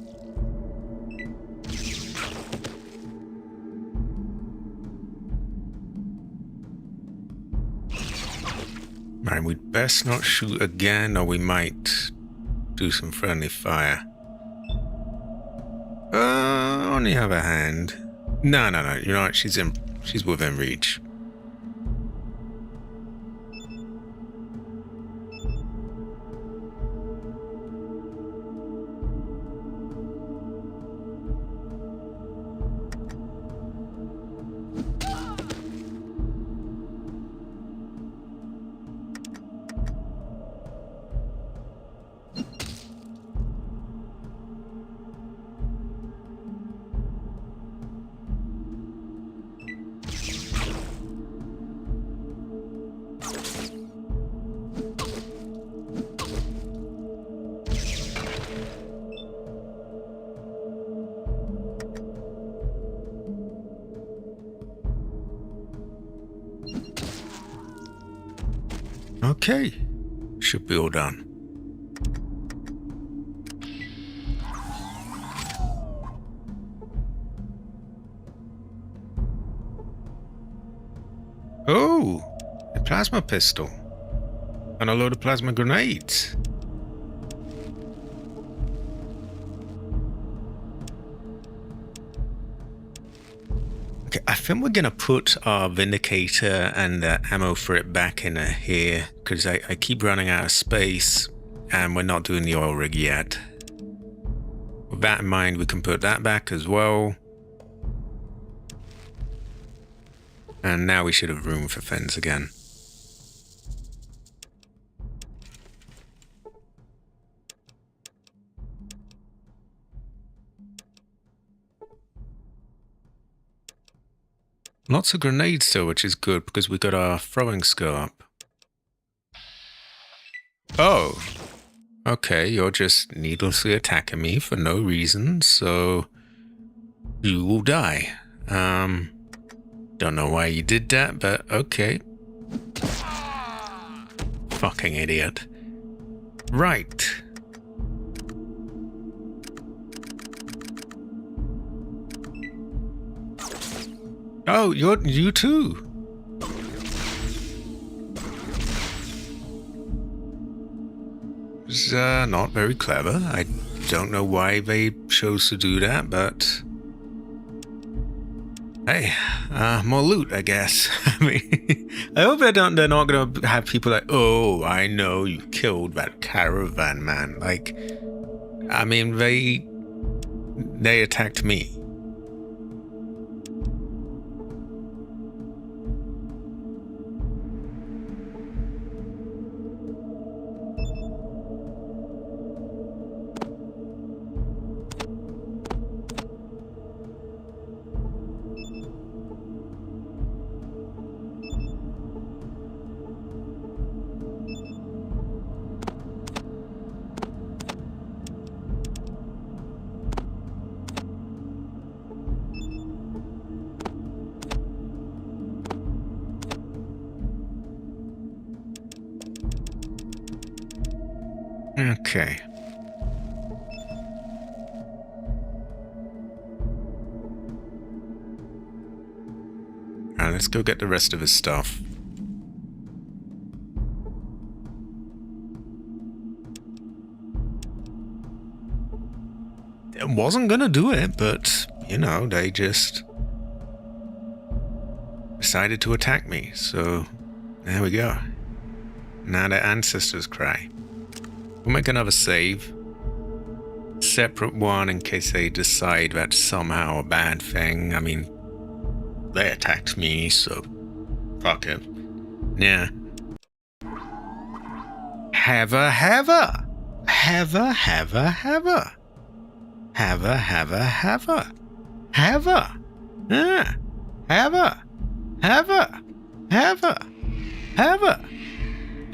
Alright, we'd best not shoot again, or we might do some friendly fire. On the other hand... No. You know what? She's within reach. Okay, should be all done. Oh, a plasma pistol and a load of plasma grenades. Okay, I think we're gonna put our Vindicator and the ammo for it back in here, because I keep running out of space and we're not doing the oil rig yet. With that in mind, we can put that back as well. And now we should have room for fins again. Lots of grenades still, which is good because we got our throwing skill up. Oh, okay, you're just needlessly attacking me for no reason, so you will die. Don't know why you did that, but okay. Fucking idiot. Right. Oh, you too. It's not very clever. I don't know why they chose to do that, but hey, more loot, I guess. I mean, I hope they're not gonna have people like, oh, I know you killed that caravan man. Like, I mean, they attacked me. Okay. Alright, let's go get the rest of his stuff. I wasn't gonna do it, but, you know, they just decided to attack me, so there we go. Now their ancestors cry. We'll make another save. Separate one in case they decide that's somehow a bad thing. I mean, they attacked me, so fuck it. Yeah. Heather. Heather. Heather. Yeah. Heather.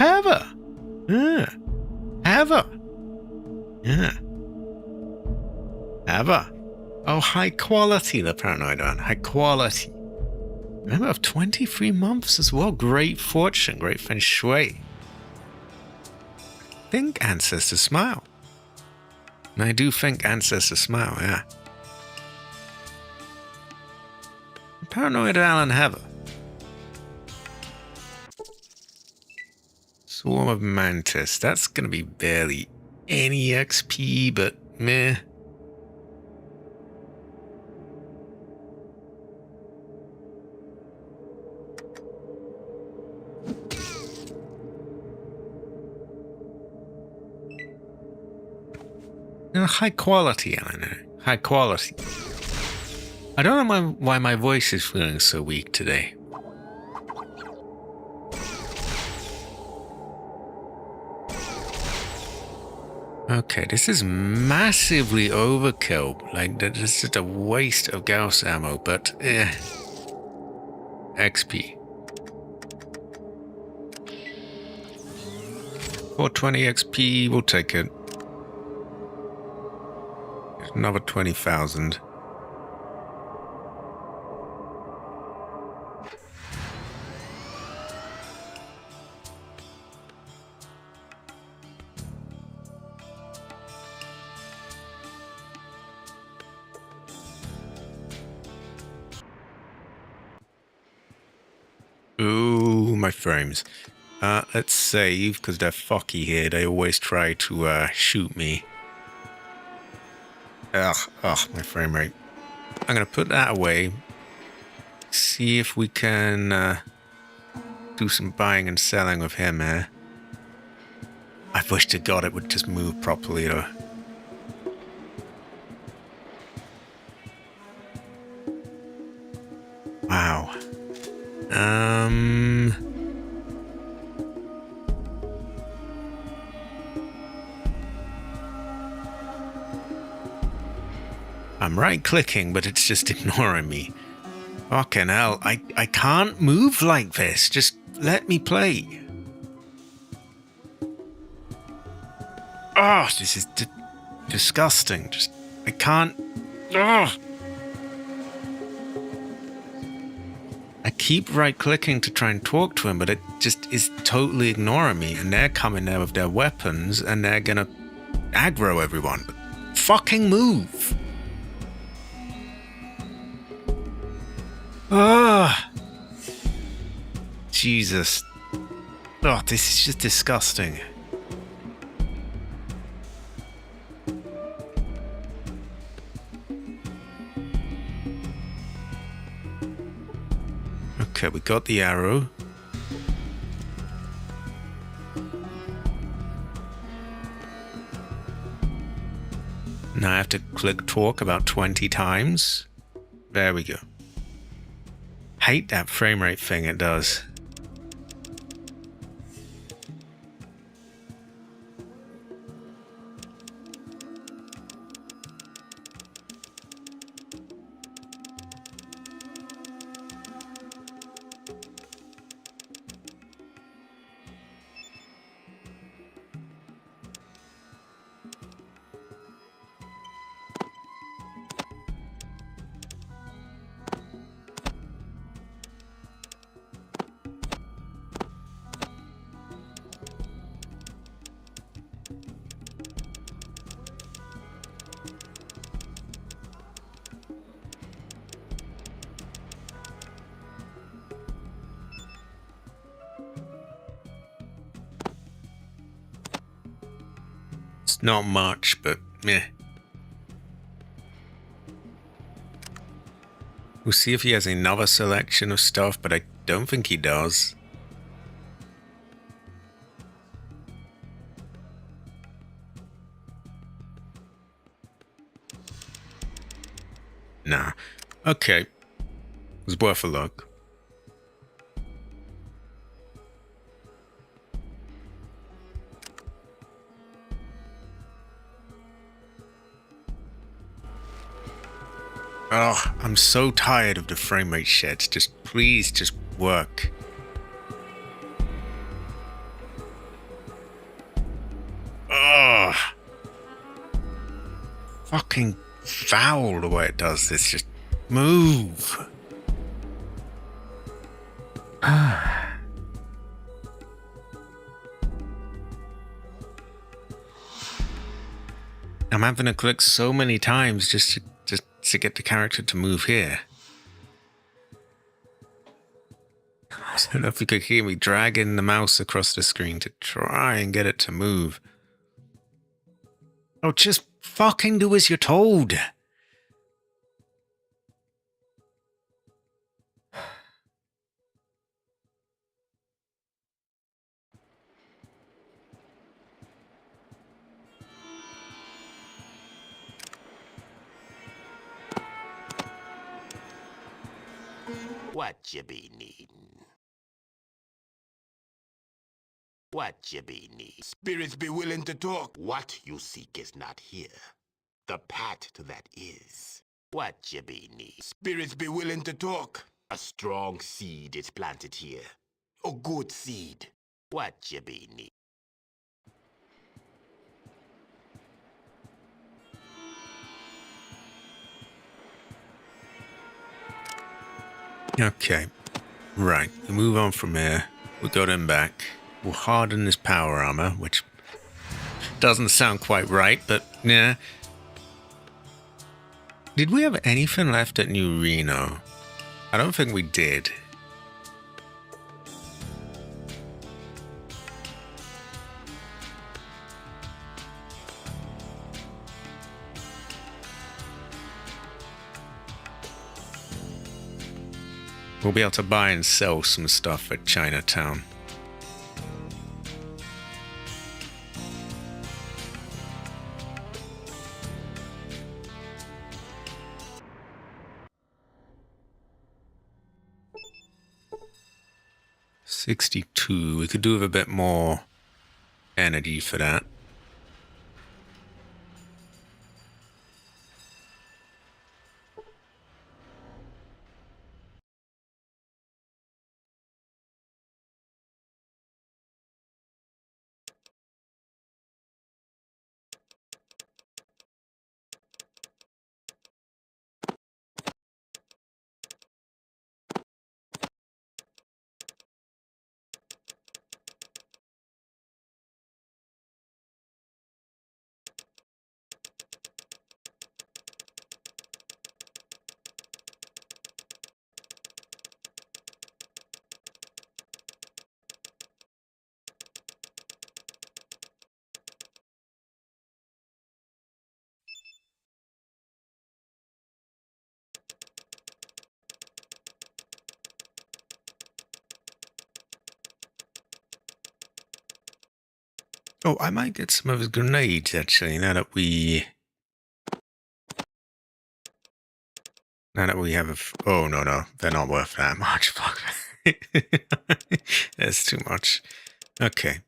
Yeah. Yeah. Ever. Oh, high quality, the paranoid one. High quality. Remember, of 23 months as well. Great fortune, great feng shui. I think ancestors smile. And I do think ancestors smile, yeah. Paranoid Alan Heather. Swarm of Mantis. That's going to be barely any XP, but meh. High quality, Eleanor. High quality. I don't know why my voice is feeling so weak today. Okay, this is massively overkill. Like, this is just a waste of Gauss ammo, but XP. 420 XP, we'll take it. Another 20,000. Ooh, my frames. Let's save, because they're fucky here. They always try to shoot me. Ugh, my frame rate. I'm going to put that away. See if we can do some buying and selling with him here. I wish to God it would just move properly, though. Wow. I'm right-clicking, but it's just ignoring me. Fucking hell, I can't move like this. Just let me play. Oh, this is disgusting. Just, I can't... Oh. I keep right-clicking to try and talk to him, but it just is totally ignoring me. And they're coming there with their weapons, and they're gonna aggro everyone. But fucking move! Ah! Jesus. Oh, this is just disgusting. Okay, we got the arrow. Now I have to click talk about 20 times. There we go. Hate that frame rate thing it does. It's not much, but meh. We'll see if he has another selection of stuff, but I don't think he does. Nah. Okay. It was worth a look. Oh, I'm so tired of the frame rate shit. Just please, just work. Oh, fucking foul the way it does this. Just move. I'm having to click so many times just to get the character to move here. I don't know if you could hear me dragging the mouse across the screen to try and get it to move. Oh, just fucking do as you're told. What you be needin'? What you be need? Spirits be willing to talk. What you seek is not here. The path to that is. What you be need? Spirits be willing to talk. A strong seed is planted here. A good seed. What you be need? Okay. Right. We move on from here. We got him back. We'll harden his power armor, which doesn't sound quite right, but yeah. Did we have anything left at New Reno? I don't think we did. We'll be able to buy and sell some stuff at Chinatown. $62. We could do with a bit more energy for that. Oh, I might get some of his grenades, actually, now that we have a... Oh, no. They're not worth that much. Fuck. That's too much. Okay.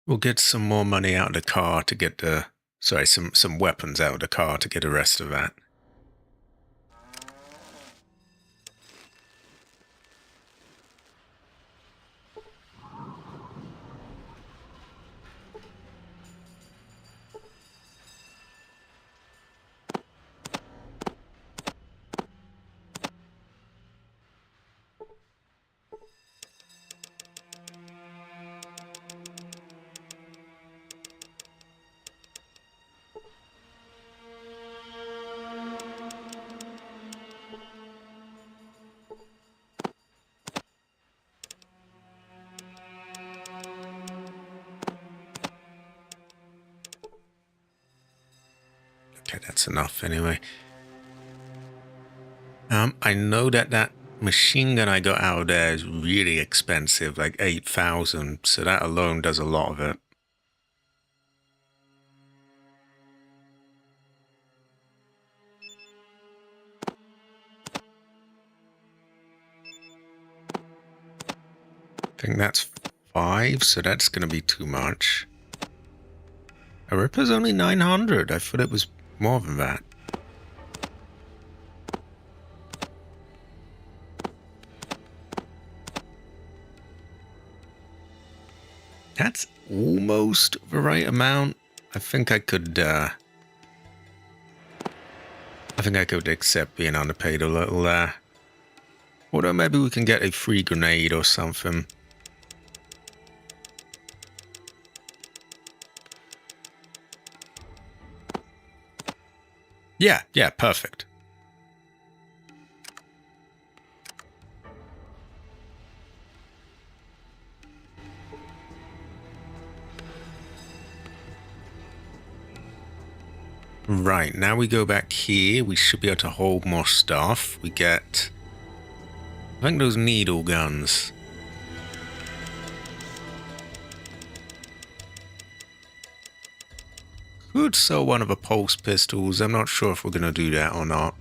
We'll get some more money out of the car to get the... Sorry, some weapons out of the car to get the rest of that. Okay, that's enough anyway. I know that machine gun I got out of there is really expensive, like 8,000, so that alone does a lot of it. I think that's 5, so that's going to be too much. A Ripper's only 900. I thought it was more than that. That's almost the right amount. I think I could accept being underpaid a little there. Although maybe we can get a free grenade or something. Yeah, perfect. Right, now we go back here. We should be able to hold more stuff. We get, I think, those needle guns. Could sell one of the pulse pistols. I'm not sure if we're going to do that or not.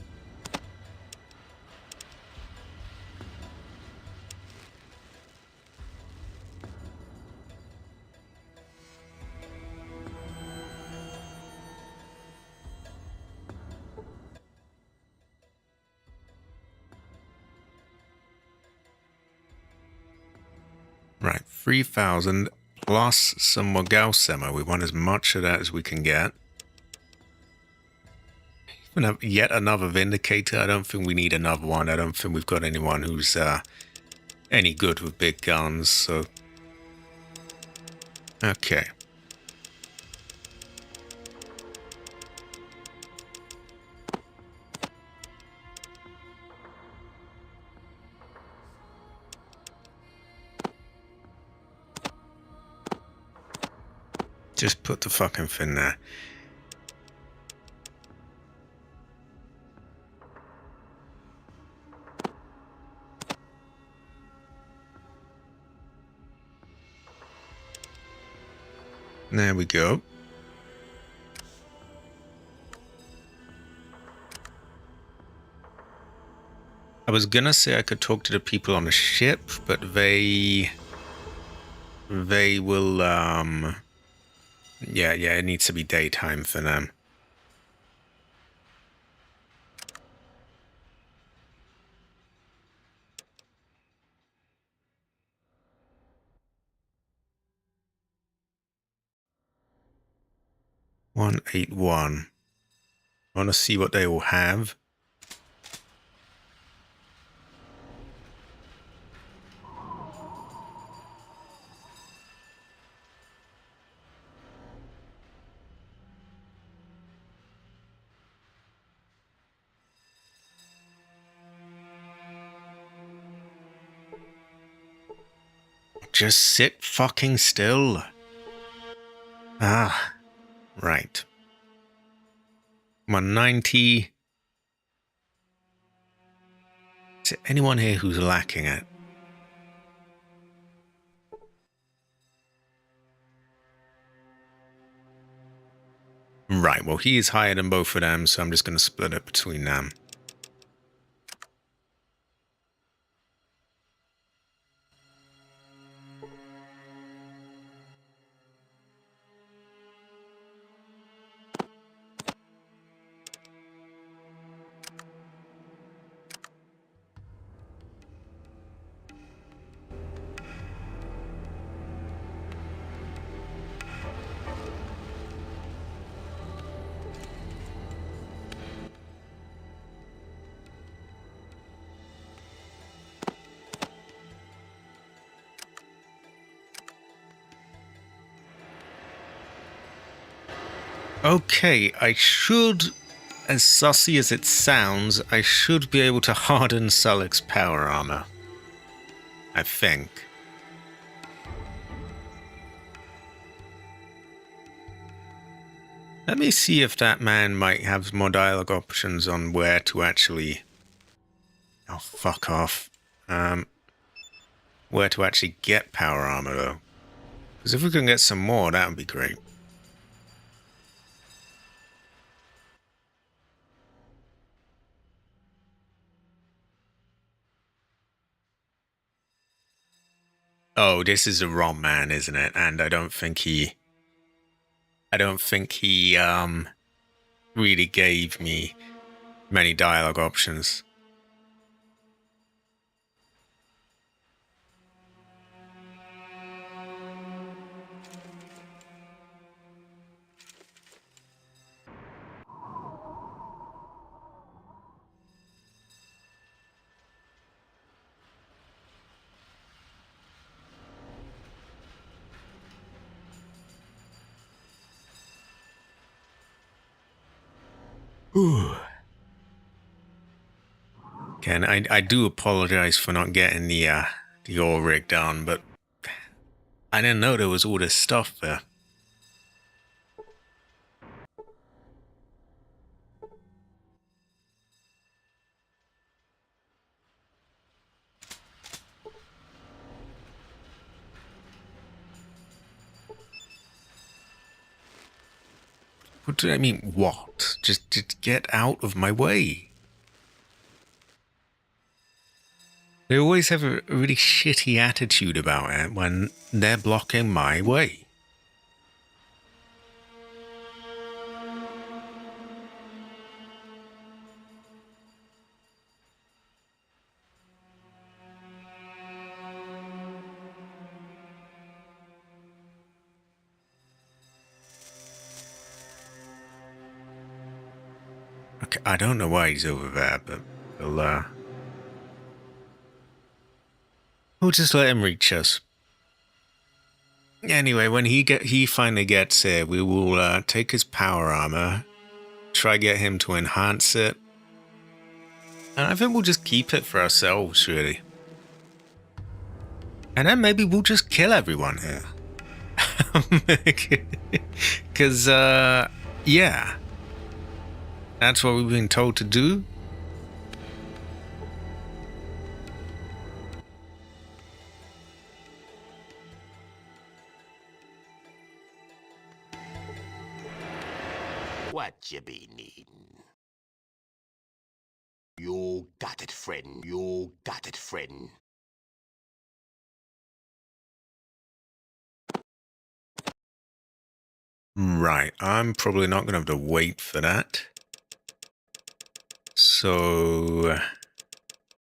Right, 3,000 plus some more Gauss ammo. We want as much of that as we can get. Yet another Vindicator. I don't think we need another one. I don't think we've got anyone who's any good with big guns, so... Okay. Just put the fucking thing there. There we go. I was gonna say I could talk to the people on the ship, but they will, yeah, it needs to be daytime for them. $181. I want to see what they all have. Just sit fucking still. Ah, right. 190. Is there anyone here who's lacking it? Right, well, he is higher than both of them, so I'm just going to split it between them. Okay, I should, as sussy as it sounds, I should be able to harden Sullick's power armor. I think. Let me see if that man might have more dialogue options on where to actually... Oh, fuck off. Where to actually get power armor, though. Because if we can get some more, that would be great. Oh, this is a wrong man, isn't it? And I don't think he really gave me many dialogue options. Ooh. Ken, I do apologize for not getting the oil rig down, but I didn't know there was all this stuff there. What do I mean? What? Just get out of my way. They always have a really shitty attitude about it when they're blocking my way. Okay, I don't know why he's over there, but we'll just let him reach us. Anyway, when he finally gets here, we will take his power armor, try get him to enhance it, and I think we'll just keep it for ourselves, really. And then maybe we'll just kill everyone here. Because, yeah, that's what we've been told to do. What you be needin'? You got it, friend. You got it, friend. Right, I'm probably not going to have to wait for that. So,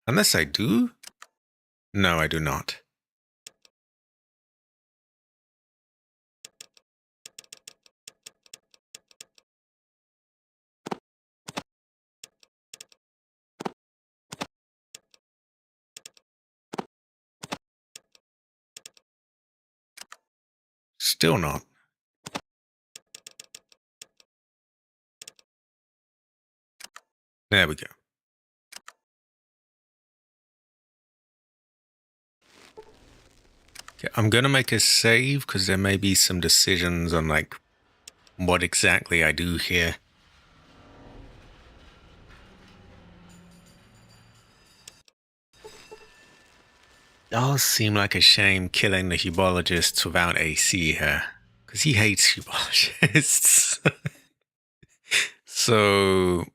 unless I do? No, I do not. Still not. There we go. Okay, I'm going to make a save because there may be some decisions on like what exactly I do here. Does seem like a shame killing the hubologists without AC here, because he hates hubologists. So,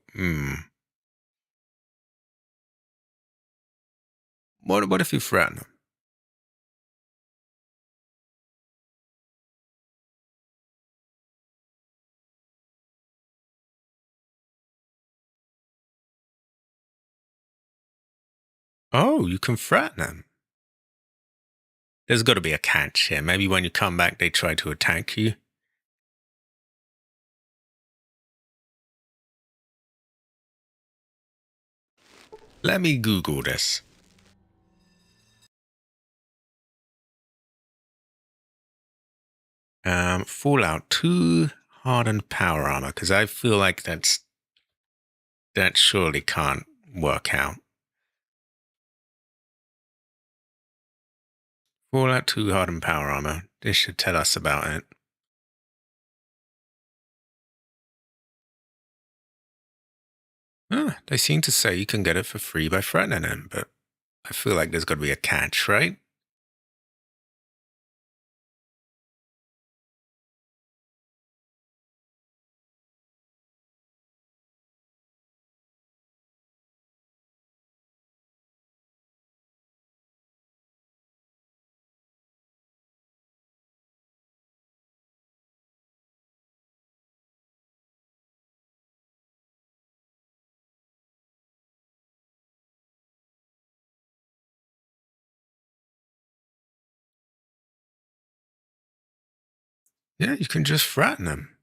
what if you threaten him? Oh, you can threaten him. There's got to be a catch here. Maybe when you come back, they try to attack you. Let me Google this. Fallout 2 hardened power armor, because I feel like that surely can't work out. Fallout 2 hardened power armor. This should tell us about it. They seem to say you can get it for free by threatening him, but I feel like there's got to be a catch, right? Yeah, you can just threaten him.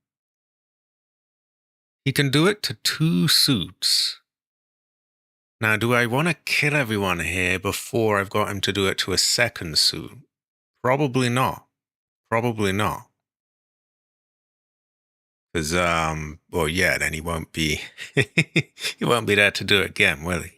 He can do it to 2 suits. Now, do I want to kill everyone here before I've got him to do it to a second suit? Probably not. Probably not. Because, well, yeah, then he won't be, he won't be there to do it again, will he?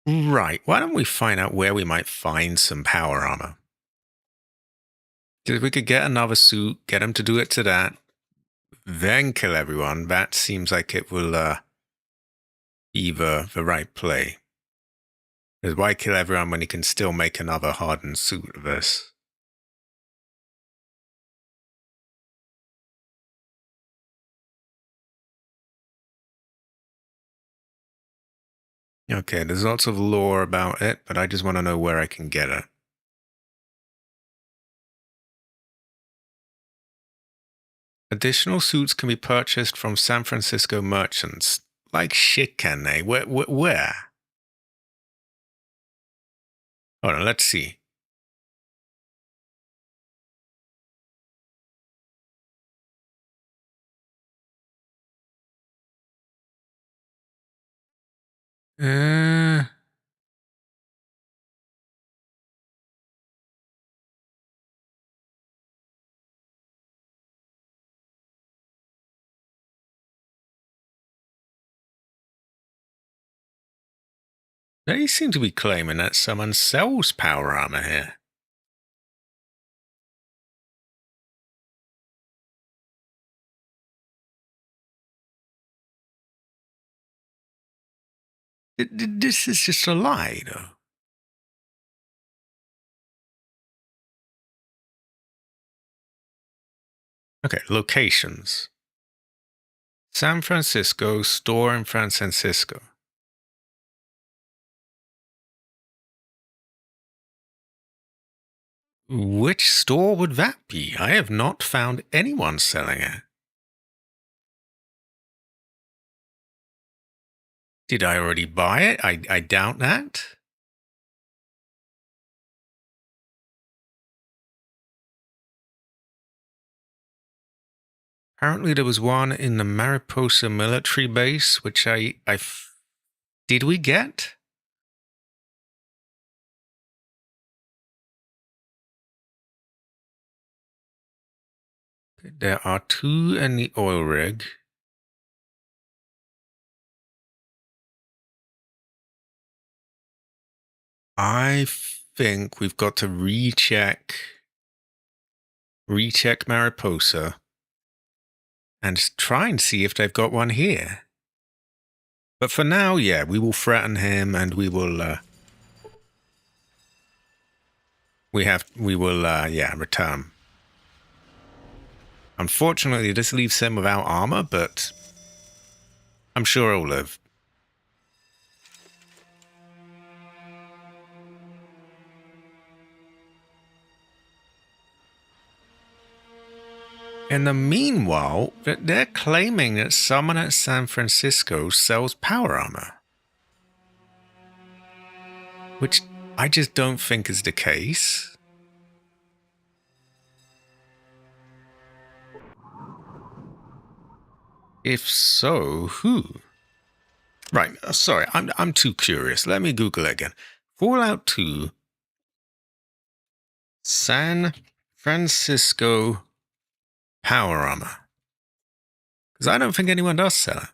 Right. Why don't we find out where we might find some power armor? If we could get another suit, get him to do it to that, then kill everyone, that seems like it will be the right play. Because why kill everyone when you can still make another hardened suit of this? Okay, there's lots of lore about it, but I just want to know where I can get it. Additional suits can be purchased from San Francisco merchants. Like shit, can they? Where? Hold on, let's see. Uh, they seem to be claiming that someone sells power armor here. This is just a lie, though. Okay, locations. San Francisco, store in San Francisco. Which store would that be? I have not found anyone selling it. Did I already buy it? I doubt that. Apparently, there was one in the Mariposa military base, which did we get? There are 2 in the oil rig. I think we've got to recheck Mariposa and try and see if they've got one here. But for now, yeah, we will threaten him and we will return. Unfortunately, this leaves him without armor, but I'm sure he'll live. In the meanwhile, they're claiming that someone at San Francisco sells power armor. Which I just don't think is the case. If so, who? Right, sorry, I'm too curious. Let me Google it again. Fallout 2 San Francisco power armor. Because I don't think anyone does sell it.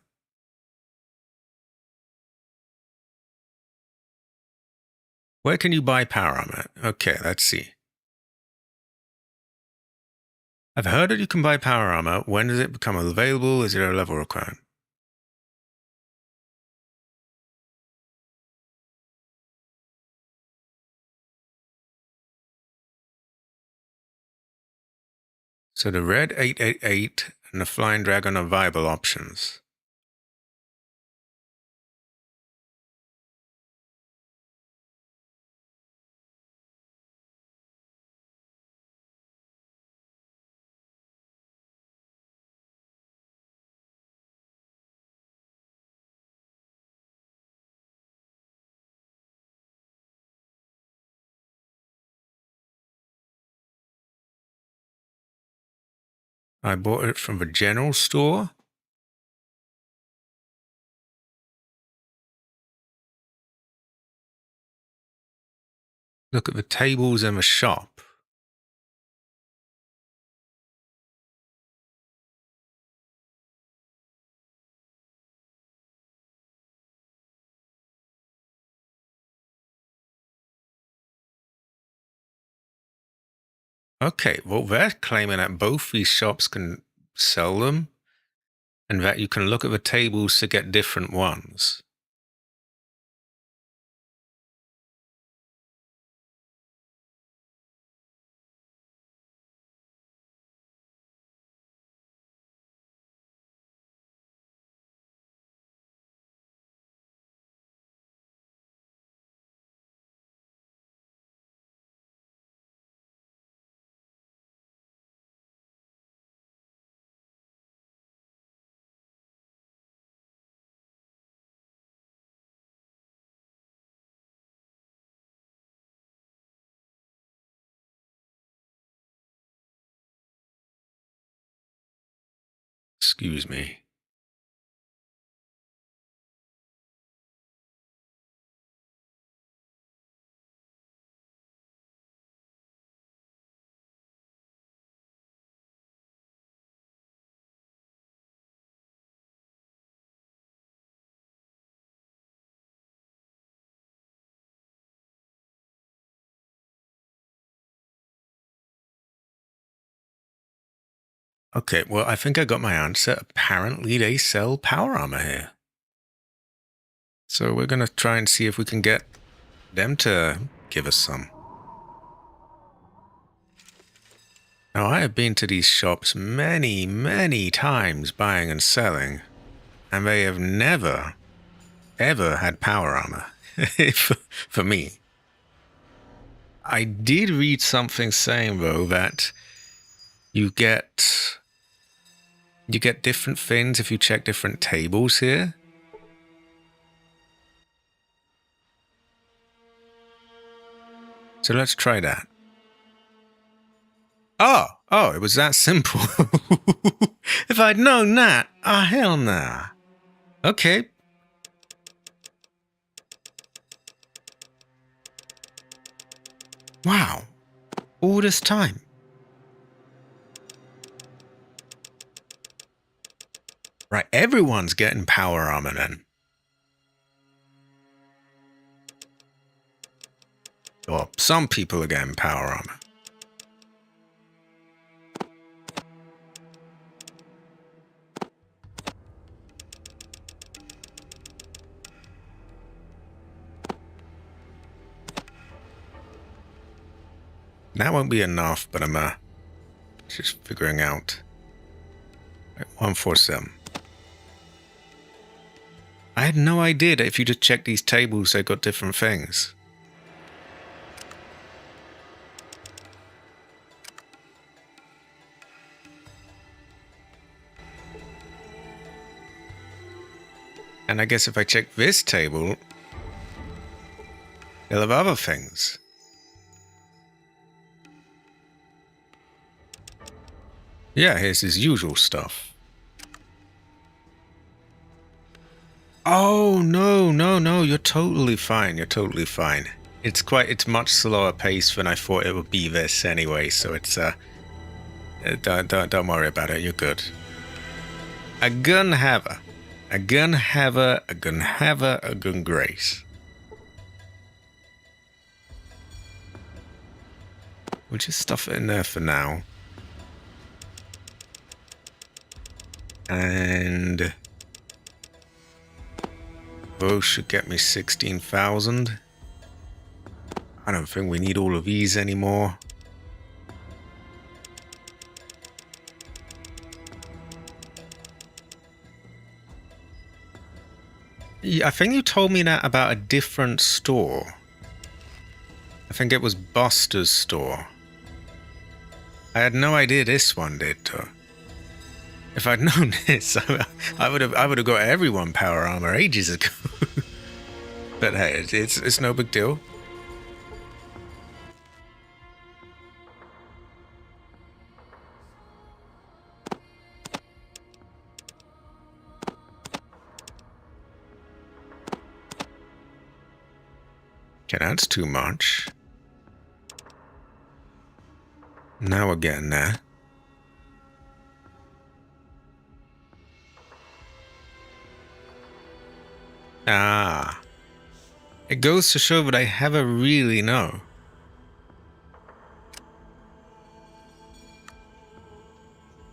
Where can you buy power armor? Okay, let's see. I've heard that you can buy power armor. When does it become available? Is there a level requirement? So the red 888 and the flying dragon are viable options. I bought it from the general store. Look at the tables in the shop. Okay, well, they're claiming that both these shops can sell them and that you can look at the tables to get different ones. Excuse me. Okay, well, I think I got my answer. Apparently, they sell power armor here. So we're going to try and see if we can get them to give us some. Now, I have been to these shops many, many times buying and selling, and they have never, ever had power armor for me. I did read something saying, though, that you get different things if you check different tables here. So let's try that. Oh, it was that simple. If I'd known that, hell nah. Okay. Wow. All this time. Right, everyone's getting power armor then. Or some people are getting power armor. That won't be enough, but I'm just figuring out. Right, 147. I had no idea that if you just check these tables, they got different things. And I guess if I check this table, they'll have other things. Yeah, here's his usual stuff. Oh, no, you're totally fine, you're fine. It's much slower pace than I thought it would be this anyway, so it's, don't worry about it, you're good. A gun haver, a gun grace. We'll just stuff it in there for now. And those should get me 16,000. I don't think we need all of these anymore. Yeah, I think you told me that about a different store. I think it was Buster's store. I had no idea this one did, though. If I'd known this, I would have got everyone power armor ages ago. But hey, it's no big deal. Okay, that's too much. Now we're getting there. Ah. It goes to show that I never really know.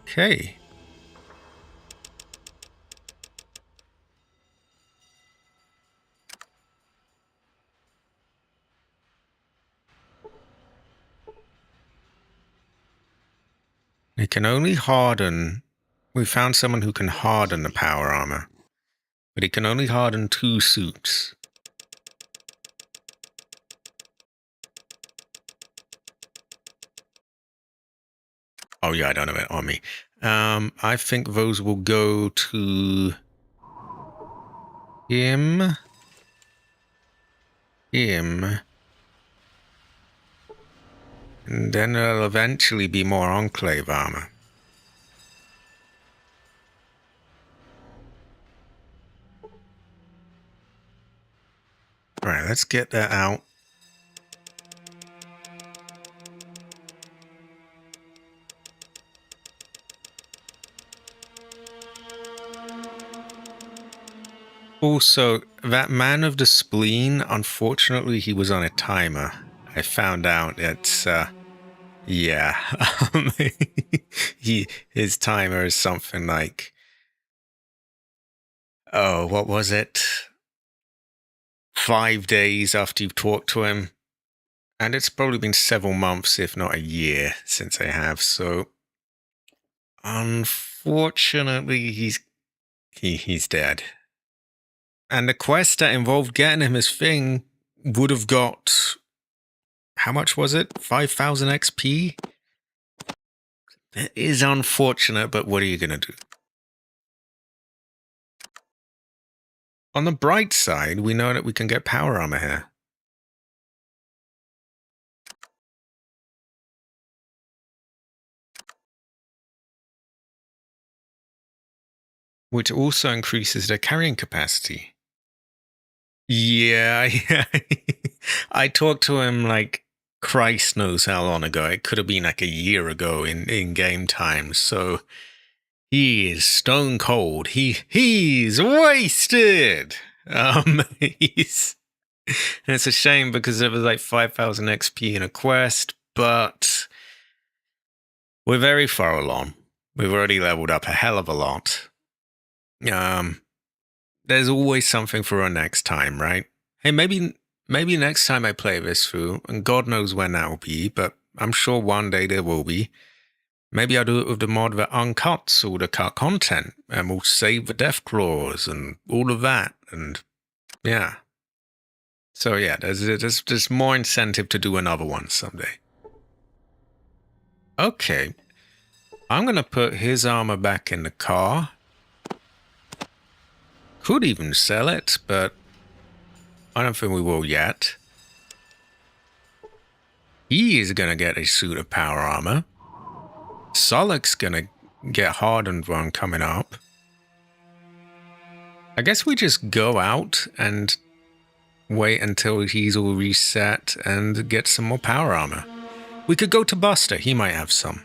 Okay. It can only harden. We found someone who can harden the power armor. But it can only harden 2 suits. Oh yeah, I don't have it on me. I think those will go to him. And then there'll eventually be more Enclave armor. Alright, let's get that out. Also, that man of the spleen, unfortunately, he was on a timer. I found out it's, yeah. His timer is something like, oh, what was it? 5 days after you've talked to him. And it's probably been several months, if not a year, since I have, so unfortunately, he's dead. And the quest that involved getting him his thing would have got, how much was it? 5,000 XP? It is unfortunate, but what are you going to do? On the bright side, we know that we can get power armor here. Which also increases their carrying capacity. Yeah, I talked to him like Christ knows how long ago. It could have been like a year ago in game time. So he is stone cold. He's wasted. He's and it's a shame because it was like 5,000 XP in a quest, but we're very far along. We've already leveled up a hell of a lot. There's always something for our next time, right? Hey, maybe next time I play this through, and God knows when that will be, but I'm sure one day there will be. Maybe I'll do it with the mod that uncuts all the cut content, and we'll save the death claws and all of that, and yeah. So yeah, there's more incentive to do another one someday. Okay. I'm gonna put his armor back in the car. Could even sell it, but I don't think we will yet. He is gonna get a suit of power armor. Solek's gonna get hardened one coming up. I guess we just go out and wait until he's all reset and get some more power armor. We could go to Buster. He might have some.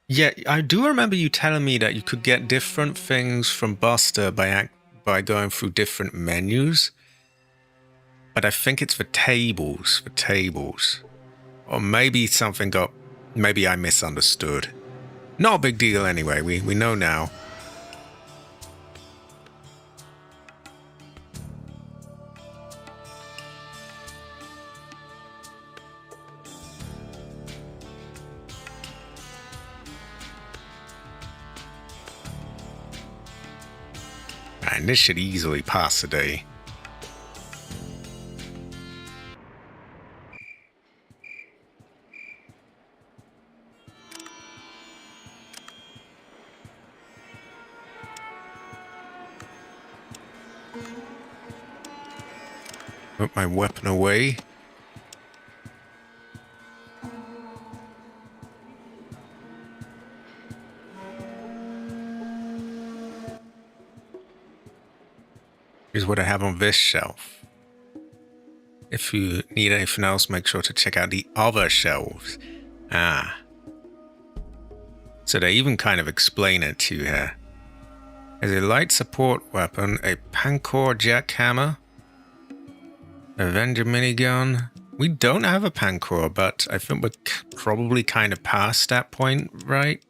Yeah, I do remember you telling me that you could get different things from Buster by going through different menus. But I think it's for tables. Or maybe maybe I misunderstood. Not a big deal anyway, we know now. And this should easily pass the day. Put my weapon away. is what I have on this shelf. If you need anything else, make sure to check out the other shelves. Ah. So they even kind of explain it to you here. There's a light support weapon, a Pancor jackhammer, Avenger minigun. We don't have a Pancor, but I think we're probably kind of past that point, right?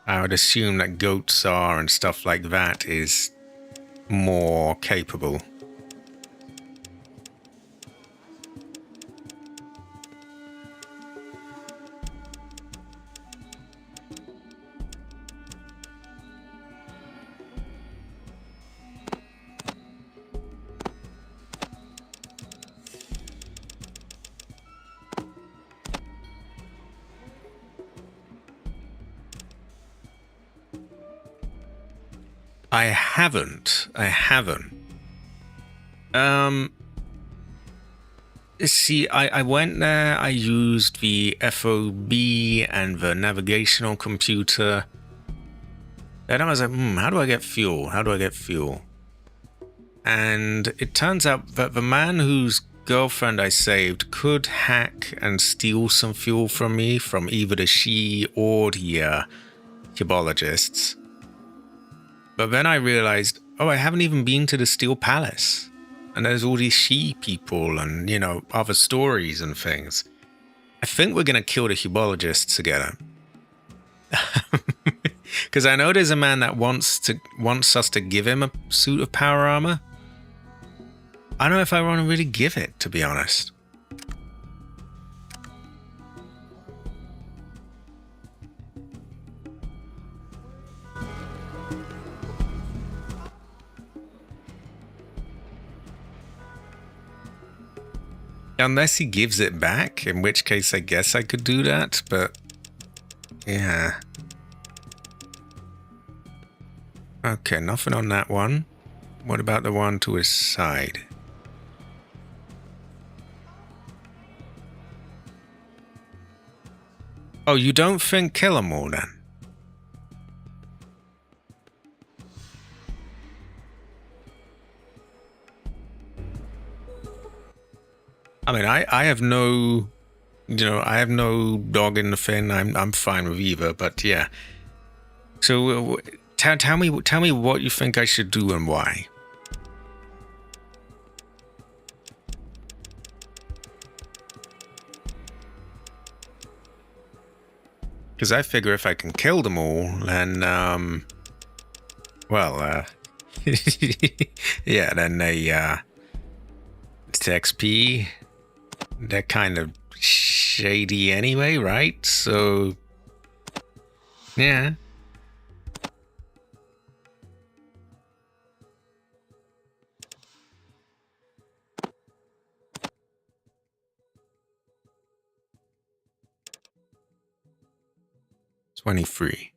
I would assume that goats are and stuff like that is more capable. I haven't. See, I went there, I used the FOB and the navigational computer. Then I was like, how do I get fuel? And it turns out that the man whose girlfriend I saved could hack and steal some fuel from me, from either the she or the Hybologists. But then I realized, I haven't even been to the Steel Palace. And there's all these she people and, other stories and things. I think we're going to kill the Hybologists together. Because I know there's a man that wants us to give him a suit of power armor. I don't know if I want to really give it, to be honest. Unless he gives it back, in which case I guess I could do that, but yeah. Okay, nothing on that one. What about the one to his side? Oh, you don't think kill them all then? I mean, I have no, I have no dog in the thing. I'm fine with either, but yeah. So tell me what you think I should do and why. Because I figure if I can kill them all, then yeah, then it's XP. They're kind of shady anyway, right? So, yeah. $23.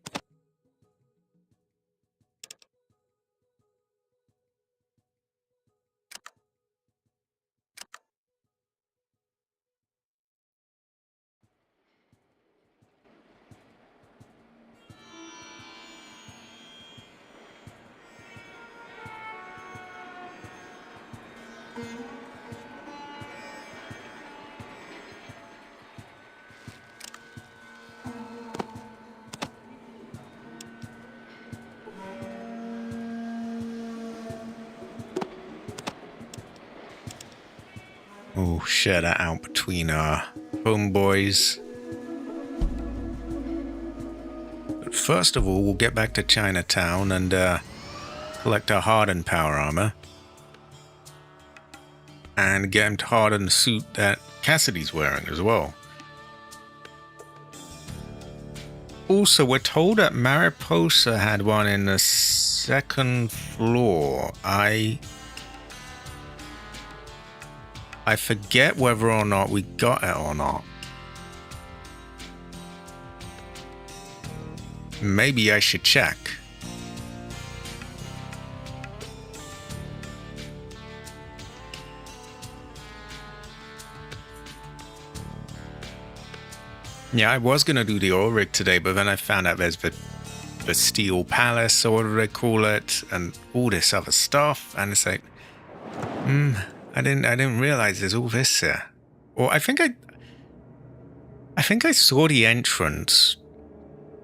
Oh, share that out between our homeboys. But first of all, we'll get back to Chinatown and collect our hardened power armor. And get him to harden the suit that Cassidy's wearing as well. Also, we're told that Mariposa had one in the second floor. I forget whether or not we got it or not. Maybe I should check. Yeah, I was going to do the oil rig today, but then I found out there's the the Steel Palace, or whatever they call it, and all this other stuff. And it's like, I didn't realize there's all this here. Or I think I saw the entrance.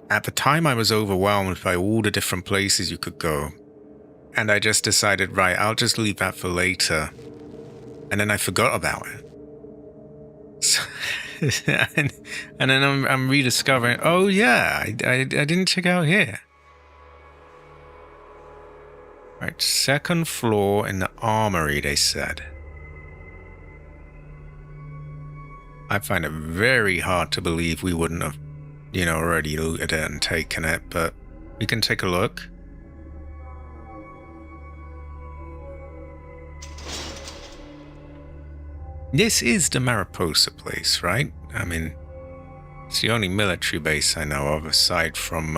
At the time, I was overwhelmed by all the different places you could go. And I just decided, right, I'll just leave that for later. And then I forgot about it. So, and then I'm rediscovering, oh yeah, I didn't check out here. Right, second floor in the armory, they said. I find it very hard to believe we wouldn't have, already looted it and taken it, but we can take a look. This is the Mariposa place, right? I mean, it's the only military base I know of, aside from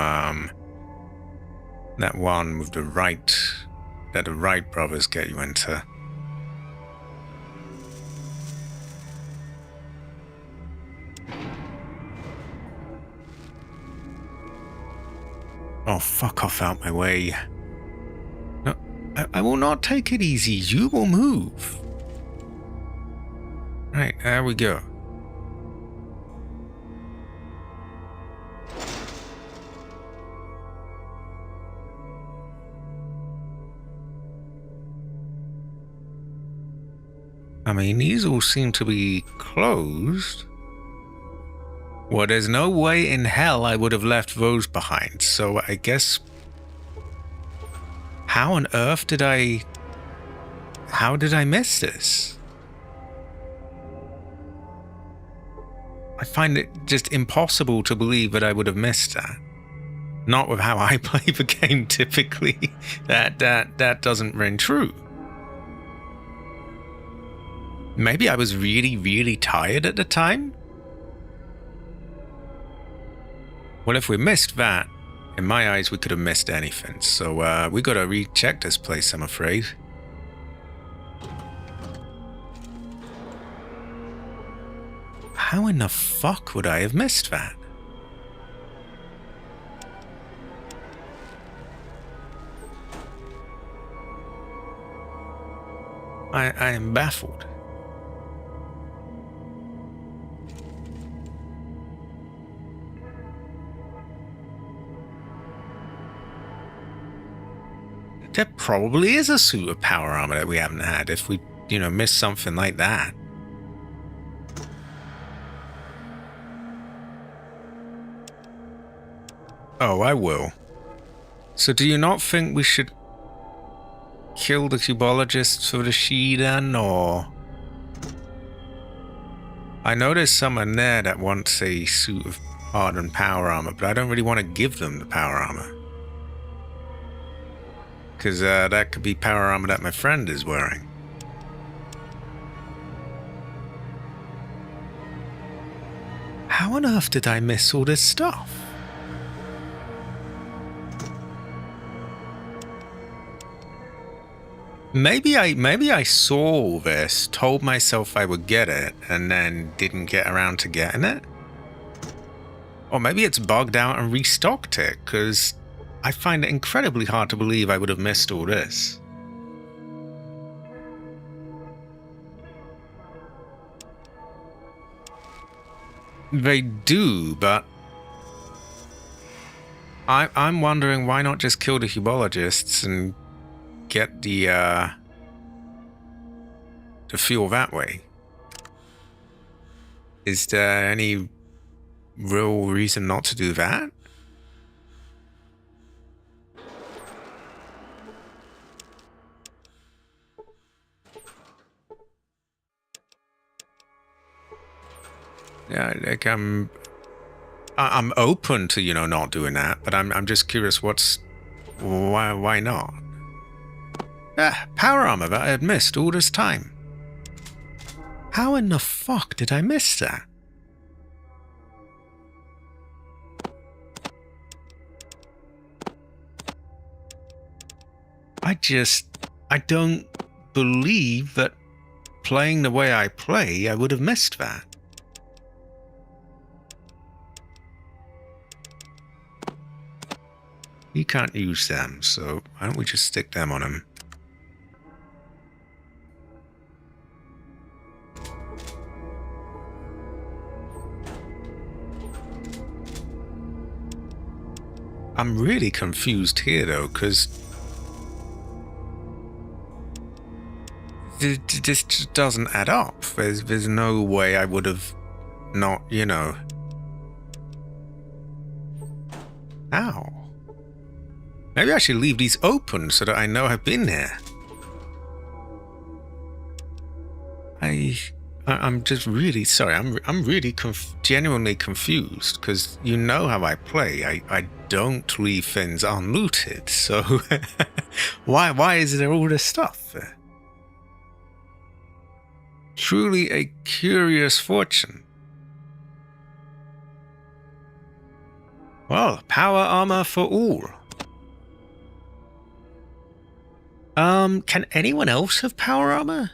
that one with the Wright, that the Wright brothers get you into. Oh, fuck off out my way. No, I will not take it easy. You will move. Right, there we go. I mean, these all seem to be closed. Well, there's no way in hell I would have left those behind, so I guess... How on earth did I miss this? I find it just impossible to believe that I would have missed that. Not with how I play the game typically. That doesn't ring true. Maybe I was really, really tired at the time? Well, if we missed that, in my eyes, we could have missed anything. So we gotta recheck this place, I'm afraid. How in the fuck would I have missed that? I am baffled. There probably is a suit of power armor that we haven't had if we, missed something like that. Oh, I will. So do you not think we should kill the cubologists for the she then, or... I know there's someone there that wants a suit of hardened power armor, but I don't really want to give them the power armor. Because that could be power armor that my friend is wearing. How on earth did I miss all this stuff? Maybe I saw all this, told myself I would get it, and then didn't get around to getting it? Or maybe it's bugged out and restocked it, because I find it incredibly hard to believe I would have missed all this. They do, but I'm wondering why not just kill the hubologists and get the fuel that way. Is there any real reason not to do that? Yeah, like I'm open to, not doing that, but I'm just curious why not? Ah, power armor that I had missed all this time. How in the fuck did I miss that? I don't believe that playing the way I play, I would have missed that. he can't use them, so why don't we just stick them on him? I'm really confused here, though, because this just doesn't add up. There's no way I would have not, you know... How? Maybe I should leave these open so that I know I've been here. I'm just really sorry. I'm really genuinely confused, because you know how I play. I don't leave things unlooted. So why is there all this stuff? Truly a curious fortune. Well, power armor for all. Can anyone else have power armor?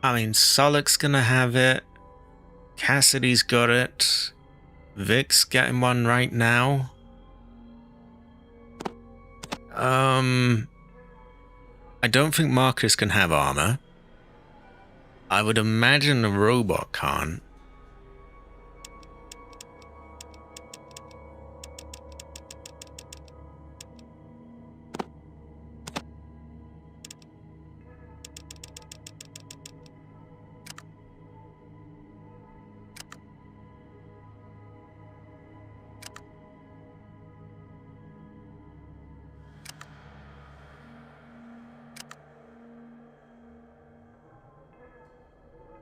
I mean, Solek's gonna have it. Cassidy's got it. Vic's getting one right now. I don't think Marcus can have armor. I would imagine the robot can't.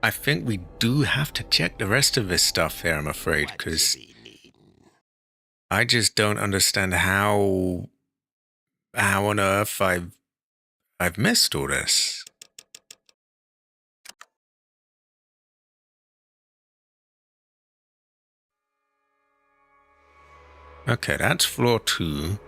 I think we do have to check the rest of this stuff here, I'm afraid, because I just don't understand how on earth I've missed all this. Okay, that's floor 2.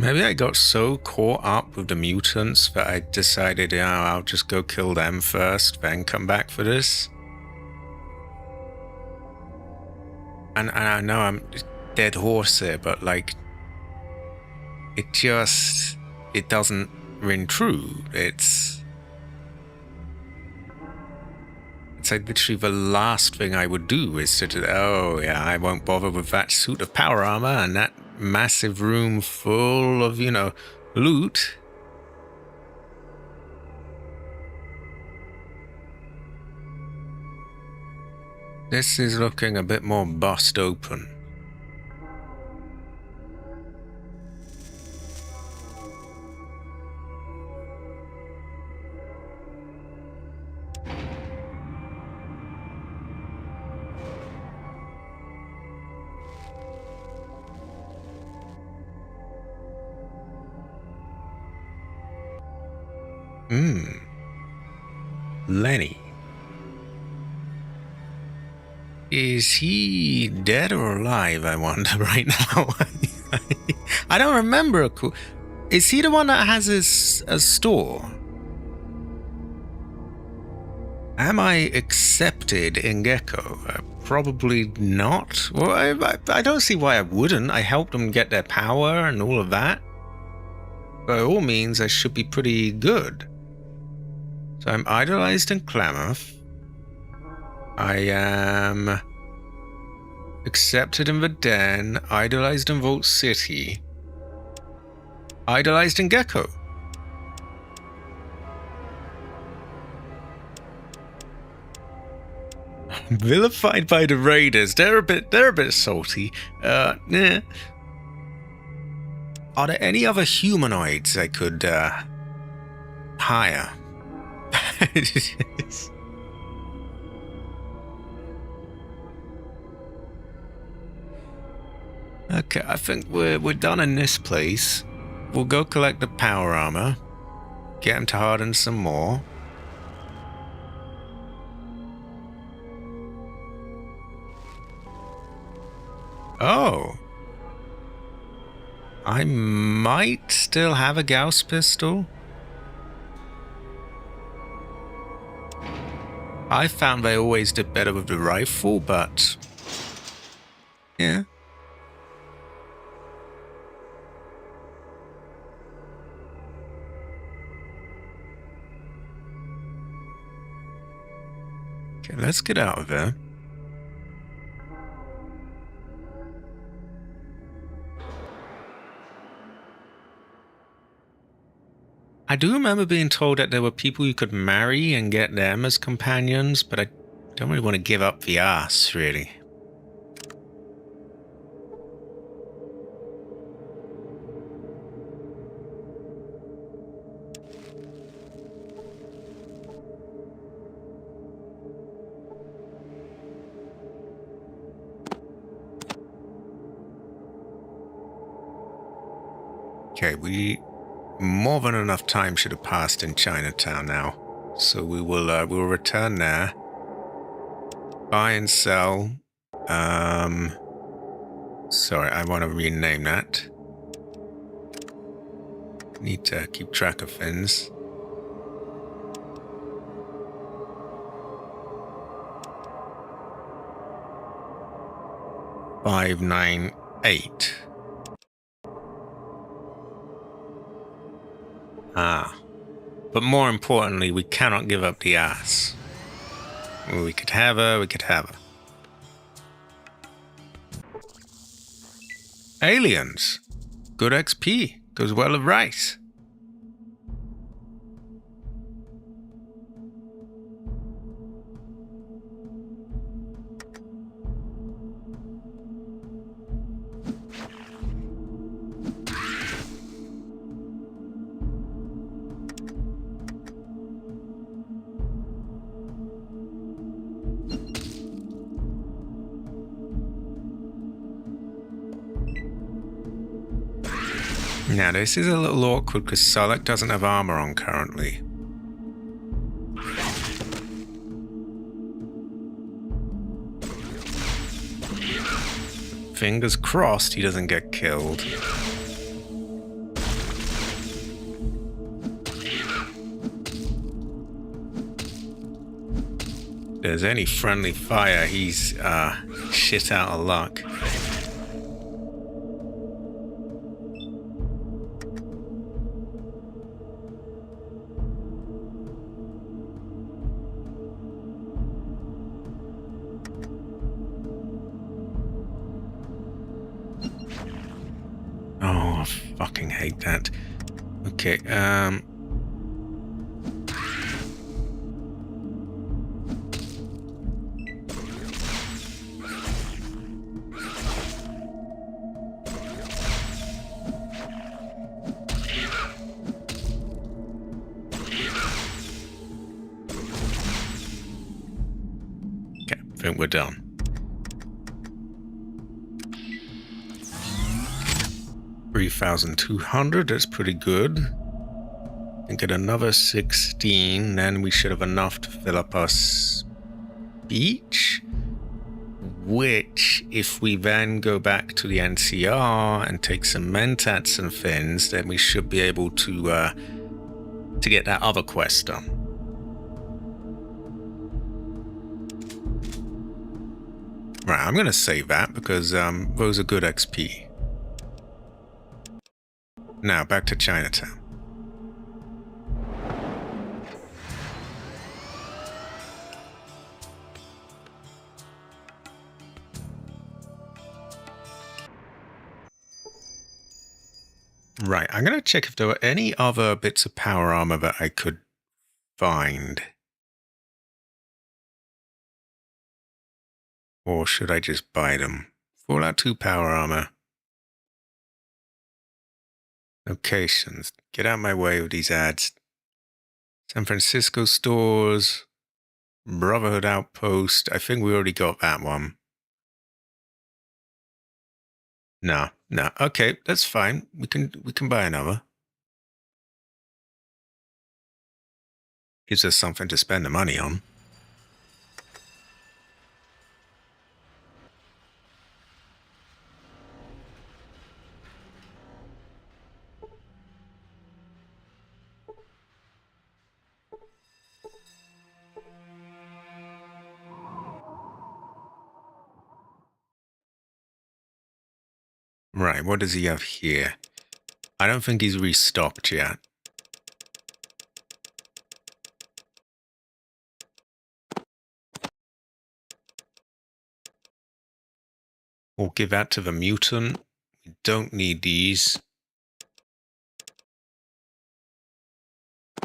Maybe I got so caught up with the mutants that I decided, yeah, I'll just go kill them first, then come back for this. And I know I'm dead horse here, but like, it doesn't ring true. It's like literally the last thing I would do is to, oh yeah, I won't bother with that suit of power armor and that massive room full of, you know, loot. This is looking a bit more bust open. Lenny. Is he dead or alive, I wonder, right now? I don't remember. Is he the one that has a store? Am I accepted in Gecko? Probably not. Well, I don't see why I wouldn't. I helped them get their power and all of that. By all means, I should be pretty good. So I'm idolized in Klamath. I am accepted in the Den, idolized in Vault City, idolized in Gecko. Vilified by the Raiders. They're a bit salty. Nah. Are there any other humanoids I could hire? Okay, I think we're done in this place. We'll go collect the power armor, get him to harden some more. Oh. I might still have a Gauss pistol. I found they always did better with the rifle, but... yeah. Okay, let's get out of there. I do remember being told that there were people you could marry and get them as companions, but I don't really want to give up the ass, really. Okay, more than enough time should have passed in Chinatown now, so we'll return there, buy and sell. Sorry, I want to rename that. Need to keep track of things. $598. But more importantly, we cannot give up the ass. We could have her, we could have her. Aliens. Good XP. Goes well with rice. Now, this is a little awkward because Solak doesn't have armor on currently. Fingers crossed he doesn't get killed. If there's any friendly fire, he's shit out of luck. Oh, I fucking hate that. Okay, I think we're done. $3,200, that's pretty good. And get another 16, then we should have enough to fill up our speech. Which, if we then go back to the NCR and take some mentats and things, then we should be able to get that other quest done. Right, I'm going to save that because those are good XP. Now, back to Chinatown. Right, I'm going to check if there were any other bits of power armor that I could find. Or should I just buy them? Fallout 2 power armor. Locations. Get out of my way with these ads. San Francisco stores. Brotherhood Outpost. I think we already got that one. No. Okay, that's fine. We can buy another. Gives us something to spend the money on. Right, what does he have here? I don't think he's restocked yet. We'll give that to the mutant. We don't need these.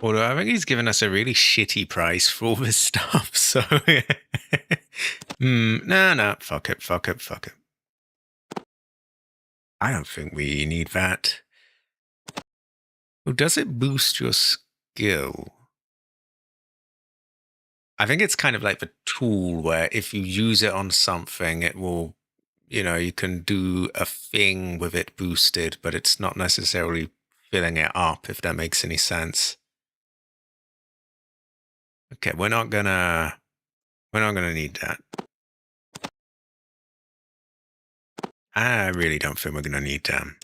Although I think he's given us a really shitty price for all this stuff, so... no, fuck it. I don't think we need that. Oh, does it boost your skill? I think it's kind of like the tool where if you use it on something, it will, you can do a thing with it boosted, but it's not necessarily filling it up, if that makes any sense. Okay, we're not gonna need that. I really don't think we're gonna need them.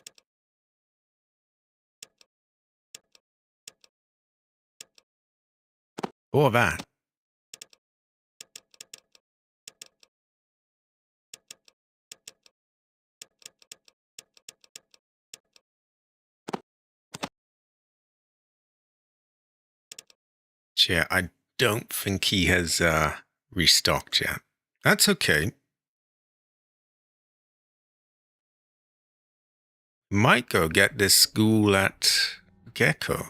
Or that. Yeah, I don't think he has restocked yet. That's okay. Might go get this school at Gecko.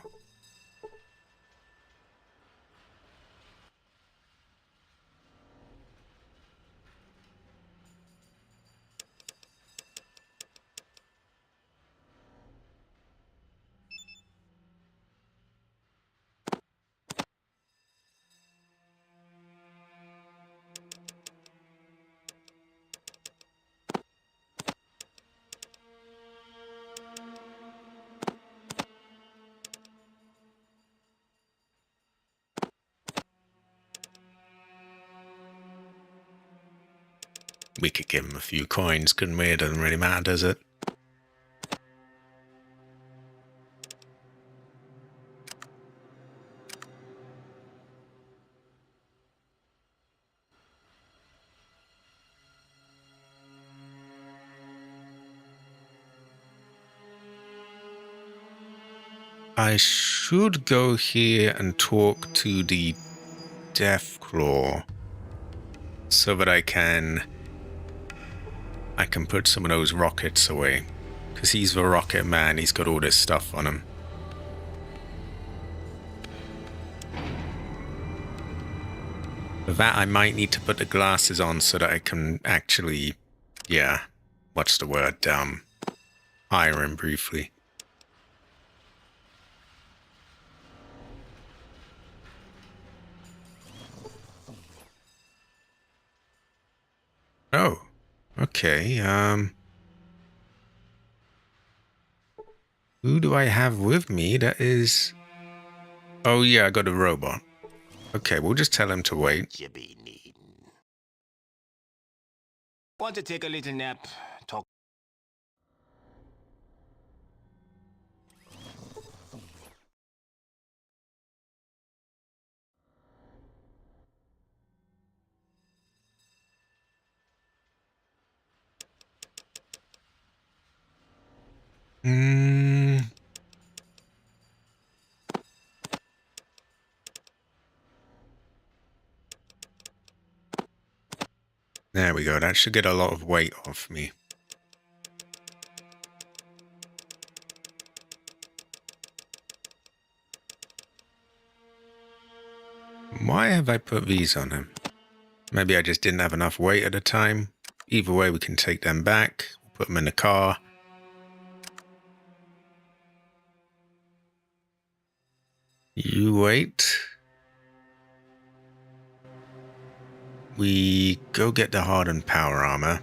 We could give him a few coins, couldn't we? It doesn't really matter, does it? I should go here and talk to the Deathclaw so that I can put some of those rockets away. Because he's the rocket man, he's got all this stuff on him. For that, I might need to put the glasses on so that I can actually, what's the word, hire him briefly. Oh, okay, who do I have with me that is... Oh yeah, I got a robot. Okay, we'll just tell him to wait. You be needin'. Want to take a little nap? Talk. There we go, that should get a lot of weight off me. Why have I put these on him? Maybe I just didn't have enough weight at the time. Either way, we can take them back. We'll put them in the car. You wait. We go get the hardened power armor.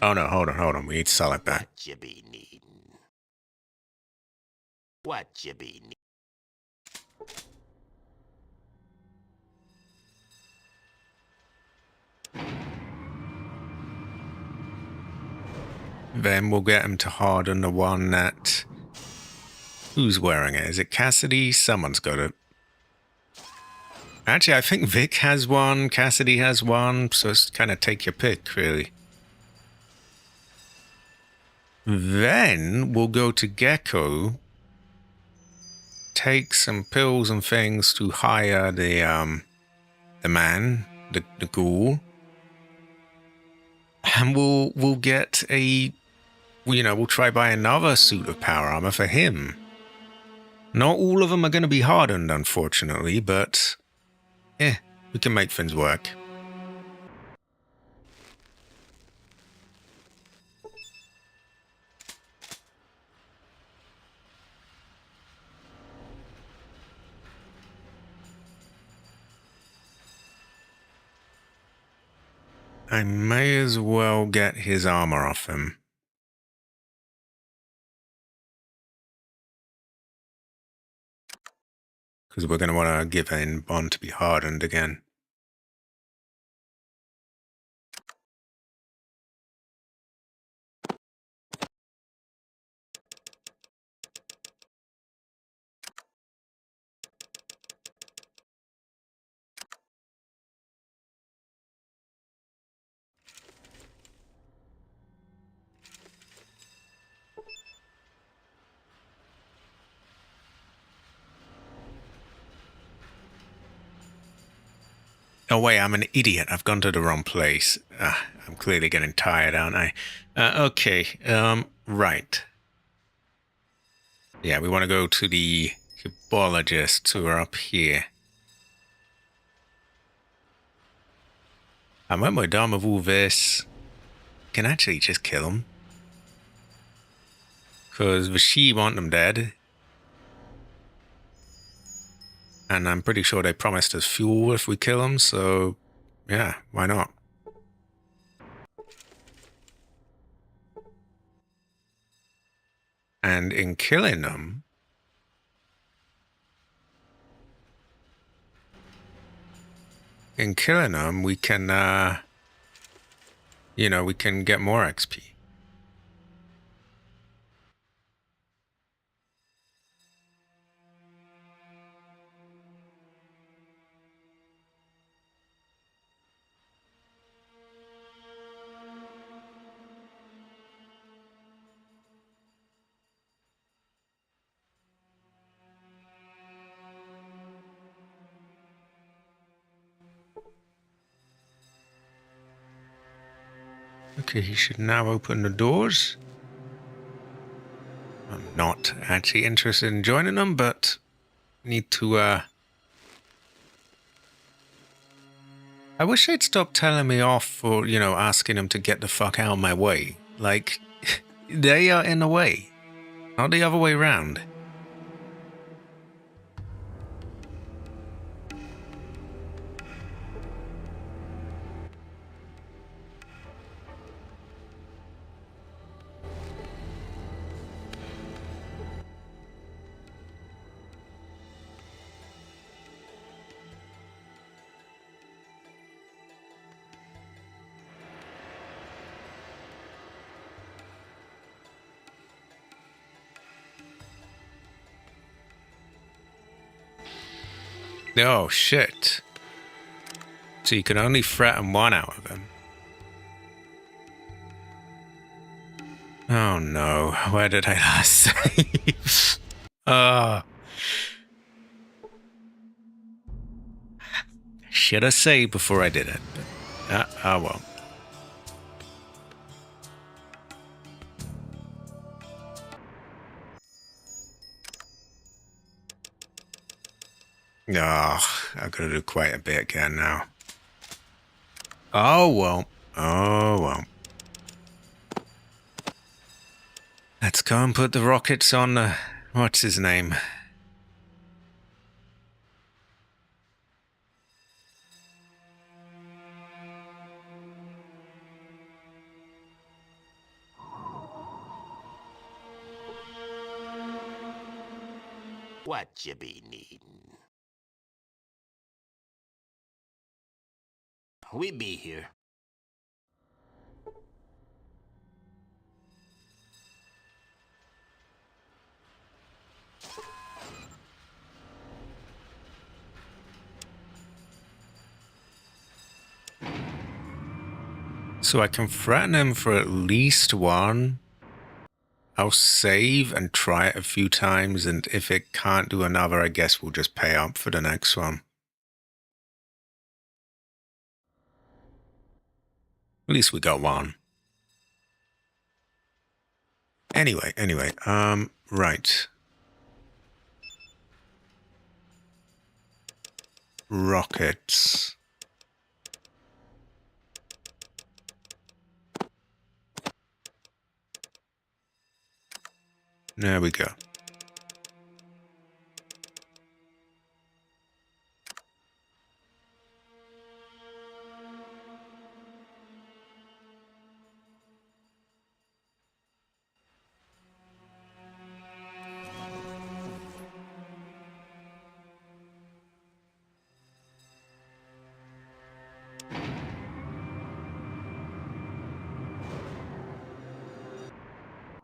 Oh no, hold on. We need to sell it back. What you be needin'? What you be needin'? Then we'll get him to harden the one that... Who's wearing it? Is it Cassidy? Someone's got it. Actually, I think Vic has one, Cassidy has one, so it's kind of take your pick, really. Then we'll go to Gecko, take some pills and things to hire the man, the ghoul, and we'll get a, we'll try buy another suit of power armor for him. Not all of them are going to be hardened, unfortunately, but we can make things work. I may as well get his armor off him. Because we're going to want to give in Bond to be hardened again. Oh wait, I'm an idiot. I've gone to the wrong place. I'm clearly getting tired, aren't I? Okay, right. Yeah, we want to go to the herbologists who are up here. And when we're done with all this, we can actually just kill them. Because the she want them dead. And I'm pretty sure they promised us fuel if we kill them, so yeah, why not? And in killing them, we can, we can get more XP. Okay, he should now open the doors. I'm not actually interested in joining them, but need to, I wish they'd stop telling me off for, asking them to get the fuck out of my way. Like, they are in the way, not the other way round. Oh, shit. So you can only threaten one out of them. Oh no, where did I last save? Should have saved before I did it. But, well. I've got to do quite a bit again now. Oh well. Let's go and put the rockets on, what's his name? What you be needin'? We be here. So I can threaten him for at least one. I'll save and try it a few times, and if it can't do another, I guess we'll just pay up for the next one. At least we got one. Anyway, right. Rockets. There we go.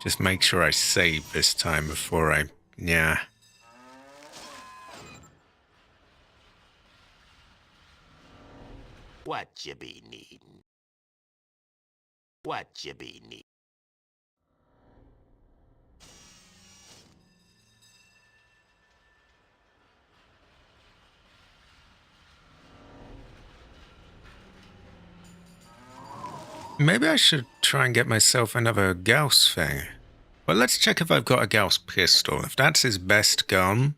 Just make sure I save this time before I... Yeah. What you be needin'? What you be needin'? Maybe I should try and get myself another Gauss thing. But let's check if I've got a Gauss pistol. If that's his best gun,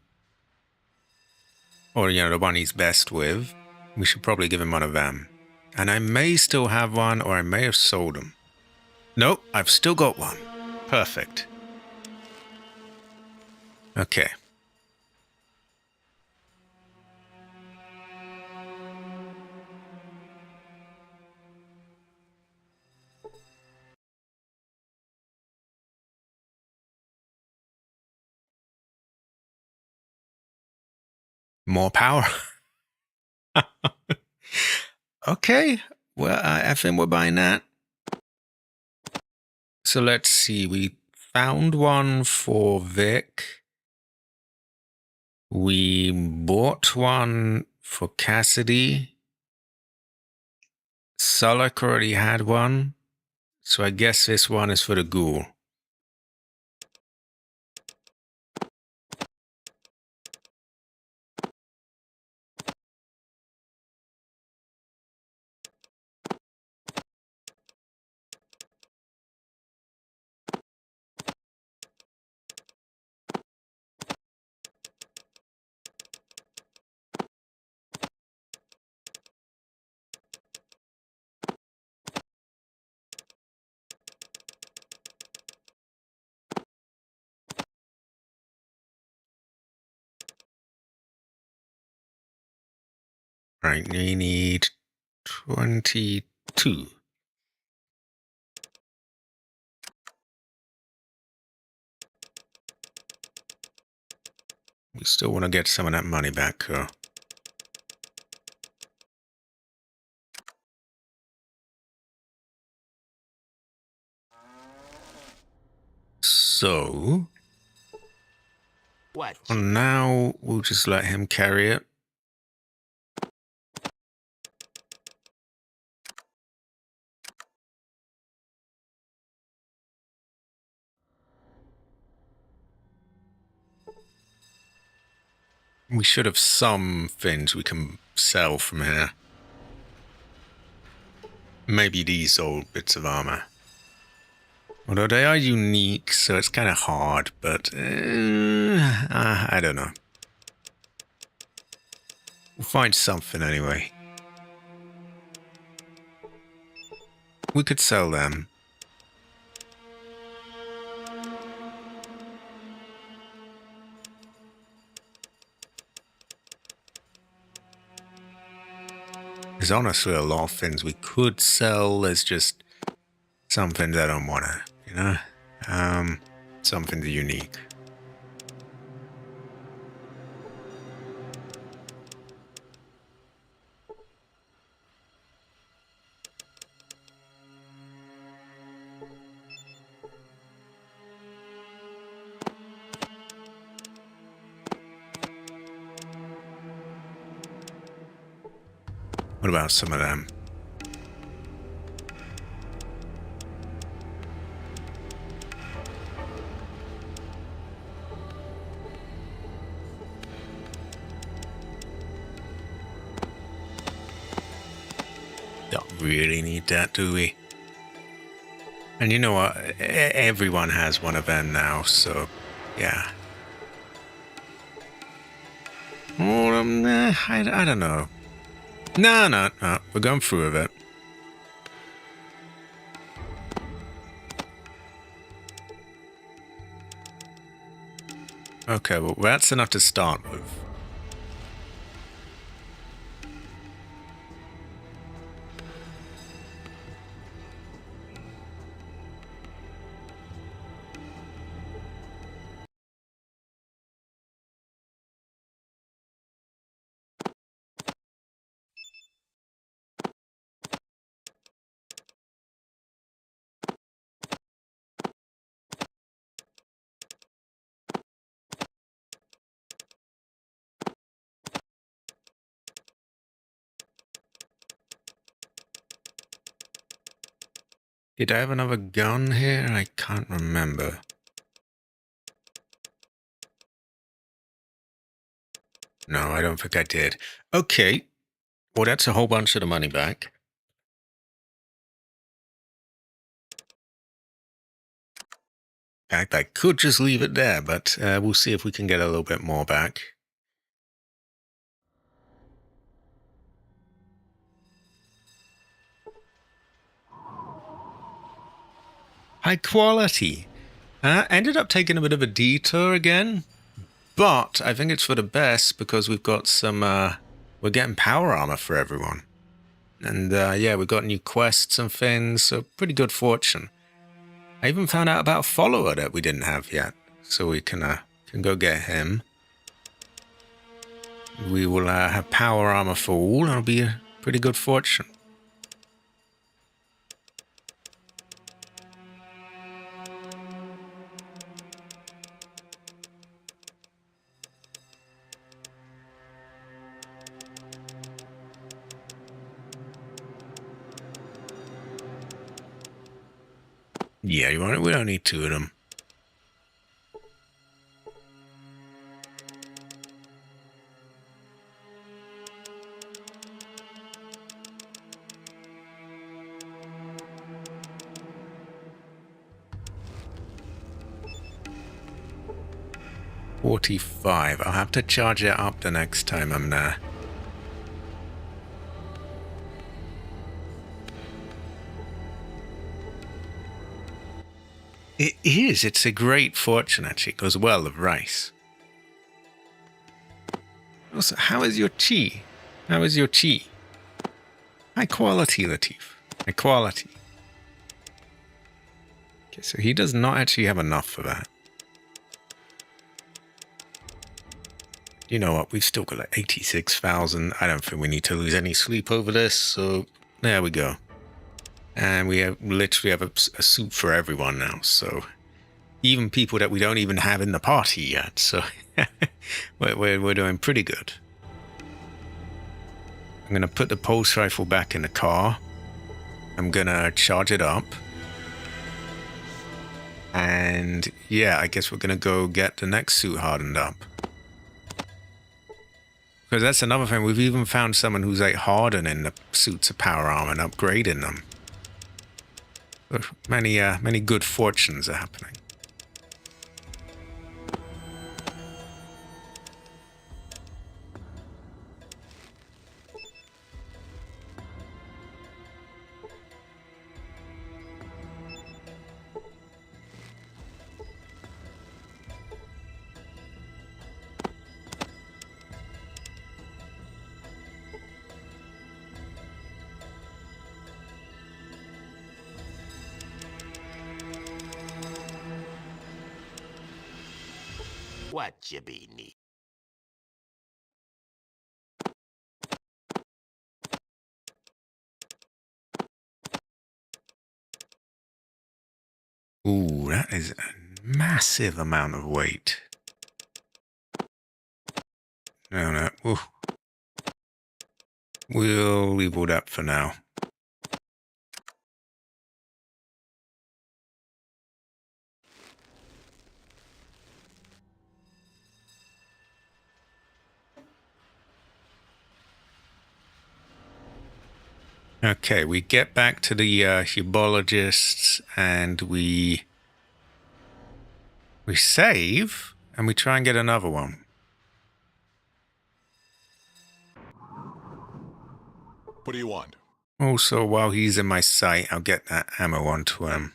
or, the one he's best with, we should probably give him one of them. And I may still have one, or I may have sold them. Nope, I've still got one. Perfect. Okay. More power. Okay, well, I think we're buying that. So let's see, we found one for Vic. We bought one for Cassidy. Sulek already had one, so I guess this one is for the ghoul. Right, we need 22. We still want to get some of that money back, though. So, What for you now, we'll just let him carry it. We should have some things we can sell from here. Maybe these old bits of armor. Although they are unique, so it's kind of hard, but I don't know. We'll find something anyway. We could sell them. There's honestly a lot of things we could sell. There's just some things I don't want to, something unique. What about some of them? really need that, do we? And you know what? Everyone has one of them now, so yeah. Well, I don't know. No. We're going through with it. Okay, well, that's enough to start with. Did I have another gun here? I can't remember. No, I don't think I did. Okay. Well, that's a whole bunch of the money back. In fact, I could just leave it there, but we'll see if we can get a little bit more back. High quality. Ended up taking a bit of a detour again, but I think it's for the best because we've got some, we're getting power armor for everyone. And yeah, we've got new quests and things, so pretty good fortune. I even found out about a follower that we didn't have yet, so we can go get him. We will have power armor for all, and it'll be a pretty good fortune. Yeah, you want it? We don't need two of them. $45. I'll have to charge it up the next time I'm there. It is. It's a great fortune, actually. It goes well with rice. Also, how is your chi? How is your chi? High quality, Latif. High quality. Okay, so he does not actually have enough for that. You know what? We've still got like 86,000. I don't think we need to lose any sleep over this. So there we go. And we literally have a suit for everyone now. So even people that we don't even have in the party yet. So we're doing pretty good. I'm going to put the pulse rifle back in the car. I'm going to charge it up. And yeah, I guess we're going to go get the next suit hardened up. Because that's another thing. We've even found someone who's like hardening the suits of power armor and upgrading them. So many good fortunes are happening. What you be need? Ooh, that is a massive amount of weight. No. Ooh. We'll leave all that for now. Okay, we get back to the hubologists and we save and we try and get another one. What do you want? Also, while he's in my sight, I'll get that ammo onto him.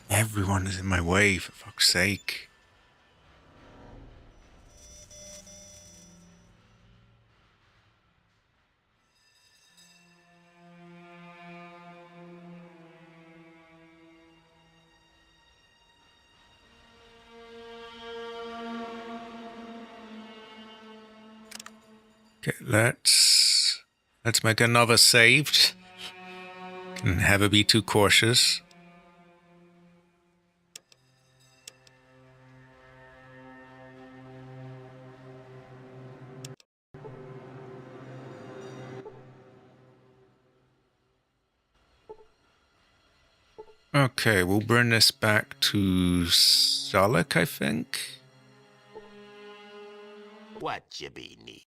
Everyone is in my way, for fuck's sake. Okay, let's make another saved. Can never be too cautious. Okay, we'll bring this back to Solek, I think. What you be need?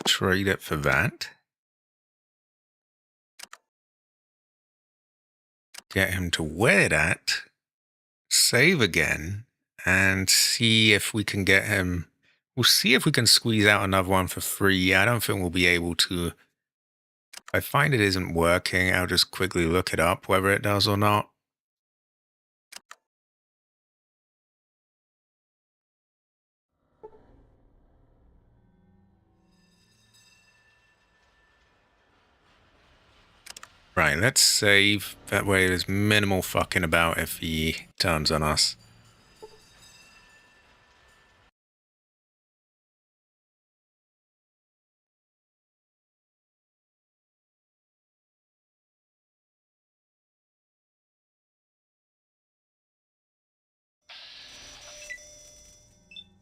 Trade it for that. Get him to wear that. Save again. And see if we can get him. We'll see if we can squeeze out another one for free. I don't think we'll be able to. If I find it isn't working, I'll just quickly look it up, whether it does or not. Right, let's save. That way there's minimal fucking about if he turns on us.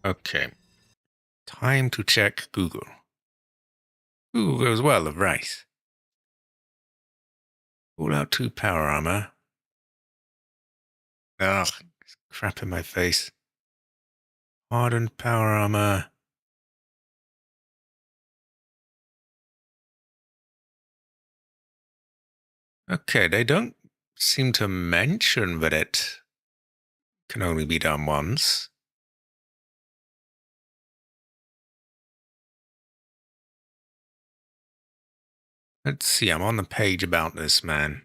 Okay. Time to check Google. Ooh, goes well, of rice. All out 2 power armor. Ugh, crap in my face. Hardened power armor. Okay, they don't seem to mention that it can only be done once. Let's see, I'm on the page about this man.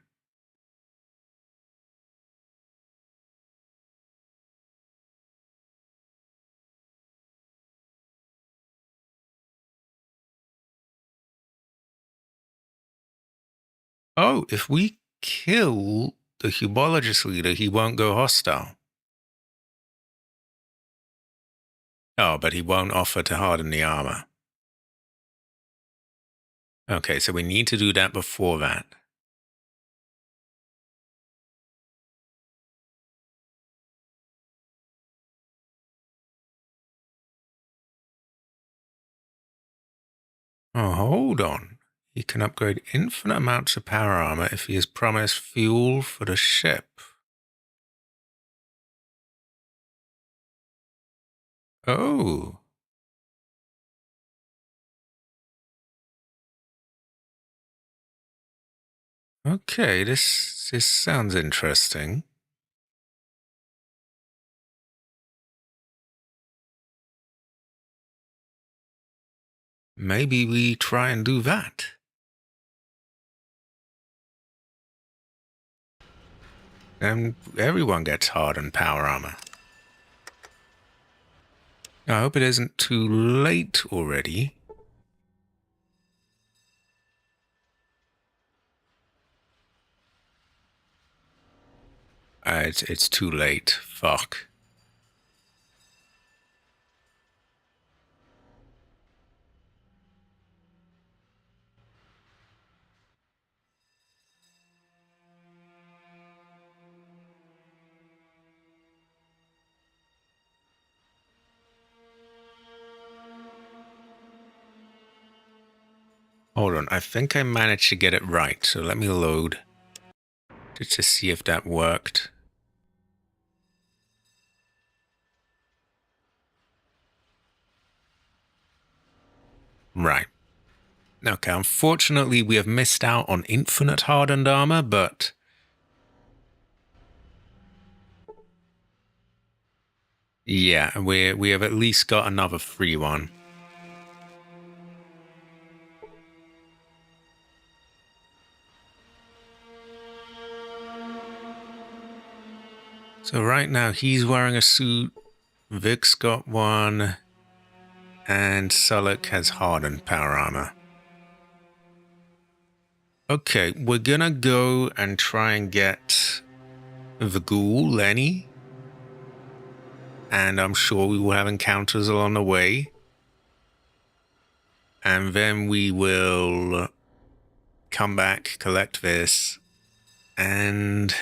Oh, if we kill the hubologist leader, he won't go hostile. Oh, but he won't offer to harden the armor. Okay, so we need to do that before that. Oh, hold on. He can upgrade infinite amounts of power armor if he is promised fuel for the ship. Oh. Okay, this sounds interesting. Maybe we try and do that. And everyone gets hardened power armor. I hope it isn't too late already. It's too late. Fuck. Hold on, I think I managed to get it right, so let me load just to see if that worked. Right. Okay, unfortunately we have missed out on infinite hardened armor, but yeah, we have at least got another free one. So right now he's wearing a suit, Vic's got one, and Sulek has hardened power armor. Okay, we're gonna go and try and get the ghoul, Lenny. And I'm sure we will have encounters along the way. And then we will come back, collect this, and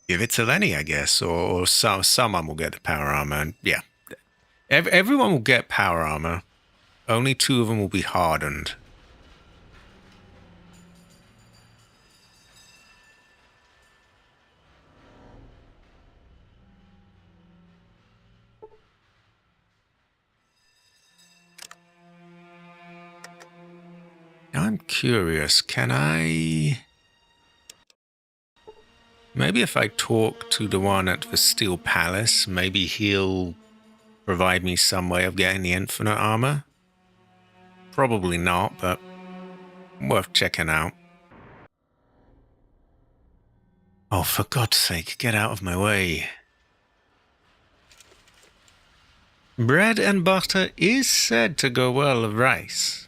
give it to Lenny, I guess, or someone will get the power armor. And yeah, everyone will get power armor. Only 2 of them will be hardened. I'm curious, can I... Maybe if I talk to the one at the Steel Palace, maybe he'll provide me some way of getting the infinite armor? Probably not, but worth checking out. Oh, for God's sake, get out of my way. Bread and butter is said to go well with rice.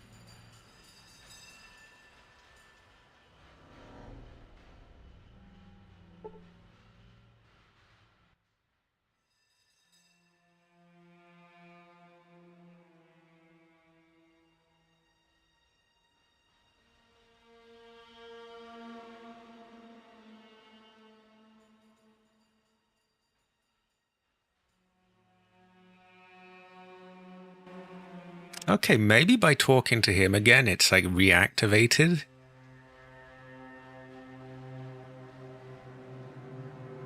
Okay, maybe by talking to him again, it's like reactivated.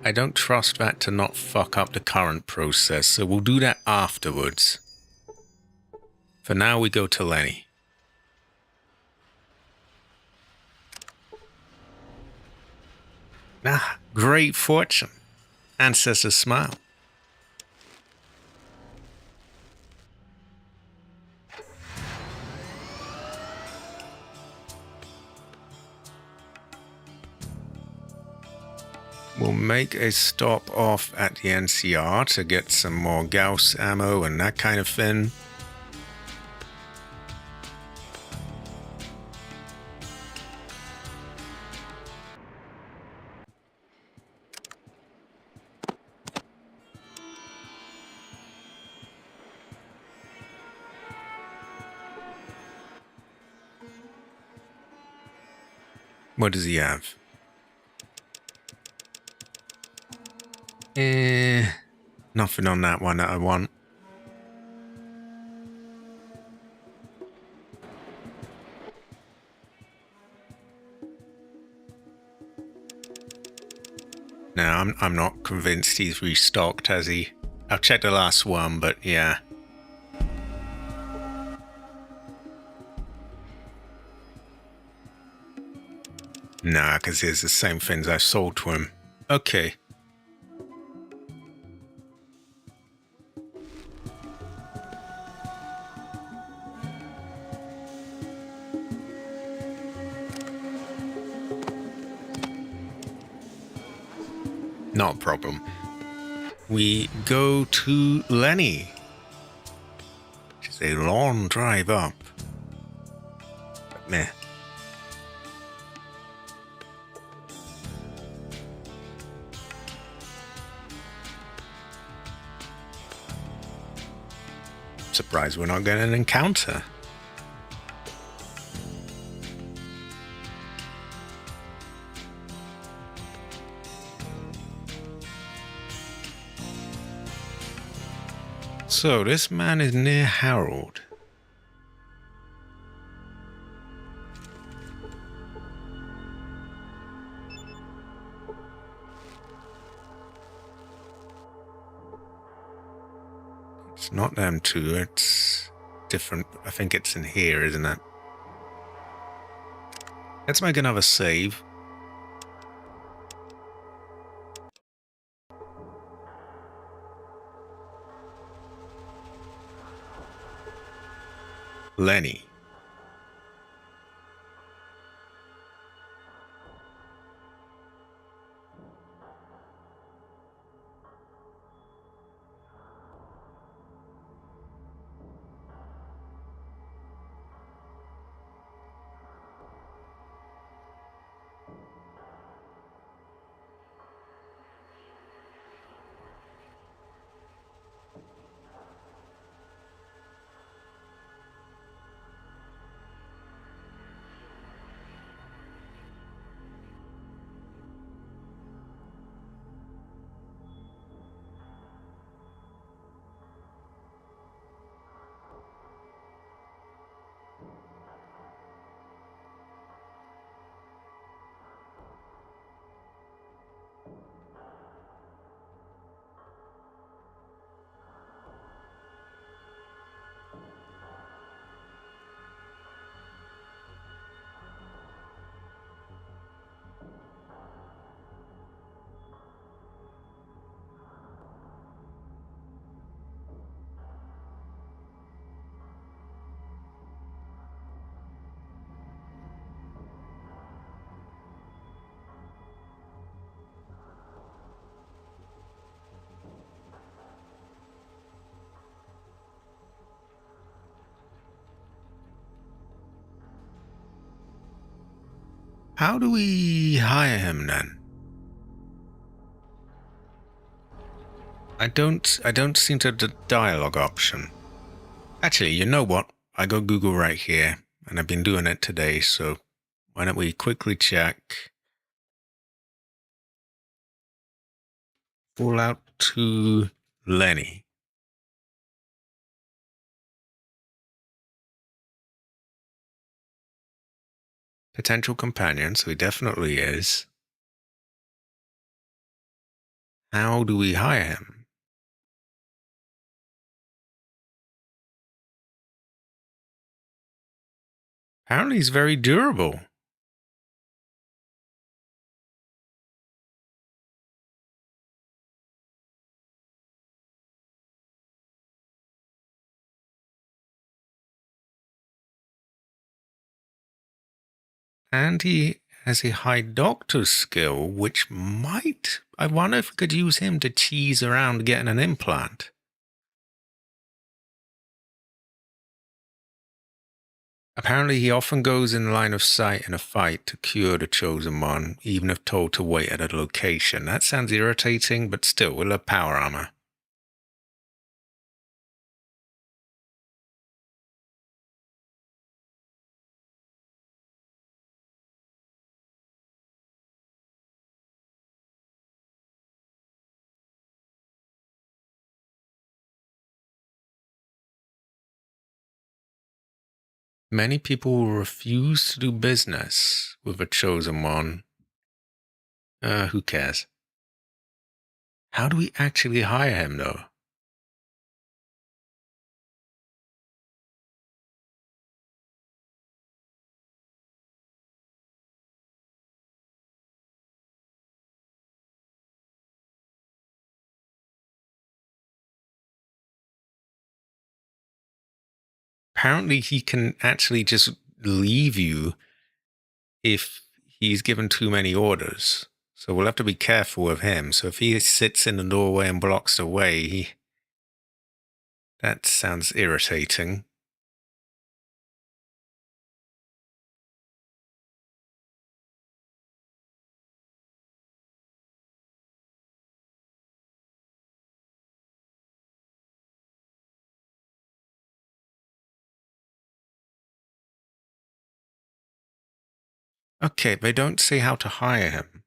I don't trust that to not fuck up the current process, so we'll do that afterwards. For now, we go to Lenny. Ah, great fortune. Ancestor's smile. We'll make a stop off at the NCR to get some more Gauss ammo and that kind of thing. What does he have? Nothing on that one that I want. No, I'm not convinced he's restocked, has he? I'll check the last one, but yeah. Nah, because it's the same things I sold to him. Okay. Not a problem. We go to Lenny. Which is a long drive up. But meh. surprised we're not getting an encounter. So, this man is near Harold. It's not them two, it's different. I think it's in here, isn't it? Let's make another save. Lenny. How do we hire him then? I don't seem to have the dialogue option. Actually, you know what? I go Google right here, and I've been doing it today, so why don't we quickly check Fallout 2 Lenny. Potential companion, so he definitely is. How do we hire him? Apparently he's very durable. And he has a high doctor skill, which might... I wonder if we could use him to cheese around getting an implant. Apparently he often goes in line of sight in a fight to cure the chosen one, even if told to wait at a location. That sounds irritating, but still, we'll have power armor. Many people will refuse to do business with a chosen one. Who cares? How do we actually hire him, though? Apparently he can actually just leave you if he's given too many orders. So we'll have to be careful with him. So if he sits in the doorway and blocks the way, that sounds irritating. Okay, they don't say how to hire him.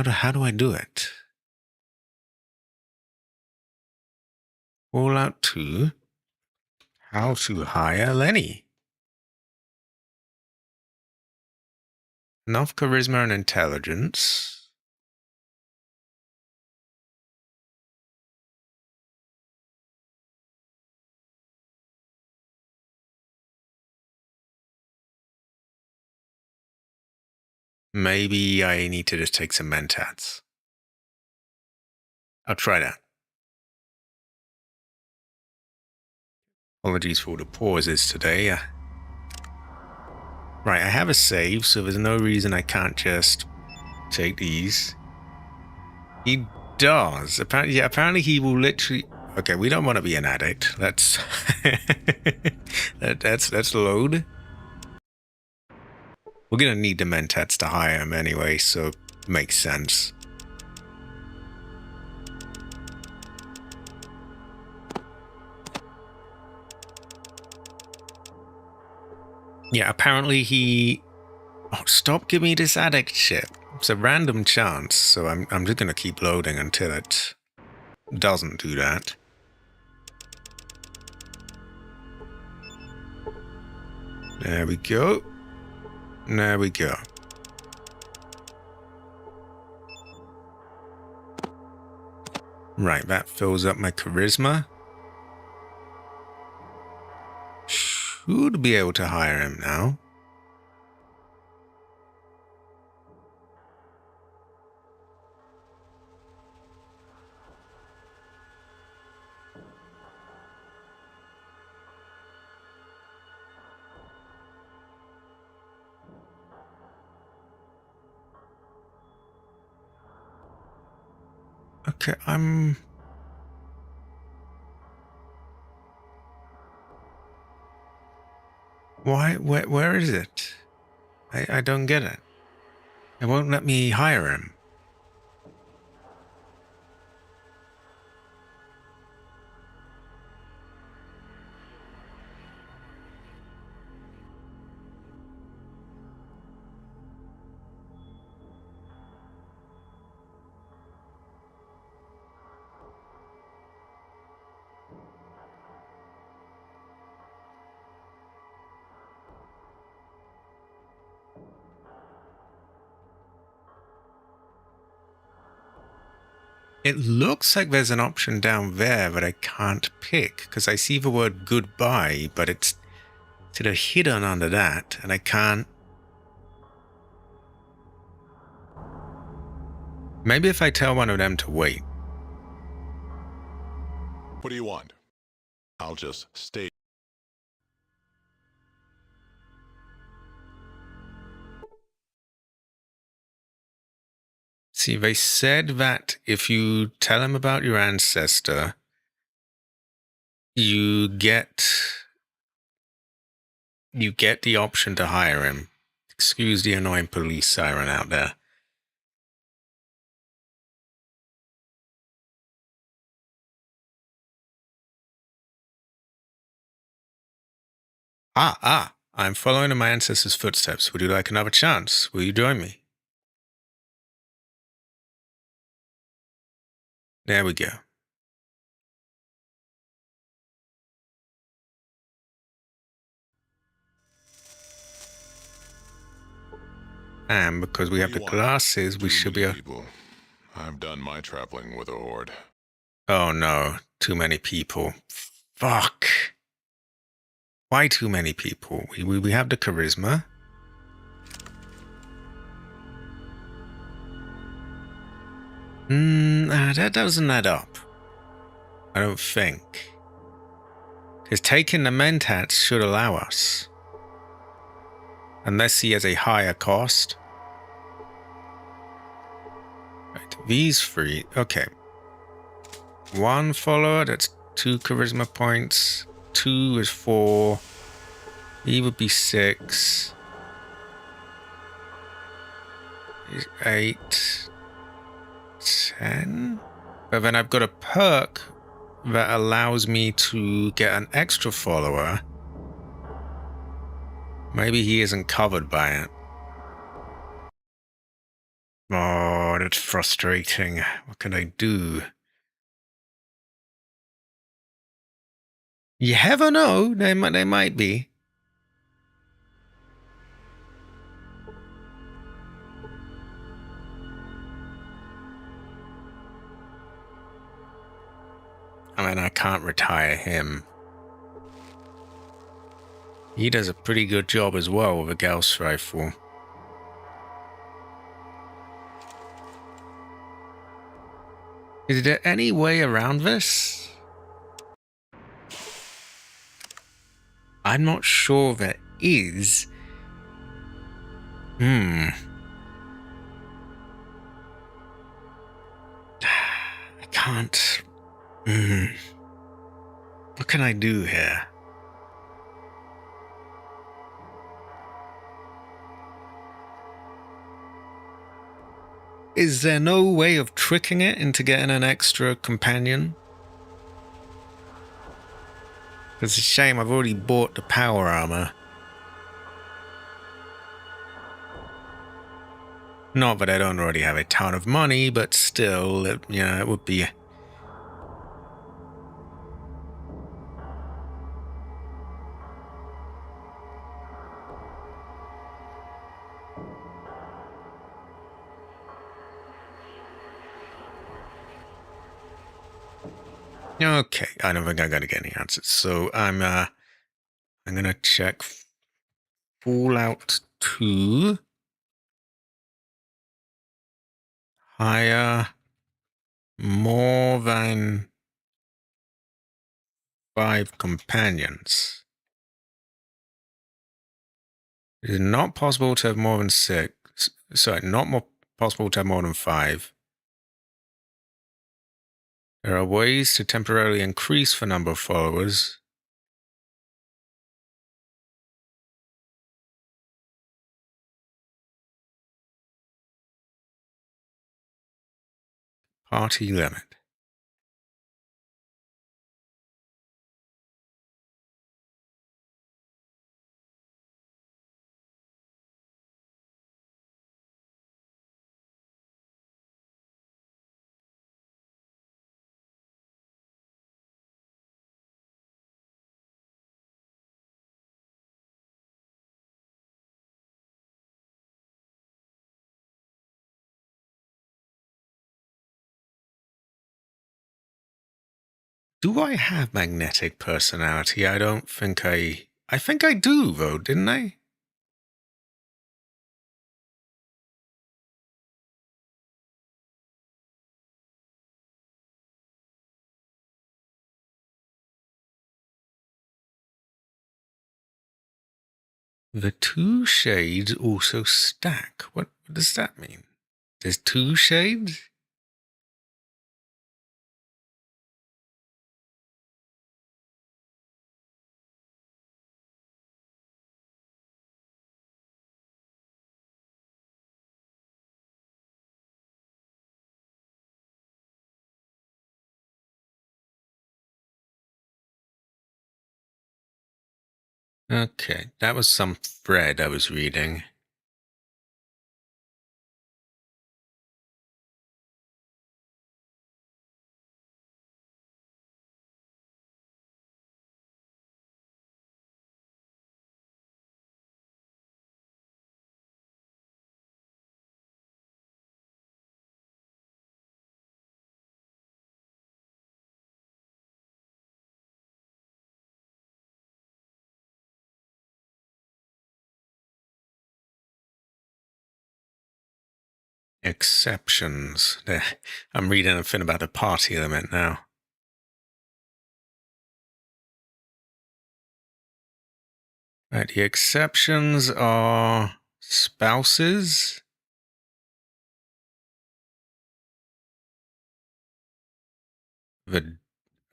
How do I do it? Fallout 2. How to hire Lenny. Enough charisma and intelligence. Maybe I need to just take some mentats. I'll try that. Apologies for the pauses today. Right, I have a save, so there's no reason I can't just take these. He does. Apparently he will literally... Okay, we don't want to be an addict. Let's... let's load. We're going to need the mentats to hire him anyway, so it makes sense. Yeah, apparently he... Oh, stop giving me this addict shit. It's a random chance, so I'm just going to keep loading until it doesn't do that. There we go. There we go. Right, that fills up my charisma. Should be able to hire him now. Okay, Why? Where is it? I don't get it. It won't let me hire him. It looks like there's an option down there that I can't pick because I see the word goodbye, but it's sort of hidden under that, and I can't. Maybe if I tell one of them to wait. What do you want? I'll just stay. See, they said that if you tell him about your ancestor, you get the option to hire him. Excuse the annoying police siren out there. I'm following in my ancestors' footsteps. Would you like another chance? Will you join me? There we go. And because we have the glasses, we should be... People. I've done my traveling with a horde. Oh no, too many people. Fuck. Why too many people? We have the charisma. That doesn't add up. I don't think. Because taking the mentats should allow us. Unless he has a higher cost. Right, these three. Okay. One follower, that's 2 charisma points. 2 is 4. He would be 6. He's 8. 10. But then I've got a perk that allows me to get an extra follower. Maybe he isn't covered by it. Oh, that's frustrating. What can I do? You never know. They might be. I mean, I can't retire him. He does a pretty good job as well with a Gauss rifle. Is there any way around this? I'm not sure there is. I can't. What can I do here? Is there no way of tricking it into getting an extra companion? It's a shame I've already bought the power armor. Not that I don't already have a ton of money, but still, it would be... Okay, I don't think I'm gonna get any answers. So I'm gonna check Fallout 2. Hire more than 5 companions. It is not possible to have more than 6. Sorry, not more possible to have more than 5. There are ways to temporarily increase the number of followers. Party limit. Do I have magnetic personality? I don't think I think I do, though, didn't I? The 2 shades also stack. What does that mean? There's 2 shades? Okay, that was some thread I was reading. Exceptions. I'm reading a thing about the party limit now. Right, the exceptions are spouses,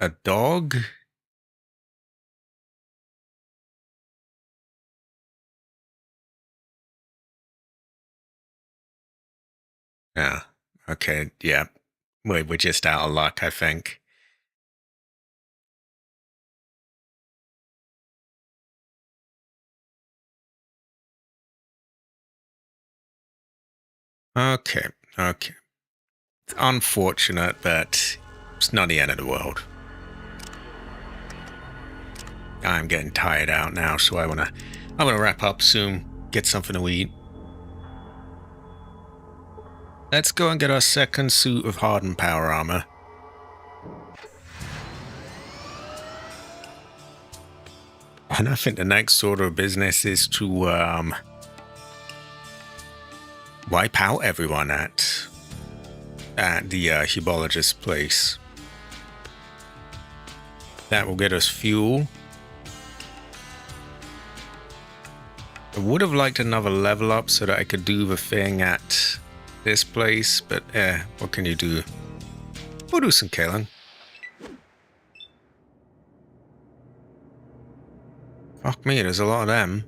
a dog, yeah, okay, yeah. We're just out of luck, I think. Okay, okay. It's unfortunate, but it's not the end of the world. I'm getting tired out now, so I'm gonna wrap up soon, get something to eat. Let's go and get our second suit of hardened power armor. And I think the next order of business is to wipe out everyone at the hebologist's place. That will get us fuel. I would have liked another level up so that I could do the thing at this place, but what can you do? We'll do some killing. Fuck me, there's a lot of them.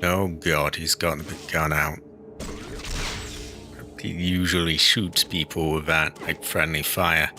Oh god, he's got the big gun out. He usually shoots people with that, like, friendly fire.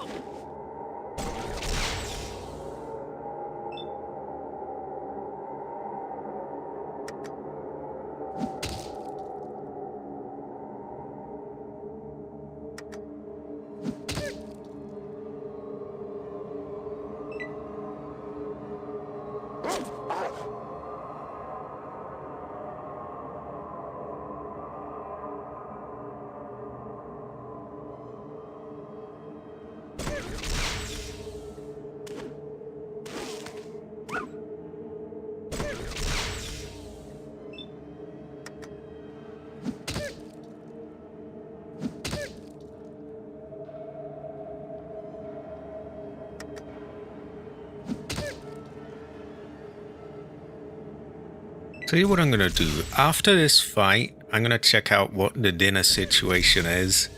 Tell you what I'm gonna do. After this fight, I'm gonna check out what the dinner situation is.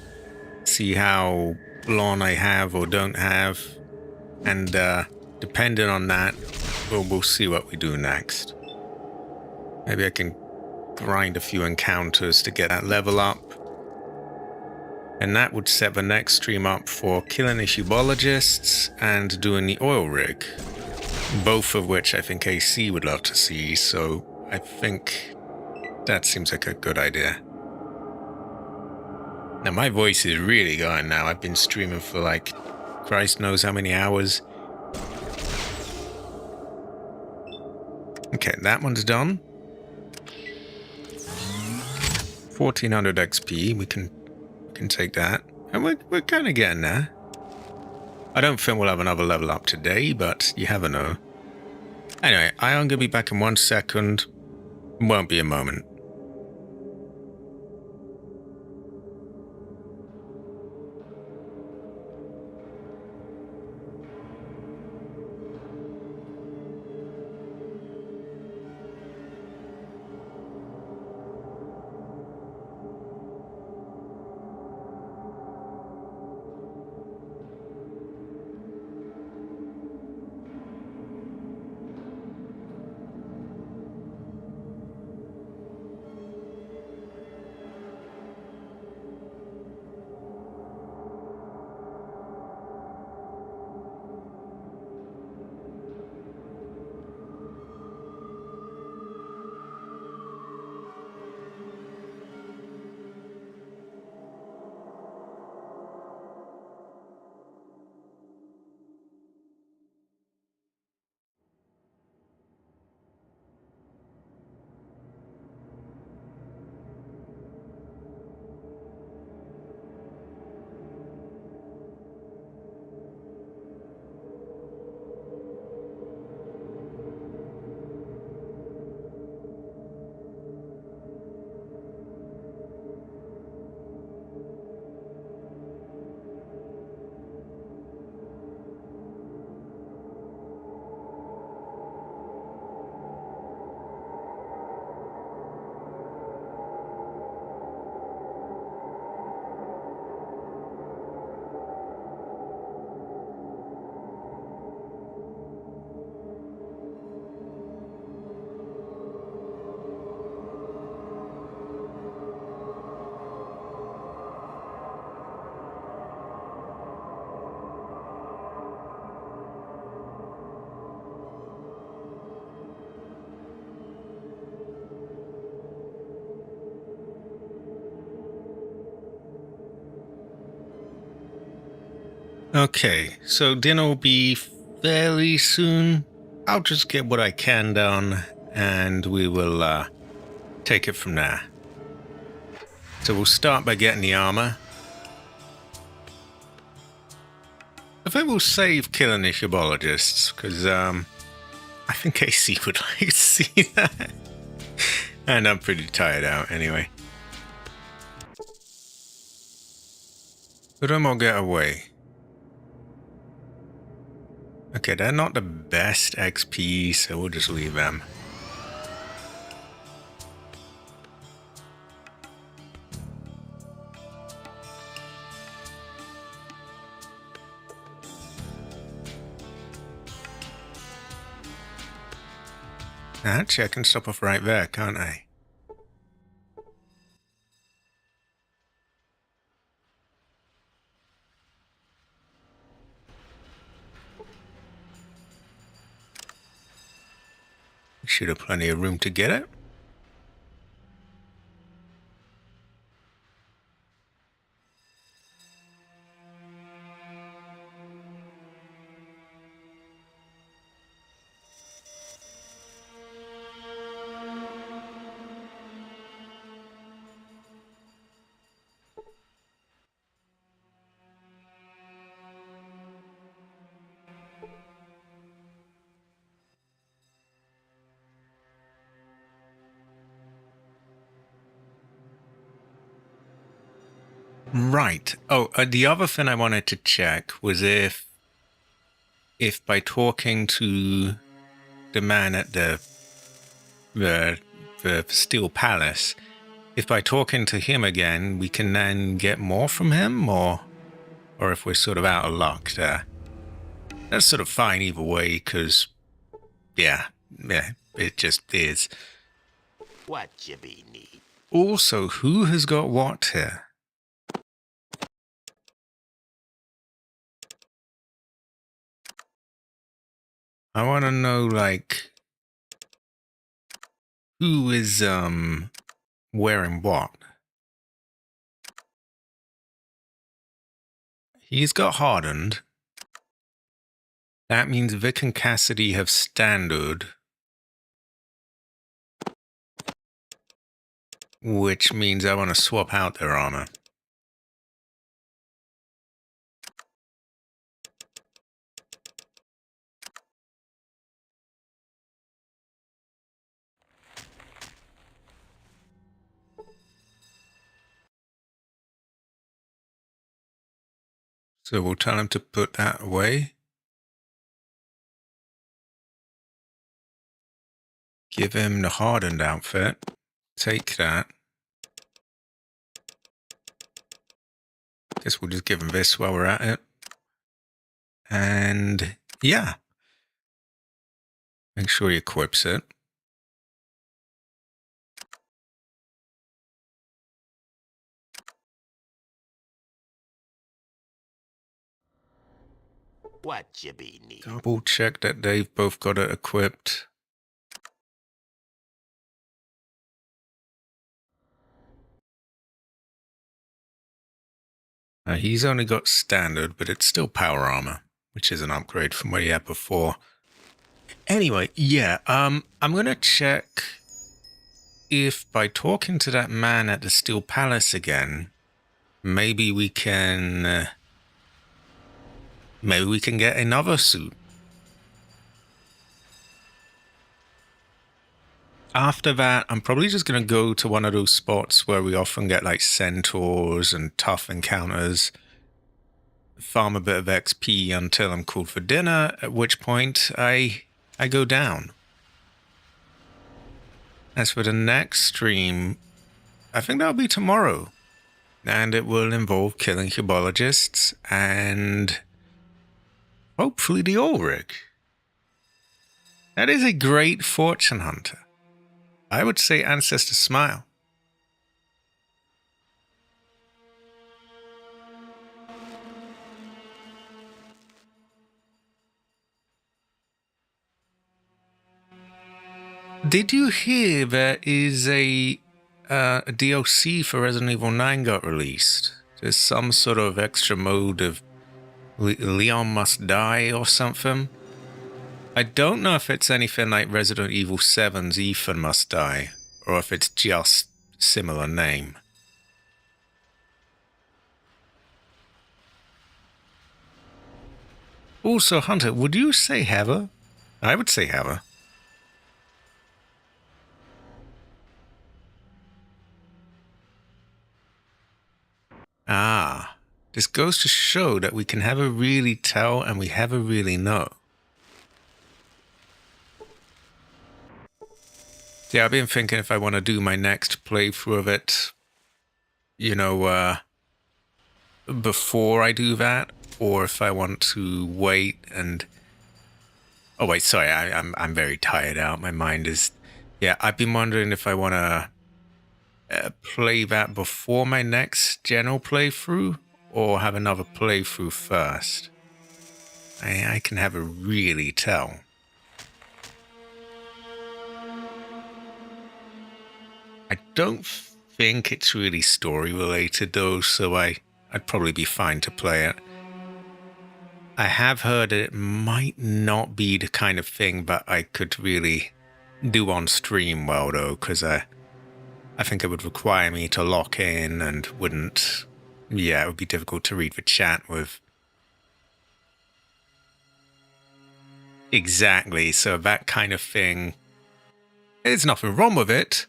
See how long I have or don't have. And depending on that, we'll see what we do next. Maybe I can grind a few encounters to get that level up. And that would set the next stream up for killing the herbologists and doing the oil rig. Both of which I think AC would love to see, so I think that seems like a good idea. Now my voice is really going now. I've been streaming for like Christ knows how many hours. Okay, that one's done. 1400 XP, we can take that. And we're kind of getting there. I don't think we'll have another level up today, but you never know. Anyway, I am going to be back in 1 second. Won't be a moment. Okay, so dinner will be fairly soon. I'll just get what I can done, and we will take it from there. So we'll start by getting the armor. I think we'll save killing the shibologists, because I think AC would like to see that. And I'm pretty tired out anyway. But I'm gonna get away. Okay, they're not the best XP, so we'll just leave them. Actually, I can stop off right there, can't I? We should have plenty of room to get it. Right. Oh, the other thing I wanted to check was if by talking to the man at the Steel Palace, if by talking to him again, we can then get more from him, or if we're sort of out of luck there. That's sort of fine either way, because, yeah, it just is. What you be need? Also, who has got what here? I want to know, like, who is, wearing what? He's got hardened. That means Vic and Cassidy have standard. Which means I want to swap out their armor. So we'll tell him to put that away. Give him the hardened outfit. Take that. Guess we'll just give him this while we're at it. And yeah. Make sure he equips it. What you be need? Double check that they've both got it equipped. He's only got standard, but it's still power armor, which is an upgrade from what he had before. Anyway, yeah, I'm gonna check if by talking to that man at the Steel Palace again, maybe we can get another suit. After that, I'm probably just going to go to one of those spots where we often get like centaurs and tough encounters, farm a bit of XP until I'm called for dinner, at which point I go down. As for the next stream, I think that'll be tomorrow, and it will involve killing shibologists and hopefully the Ulrich. That is a great fortune hunter. I would say Ancestor Smile. Did you hear there is a DLC for Resident Evil 9 got released? There's some sort of extra mode of Leon Must Die or something. I don't know if it's anything like Resident Evil 7's Ethan Must Die, or if it's just similar name. Also, Hunter, would you say Heather? I would say Heather. Ah, this goes to show that we can never really tell and we never really know. Yeah, I've been thinking if I want to do my next playthrough of it, you know, before I do that, or if I want to wait and... Oh wait, sorry, I'm very tired out. My mind is... Yeah, I've been wondering if I want to play that before my next general playthrough, or have another playthrough first. I can never really tell. I don't think it's really story related though, so I'd probably be fine to play it. I have heard it might not be the kind of thing that I could really do on stream well though, because I think it would require me to lock in and wouldn't... Yeah, it would be difficult to read the chat with. Exactly, so that kind of thing... There's nothing wrong with it.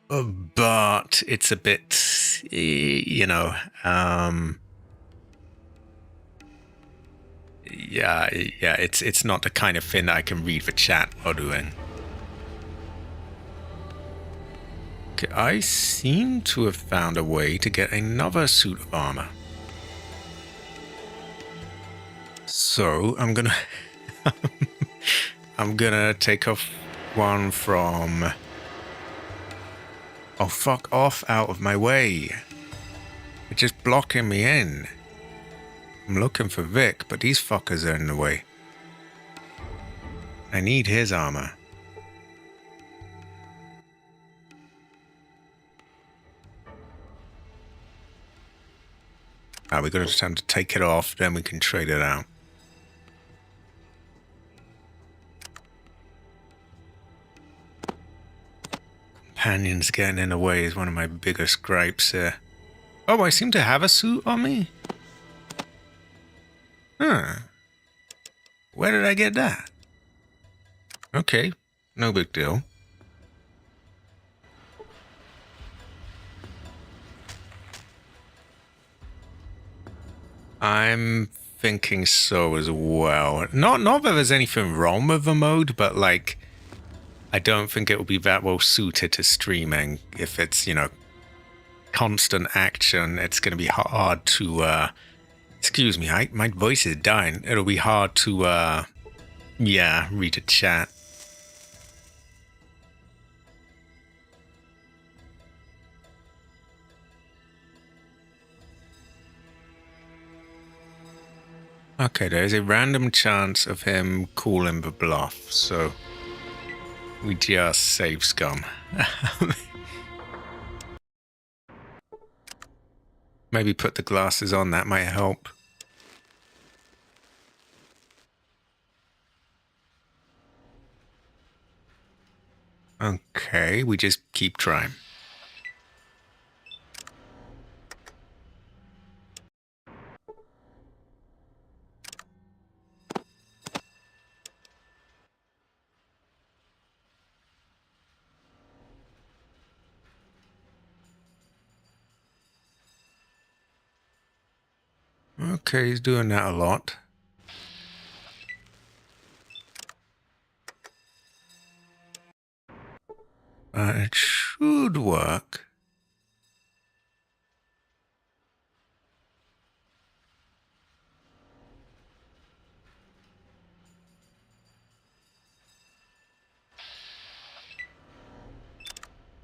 But it's a bit, you know, yeah, it's not the kind of thing that I can read the chat while doing. Okay, I seem to have found a way to get another suit of armor. So I'm gonna, I'm gonna take off one from... Oh, fuck off out of my way. You're just blocking me in. I'm looking for Vic, but these fuckers are in the way. I need his armor. We're going to have to take it off, then we can trade it out. Companions getting in the way is one of my biggest gripes here. Oh, I seem to have a suit on me? Huh. Where did I get that? Okay, no big deal. I'm thinking so as well. Not that there's anything wrong with the mode, but like, I don't think it will be that well suited to streaming. If it's, you know, constant action, it's going to be hard to, excuse me, my voice is dying. It'll be hard to, yeah, read a chat. Okay, there's a random chance of him calling the bluff, so we just save scum. Maybe put the glasses on, that might help. Okay, we just keep trying. Okay, he's doing that a lot. It should work.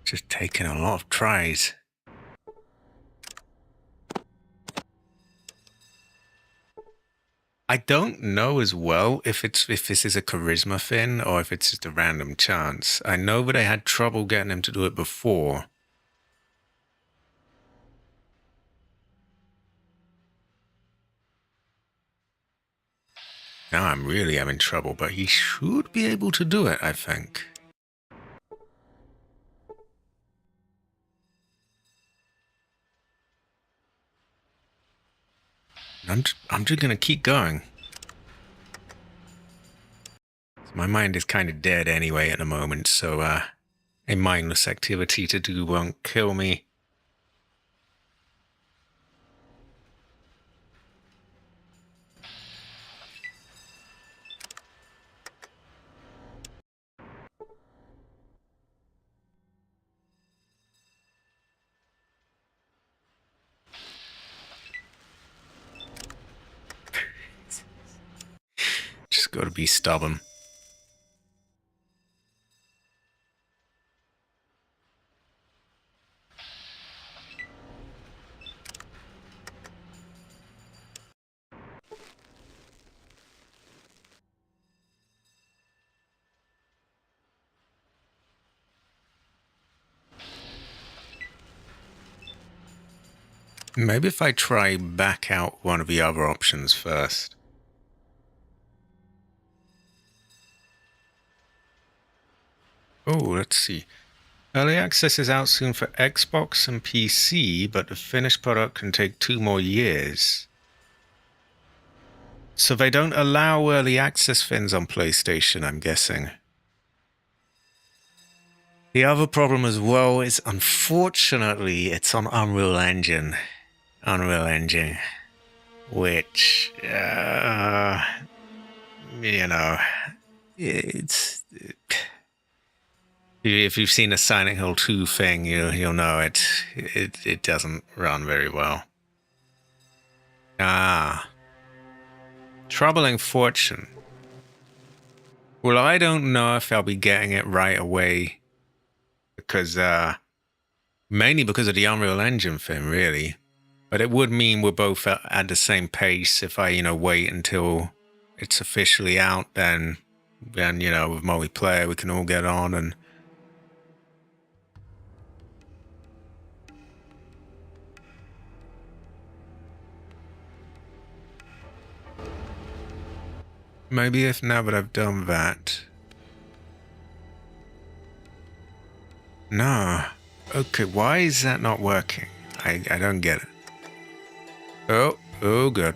Just taking a lot of tries. I don't know as well if this is a charisma thing or if it's just a random chance. I know that I had trouble getting him to do it before. Now I'm really having trouble, but he should be able to do it, I think. I'm just gonna keep going. My mind is kind of dead anyway at the moment, so a mindless activity to do won't kill me. Just gotta be stubborn. Maybe if I try back out one of the other options first. Oh, let's see. Early access is out soon for Xbox and PC, but the finished product can take 2 more years. So they don't allow early access things on PlayStation, I'm guessing. The other problem as well is, unfortunately, it's on Unreal Engine. Which, you know, it's... If you've seen the Silent Hill 2 thing, you'll know it doesn't run very well. Troubling Fortune. Well, I don't know if I'll be getting it right away, because mainly because of the Unreal Engine thing, really. But it would mean we're both at the same pace if I, wait until it's officially out. Then with multiplayer, we can all get on and. Maybe if now that I've done that. No. Okay, why is that not working? I don't get it. Oh, good.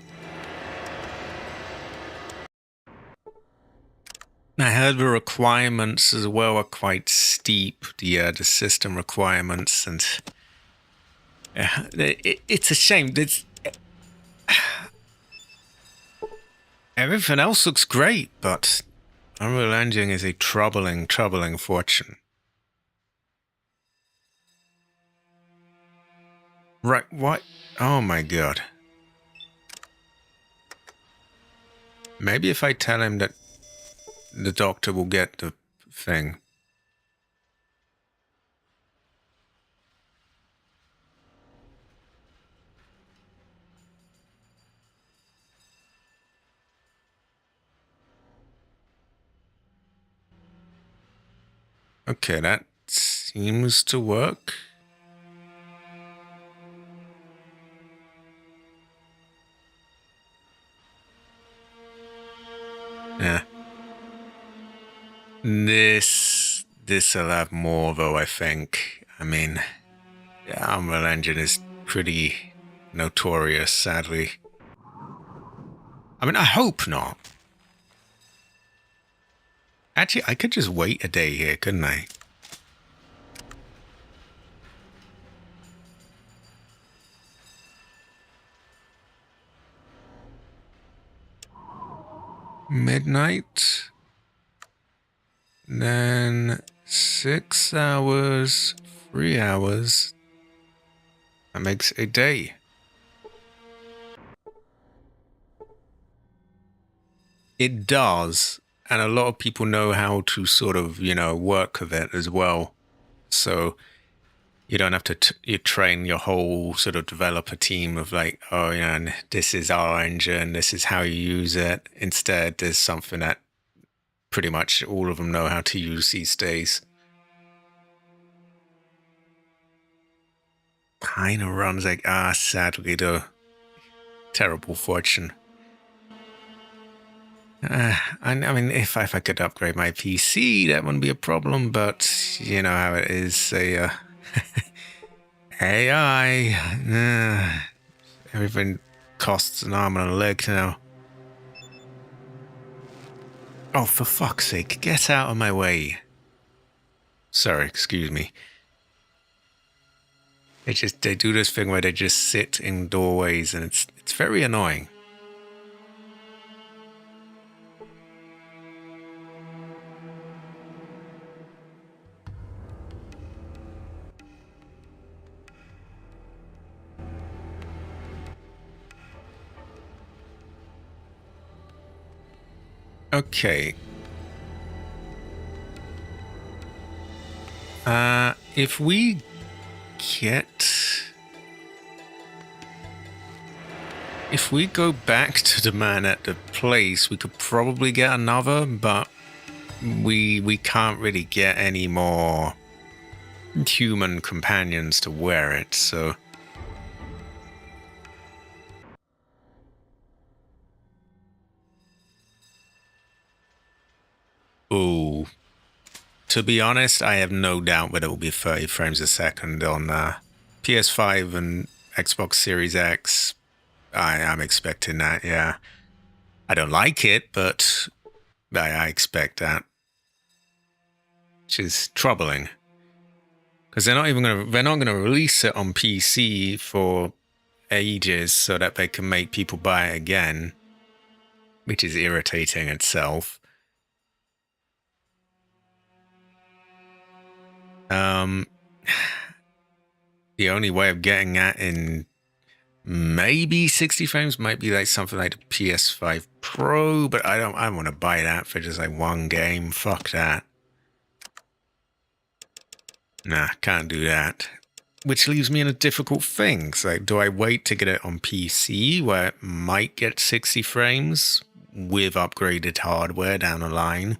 I heard the requirements as well are quite steep, the system requirements, and it's a shame. Everything else looks great, but Unreal Engine is a troubling fortune. Right, what? Oh my god. Maybe if I tell him that the doctor will get the thing. Okay, that seems to work. Yeah. This'll have more, though, I think. I mean, Unreal Engine is pretty notorious, sadly. I mean, I hope not. Actually, I could just wait a day here, couldn't I? Midnight. Then 6 hours, 3 hours. That makes a day. It does. And a lot of people know how to sort of, work with it as well. So you don't have to you train your whole sort of developer team of like, oh, and this is our engine, this is how you use it. Instead, there's something that pretty much all of them know how to use these days. Kind of runs like, sadly though. Terrible fortune. I mean, if I could upgrade my PC, that wouldn't be a problem, but you know how it is. AI, everything costs an arm and a leg now. Oh, for fuck's sake, get out of my way. Sorry, excuse me. They do this thing where they just sit in doorways, and it's very annoying. Okay. If we go back to the man at the place, we could probably get another, but we can't really get any more human companions to wear it, so... Ooh. To be honest, I have no doubt that it will be 30 frames a second on PS5 and Xbox Series X. I'm expecting that, yeah. I don't like it, but I expect that. Which is troubling. Because they're not gonna release it on PC for ages so that they can make people buy it again. Which is irritating itself. The only way of getting that in maybe 60 frames might be like something like the PS5 Pro, but I don't want to buy that for just like one game. Fuck that. Nah, can't do that. Which leaves me in a difficult thing. So, like, do I wait to get it on PC where it might get 60 frames with upgraded hardware down the line?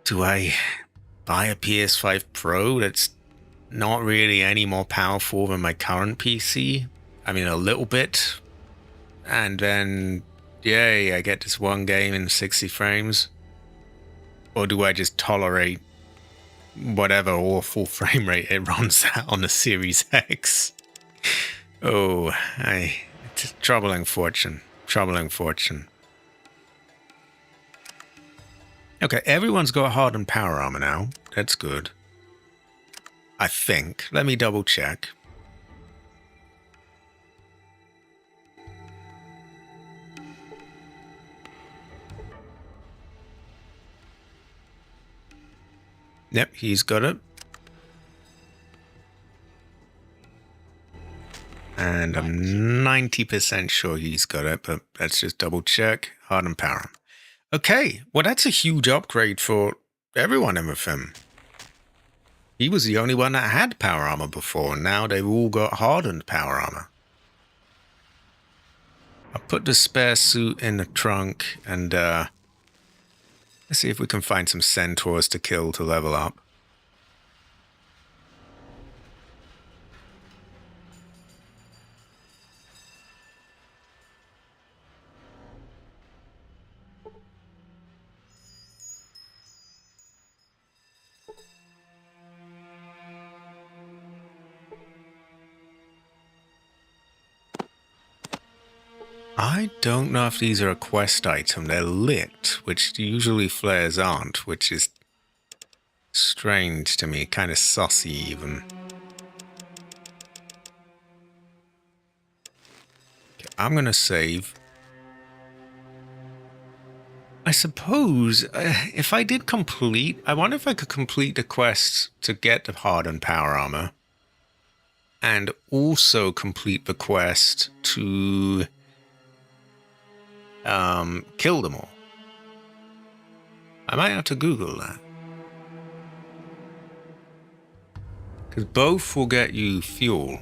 Do I buy a PS5 Pro that's not really any more powerful than my current PC? I mean, a little bit. And then, yay, I get this one game in 60 frames. Or do I just tolerate whatever awful frame rate it runs at on the Series X? Oh, it's troubling fortune. Troubling fortune. Okay, everyone's got hardened power armor now. That's good. I think. Let me double check. Yep, he's got it. And I'm 90% sure he's got it, but let's just double check. Hardened power. Okay, well that's a huge upgrade for everyone in with him. He was the only one that had power armor before, and now they've all got hardened power armor. I'll put the spare suit in the trunk, and let's see if we can find some centaurs to kill to level up. I don't know if these are a quest item. They're lit, which usually flares aren't, which is strange to me. Kind of sussy, even. Okay, I'm going to save. I suppose, if I did complete... I wonder if I could complete the quest to get the hardened power armor. And also complete the quest to... kill them all. I might have to Google that. Because both will get you fuel.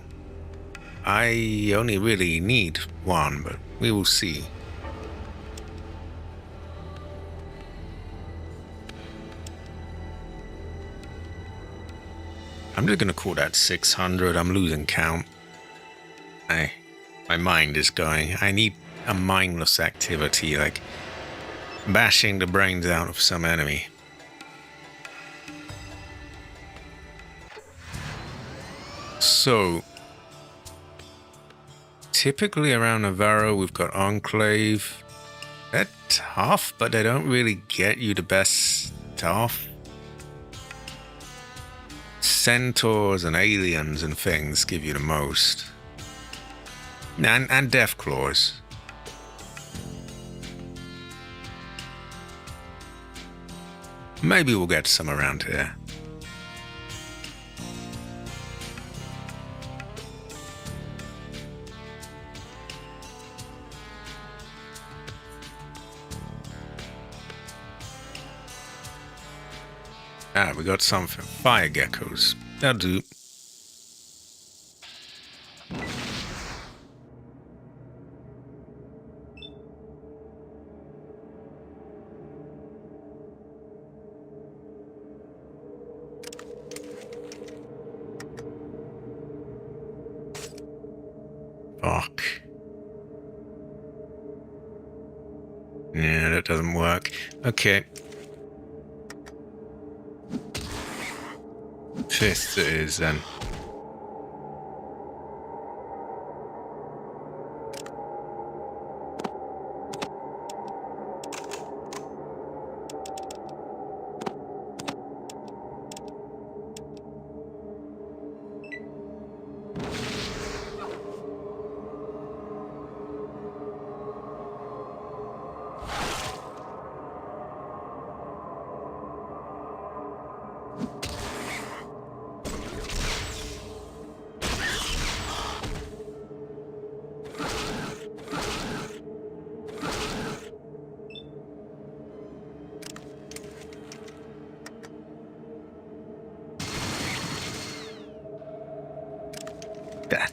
I only really need one, but we will see. I'm just gonna call that 600. I'm losing count. My mind is going. I need a mindless activity, like bashing the brains out of some enemy. So, typically around Navarro, we've got Enclave. They're tough, but they don't really get you the best stuff. Centaurs and aliens and things give you the most. And Death Claws. Maybe we'll get some around here. Ah, we got something. Fire geckos. That'll do. Fuck. Yeah, that doesn't work. Okay. Fifth it is then.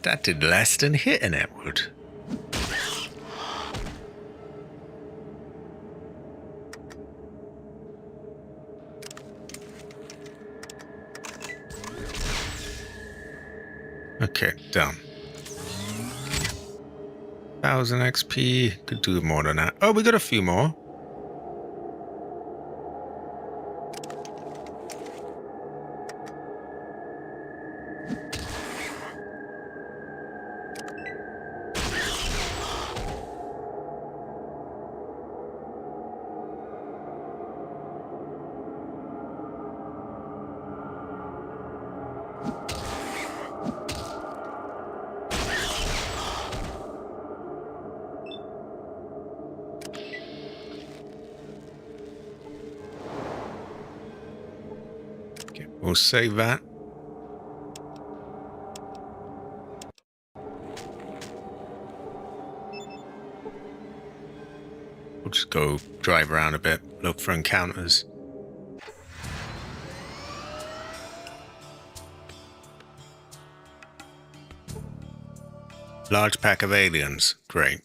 That did less than hitting it would. Okay, done. 1000 XP. Could do more than that. Oh, we got a few more. Okay, we'll save that. We'll just go drive around a bit, look for encounters. Large pack of aliens. Great.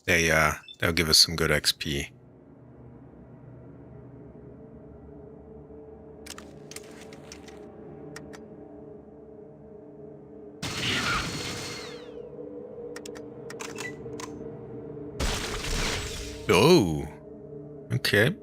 They'll give us some good XP. Oh, okay.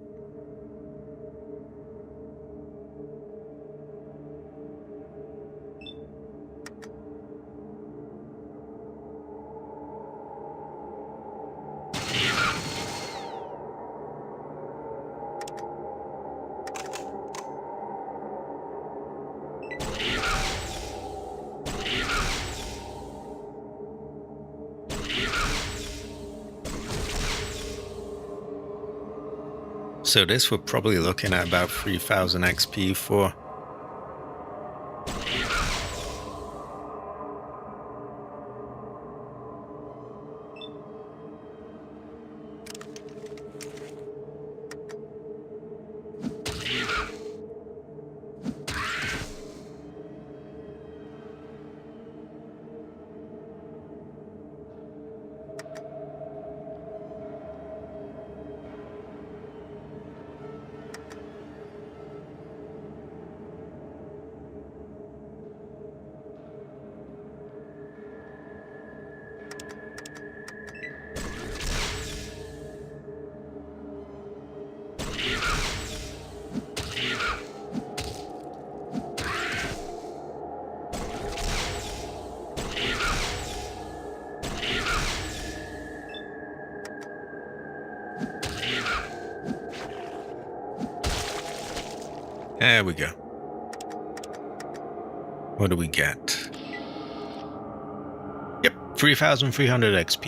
So this we're probably looking at about 3000 XP for. There we go. What do we get? Yep, 3,300 XP.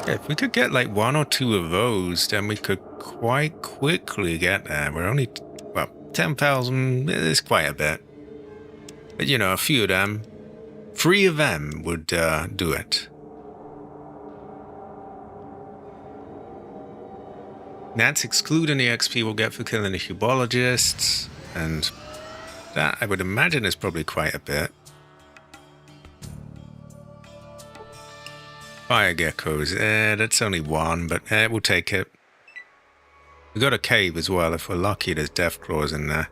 Yeah, if we could get like 1 or 2 of those, then we could quite quickly get there. We're only, well, 10,000 is quite a bit. But you know, a few of them, 3 of them would do it. That's excluding the XP we'll get for killing the Hubologists, and that I would imagine is probably quite a bit. Fire geckos, that's only 1, but we'll take it. We got a cave as well. If we're lucky, there's death claws in there.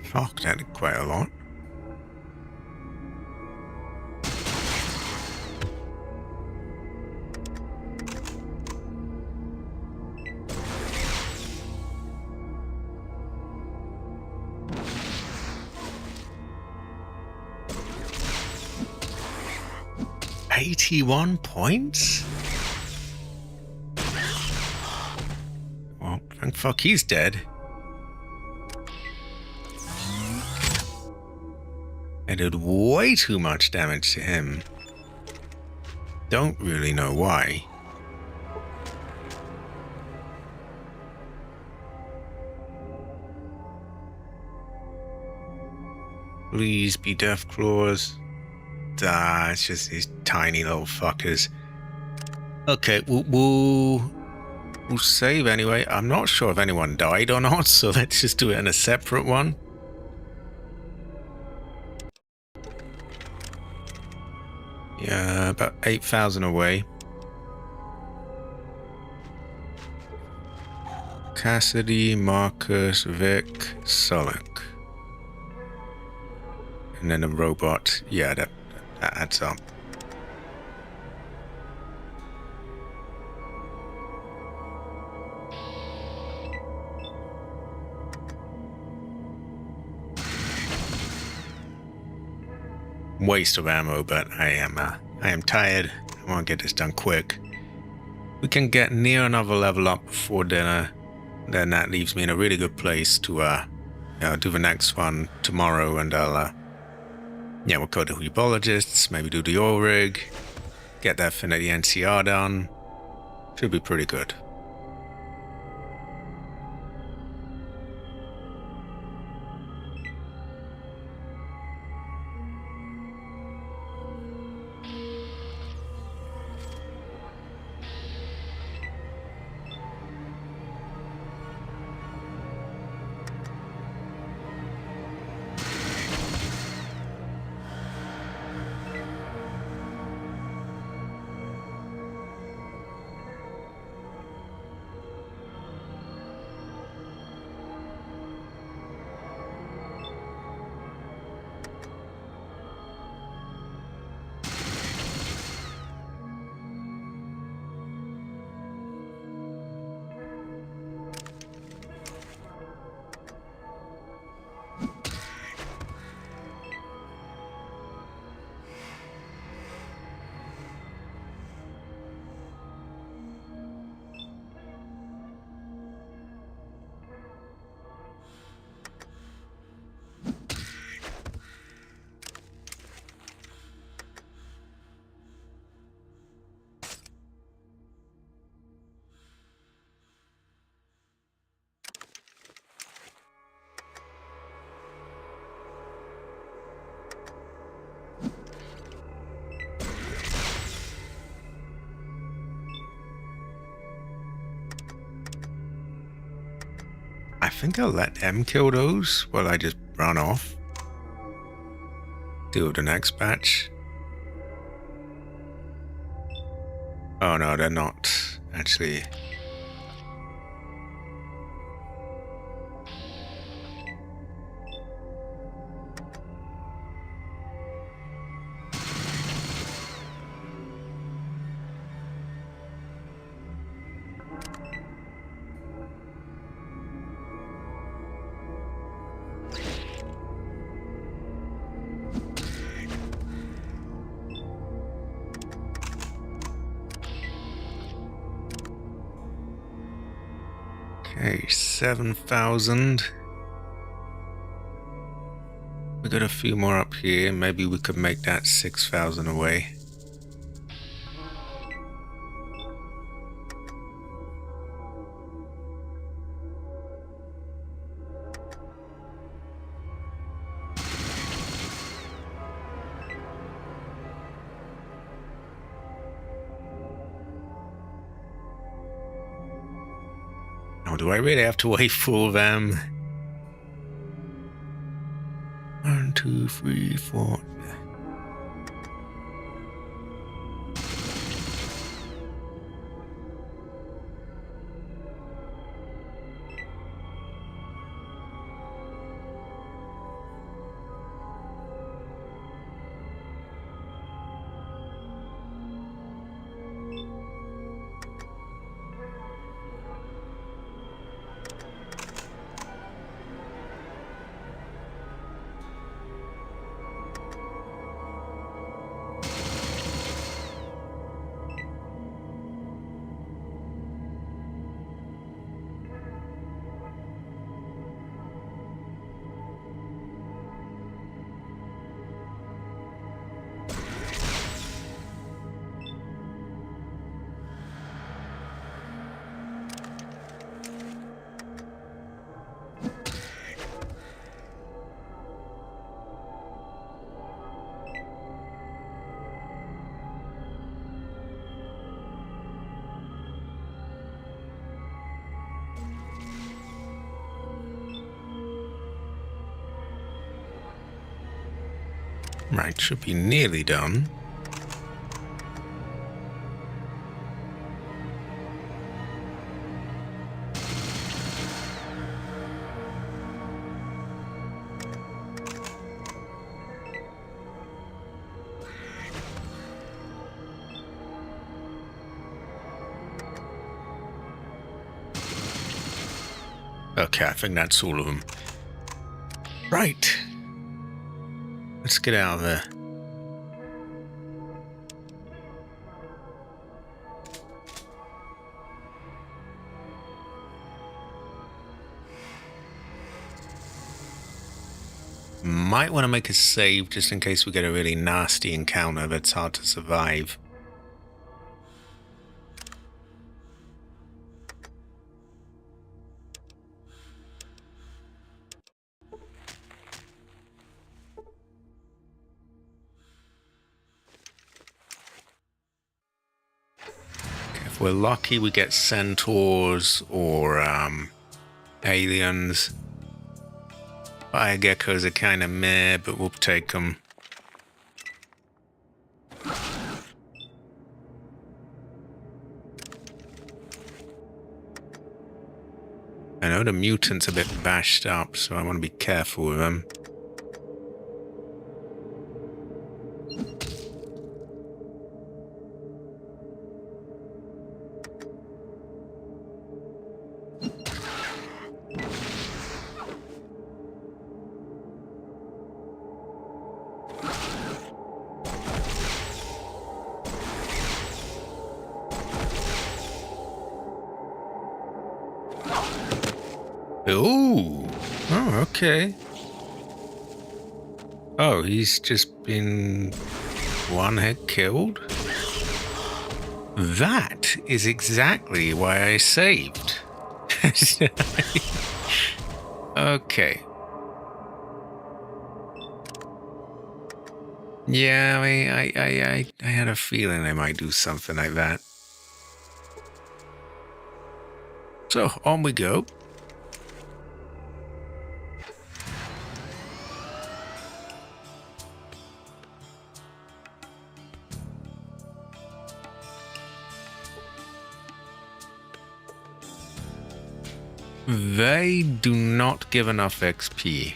Fuck, that did quite a lot. $81 points? Well, thank fuck he's dead. I did way too much damage to him. Don't really know why. Please be death claws. It's just these tiny little fuckers. Okay, we'll save anyway. I'm not sure if anyone died or not, so let's just do it in a separate one. Yeah, about 8,000 away. Cassidy, Marcus, Vic, Sullick. And then a robot. Yeah, that adds up. Waste of ammo, but I am tired. I want to get this done quick. We can get near another level up before dinner. Then that leaves me in a really good place to do the next one tomorrow, and I'll we'll go to Hubologists, maybe do the oil rig, get that Affinity NCR done. Should be pretty good. I think I'll let them kill those while I just run off. Deal with the next batch. Oh no, they're not actually. Okay, 7,000. We got a few more up here. Maybe we could make that 6,000 away. Oh, do I really have to wait for them? 1, 2, 3, 4. Right, should be nearly done. Okay, I think that's all of them. Right. Let's get out of there. Might want to make a save just in case we get a really nasty encounter that's hard to survive. If we're lucky, we get centaurs or aliens. Fire geckos are kind of meh, but we'll take them. I know the mutant's a bit bashed up, so I want to be careful with them. Ooh. Oh, okay. Oh, he's just been one hit killed? That is exactly why I saved. Okay. Yeah, I had a feeling I might do something like that. So, on we go. They do not give enough XP.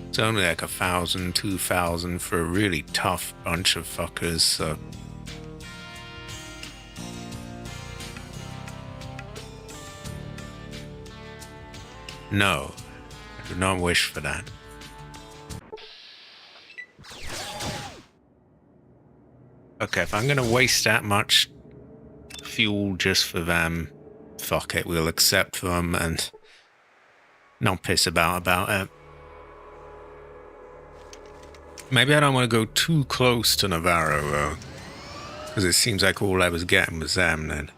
It's only like 1,000, 2,000 for a really tough bunch of fuckers, so... No, I do not wish for that. Okay, if I'm gonna waste that much fuel just for them, fuck it, we'll accept them and not piss about it. Maybe I don't want to go too close to Navarro, though, because it seems like all I was getting was them then.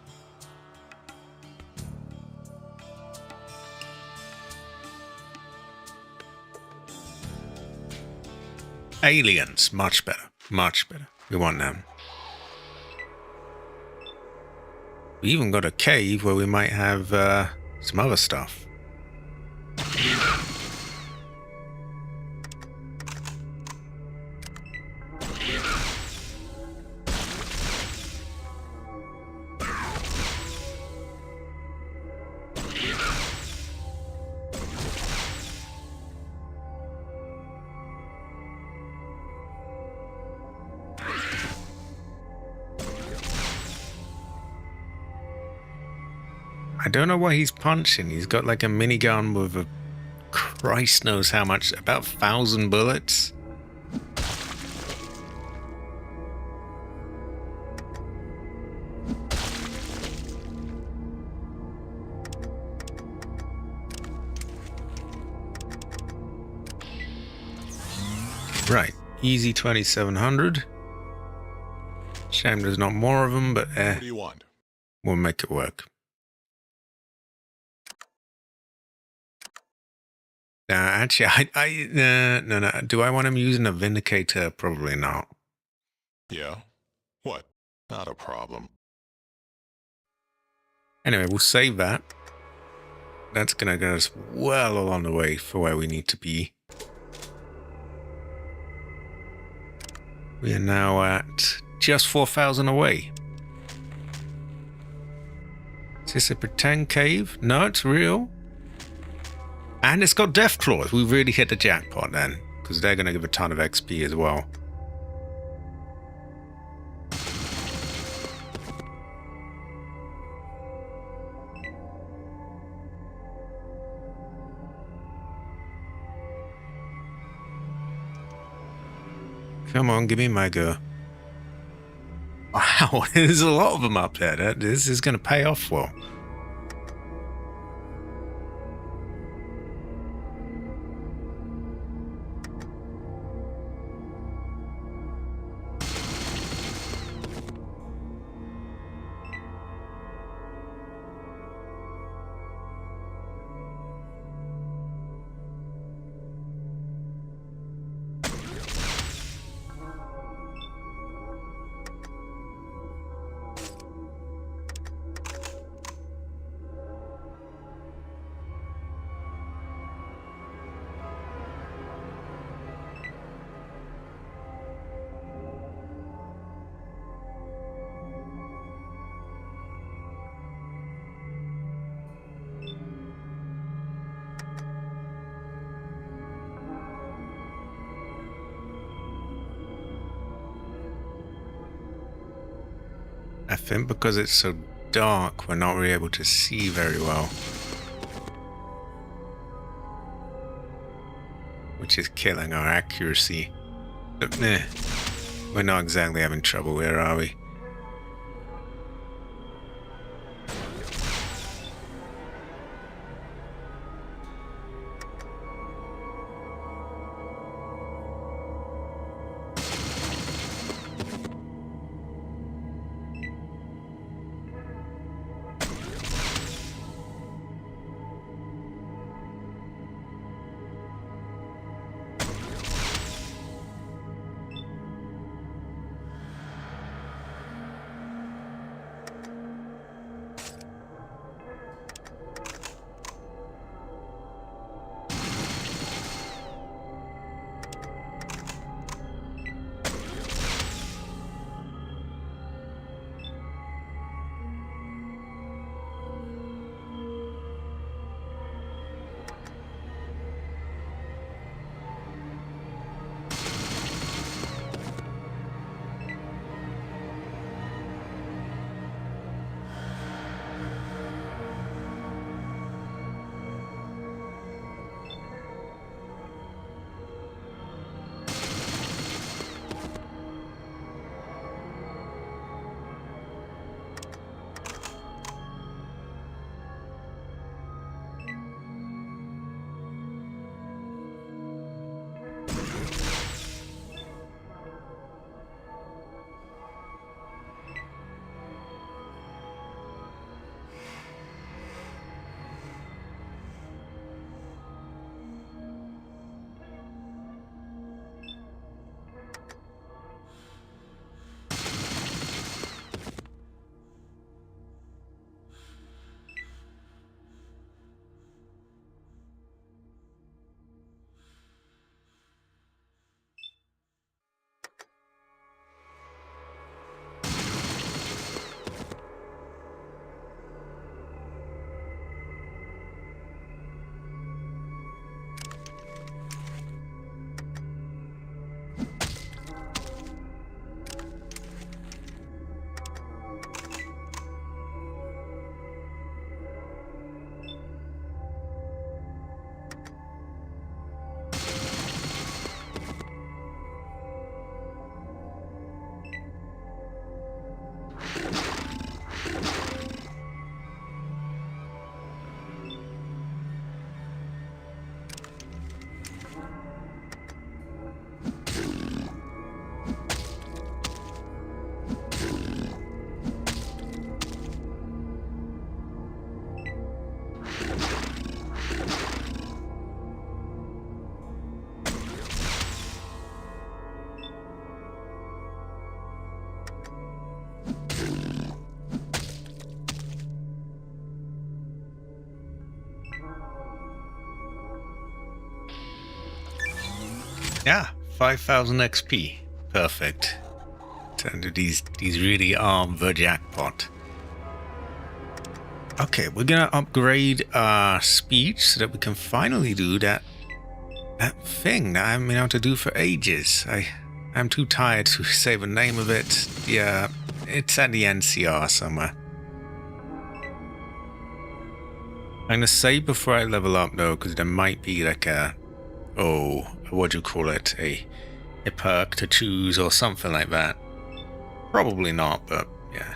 Aliens, much better, much better. We want them. We even got a cave where we might have some other stuff. I don't know what he's punching. He's got like a minigun with a Christ knows how much, about 1,000 bullets. Right, easy 2,700. Shame there's not more of them, but What do you want? We'll make it work. Actually, no. Do I want him using a Vindicator? Probably not. Yeah? What? Not a problem. Anyway, we'll save that. That's gonna get us well along the way for where we need to be. We are now at just 4,000 away. Is this a pretend cave? No, it's real. And it's got Death Claws. We really hit the jackpot then, because they're going to give a ton of XP as well. Come on, give me my go. Wow, there's a lot of them up there. This is going to pay off well. I think because it's so dark, we're not really able to see very well. Which is killing our accuracy. But we're not exactly having trouble here, are we? Yeah, 5,000 XP. Perfect. And these really are the jackpot. Okay, we're gonna upgrade our speech so that we can finally do that thing that I haven't been able to do for ages. I'm too tired to say the name of it. Yeah, it's at the NCR somewhere. I'm gonna save before I level up though, because there might be like what do you call it? A perk to choose or something like that. Probably not, but yeah.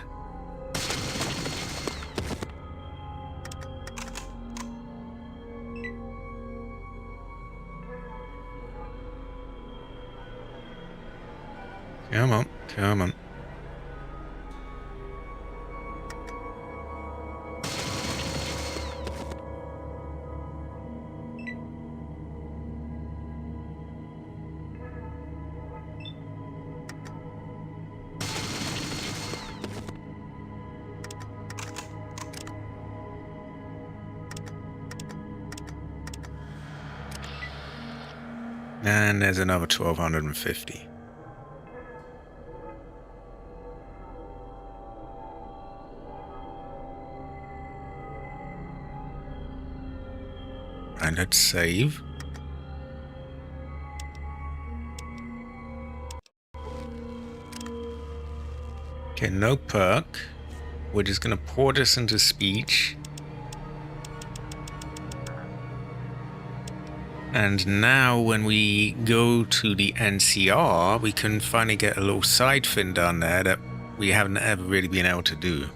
Come on, come on. And there's another 1,250. And let's save. Okay, no perk. We're just gonna pour this into speech. And now when we go to the NCR, we can finally get a little side fin done there that we haven't ever really been able to do.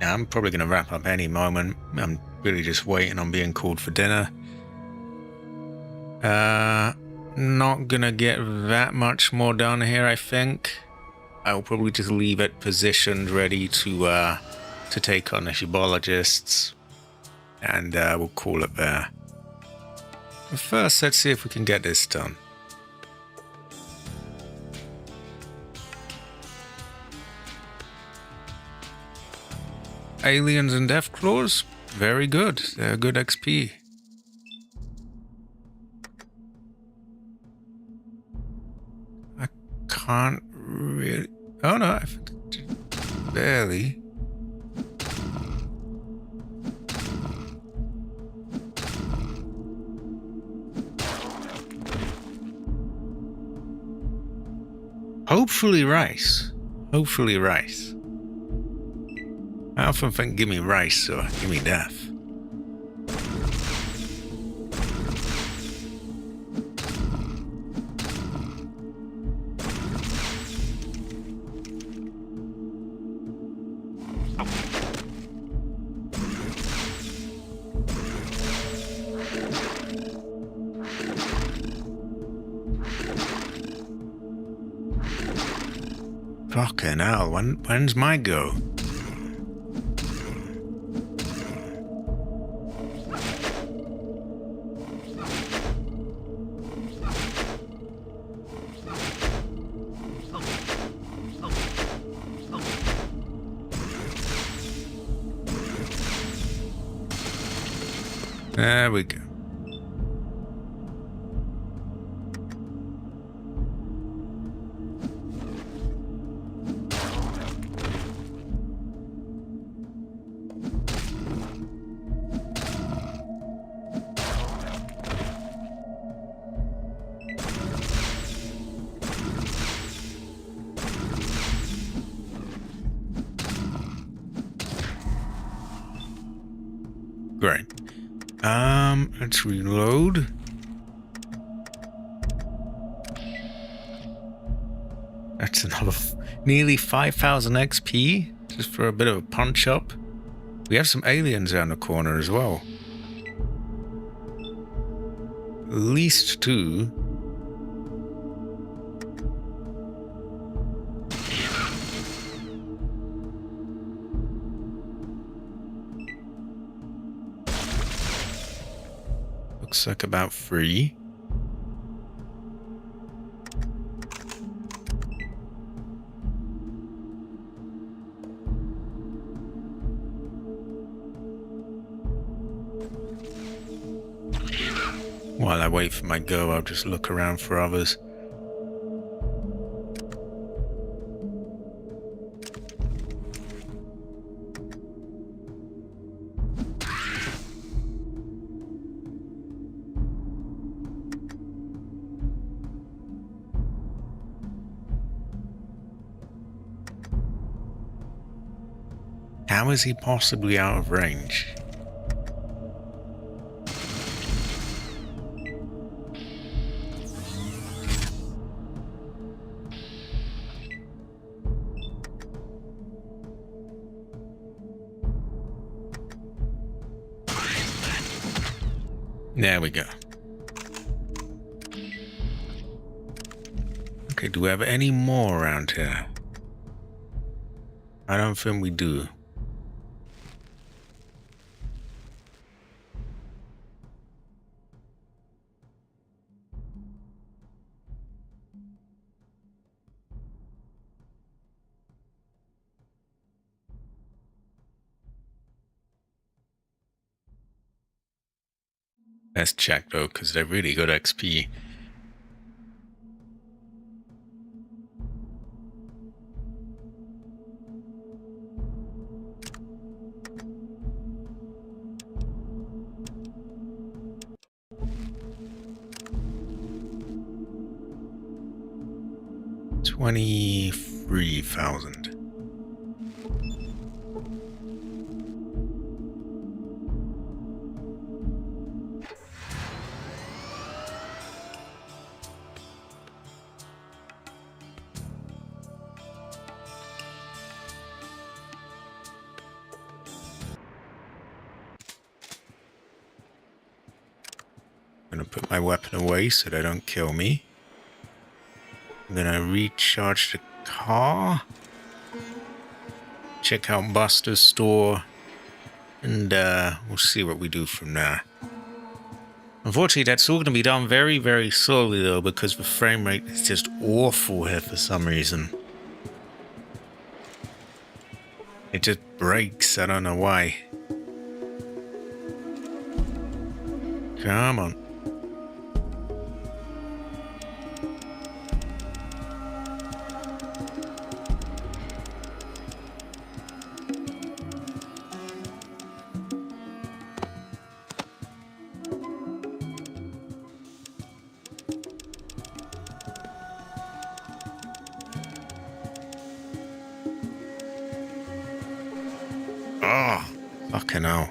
Now, I'm probably going to wrap up any moment. I'm really just waiting on being called for dinner. Not going to get that much more done here, I think. I'll probably just leave it positioned, ready to take on the shibologists, and we'll call it there. But first, let's see if we can get this done. Aliens and Deathclaws, very good. They're good XP. I can't really... Oh no, barely. Hopefully rice. Hopefully rice. I often think give me rice or give me death. Fucking hell, when's my go? There we go. Great. Let's reload. That's another nearly 5,000 XP just for a bit of a punch up. We have some aliens around the corner as well. At least 2. Looks like about 3. While I wait for my go, I'll just look around for others. How is he possibly out of range? There we go. Okay, do we have any more around here? I don't think we do. Let's check though, because they're really good XP. $23,000. I'm gonna put my weapon away so they don't kill me. I'm gonna recharge the car. Check out Buster's store. And we'll see what we do from there. Unfortunately, that's all going to be done very, very slowly, though, because the frame rate is just awful here for some reason. It just breaks. I don't know why. Come on. Oh, fucking hell.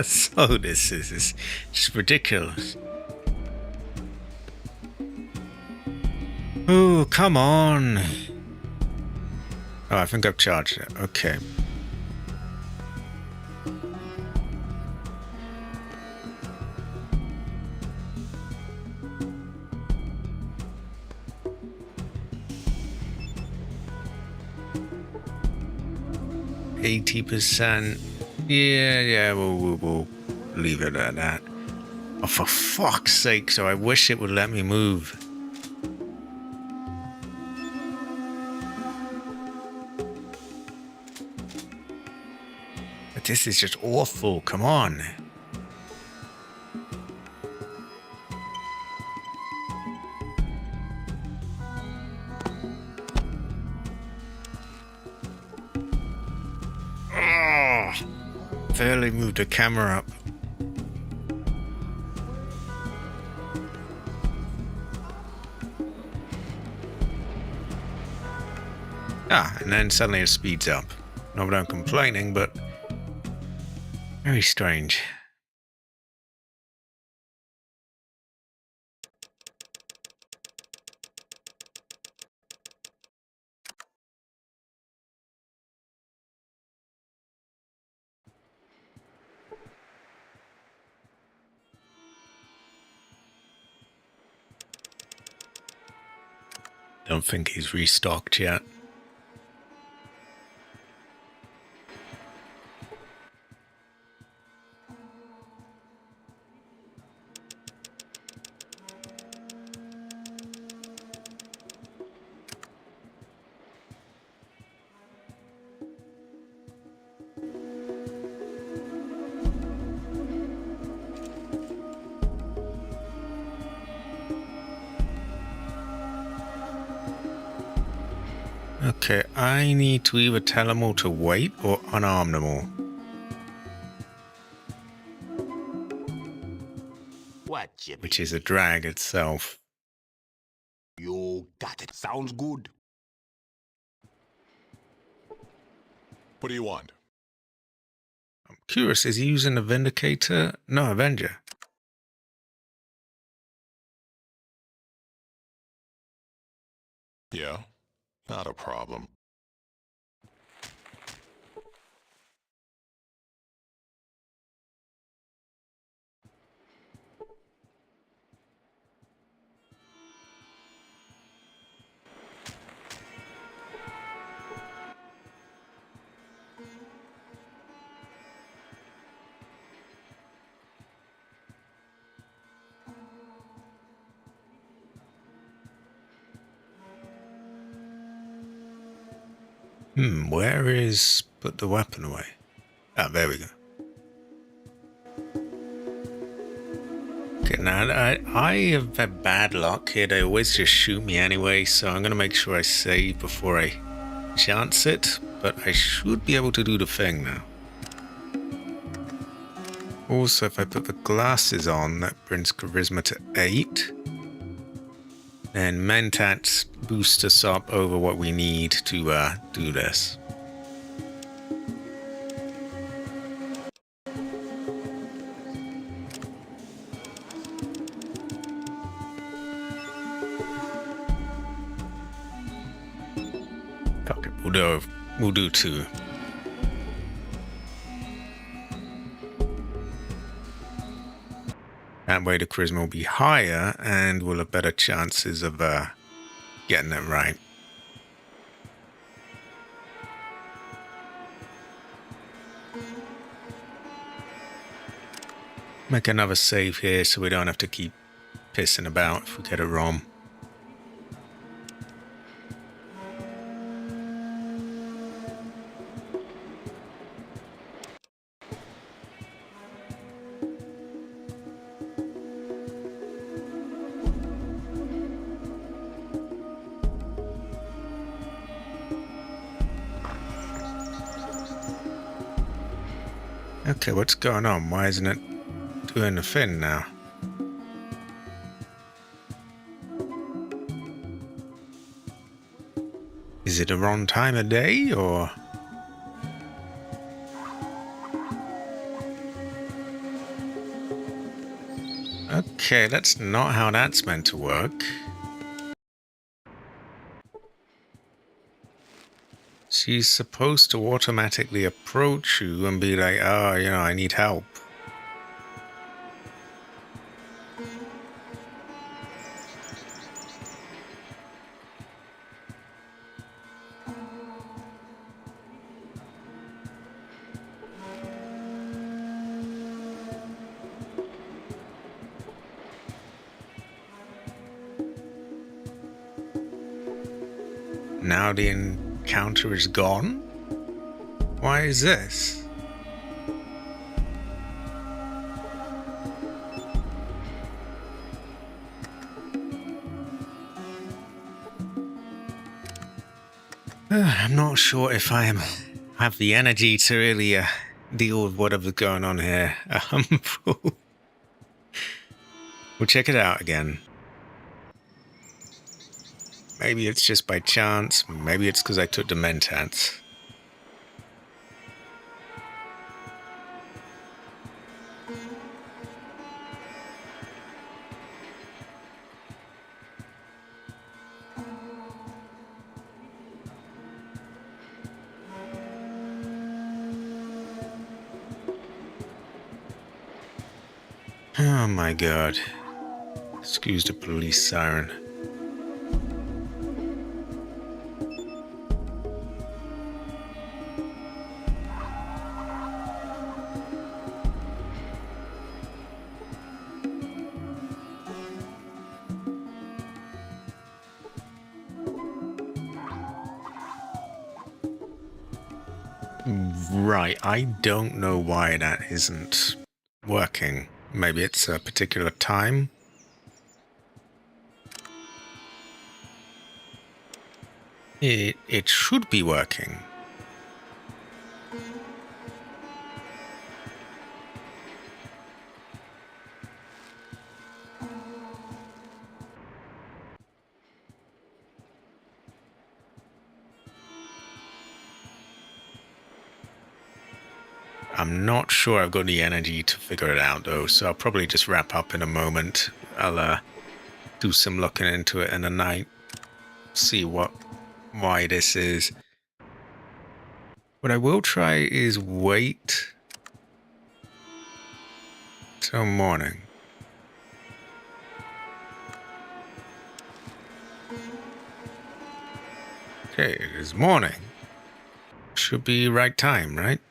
So this is just ridiculous. Oh, come on. Oh, I think I've charged it. Okay. %. Yeah, we'll leave it at that. Oh, for fuck's sake, so I wish it would let me move. But this is just awful, come on. Oh, barely moved the camera up. Ah, and then suddenly it speeds up. Not that I'm complaining, but very strange. Don't think he's restocked yet. Okay, I need to either tell them all to wait or unarm them all. What you Which be is a need? drag itself. You got it. Sounds good. What do you want? I'm curious, is he using a Vindicator? No, Avenger. Yeah, not a problem. Where is... Put the weapon away. Ah, there we go. Okay, now I have had bad luck here. They always just shoot me anyway, so I'm going to make sure I save before I chance it. But I should be able to do the thing now. Also, if I put the glasses on, that brings Charisma to 8. And Mentats boost us up over what we need to do this. Fuck it, we'll do 2. That way the charisma will be higher and we'll have better chances of getting it right. Make another save here so we don't have to keep pissing about if we get it wrong. Okay, what's going on? Why isn't it doing the thing now? Is it the wrong time of day, or...? Okay, that's not how that's meant to work. She's supposed to automatically approach you and be like, oh, you know, I need help. Now the encounter is gone? Why is this? I'm not sure if I have the energy to really deal with whatever's going on here. We'll check it out again. Maybe it's just by chance. Maybe it's because I took the Mentats. Oh my god. Excuse the police siren. Right, I don't know why that isn't working. Maybe it's a particular time. It should be working. I'm not sure I've got the energy to figure it out though, so I'll probably just wrap up in a moment. I'll do some looking into it in the night, see why this is. What I will try is wait till morning. Okay, it is morning. Should be right time, right?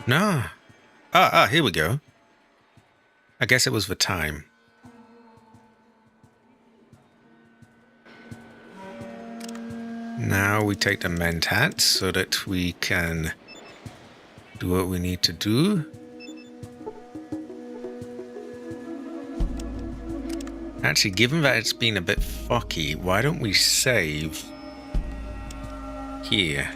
No. Here we go. I guess it was the time. Now we take the mentat so that we can do what we need to do. Actually, given that it's been a bit fucky, why don't we save here?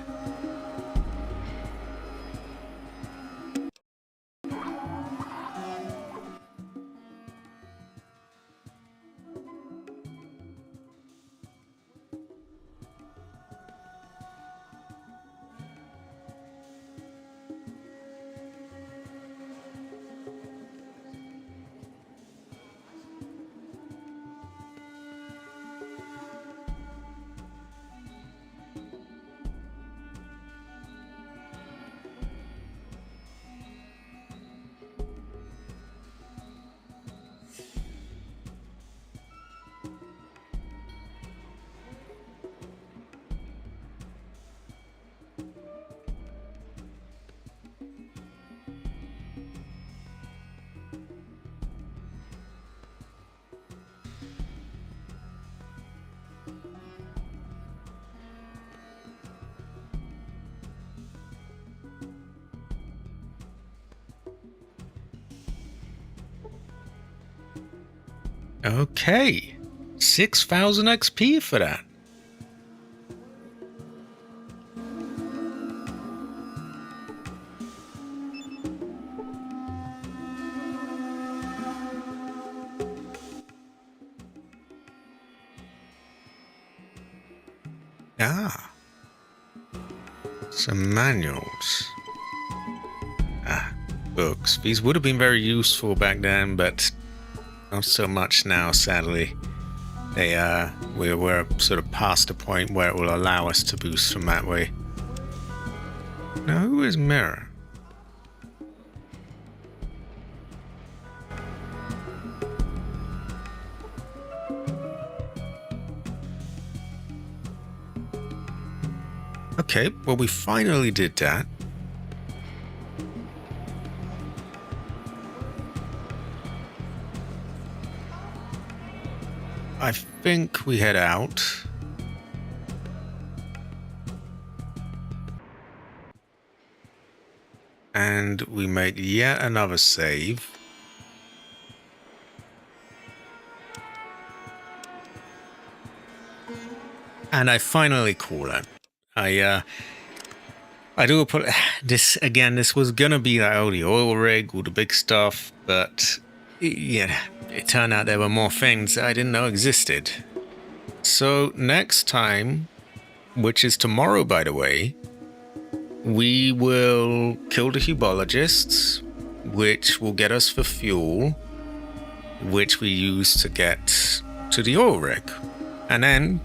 Okay, 6,000 XP for that. Some manuals. Books. These would have been very useful back then, but not so much now, sadly. We're sort of past the point where it will allow us to boost from that way. Now, who is Mirror? Okay, well, we finally did that. I think we head out. And we make yet another save. And I finally call it. I do put this again. This was gonna be like, oh, the oil rig, all the big stuff, but yeah, it turned out there were more things I didn't know existed. So next time, which is tomorrow, by the way, we will kill the hubologists, which will get us the fuel, which we use to get to the oil rig, and then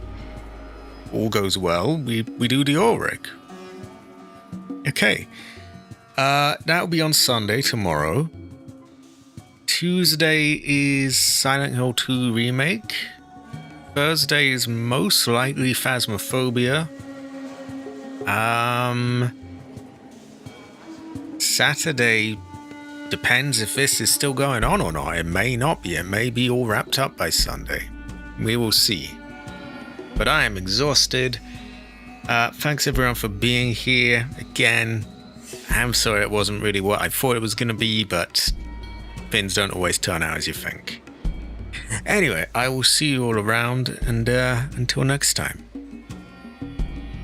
all goes well, we do the oil rig. Okay, that'll be on Sunday, tomorrow. Tuesday is Silent Hill 2 Remake. Thursday is most likely Phasmophobia. Saturday depends if this is still going on or not. It may not be. It may be all wrapped up by Sunday. We will see. But I am exhausted. Thanks everyone for being here again. I'm sorry it wasn't really what I thought it was going to be, but things don't always turn out as you think. Anyway, I will see you all around, and until next time.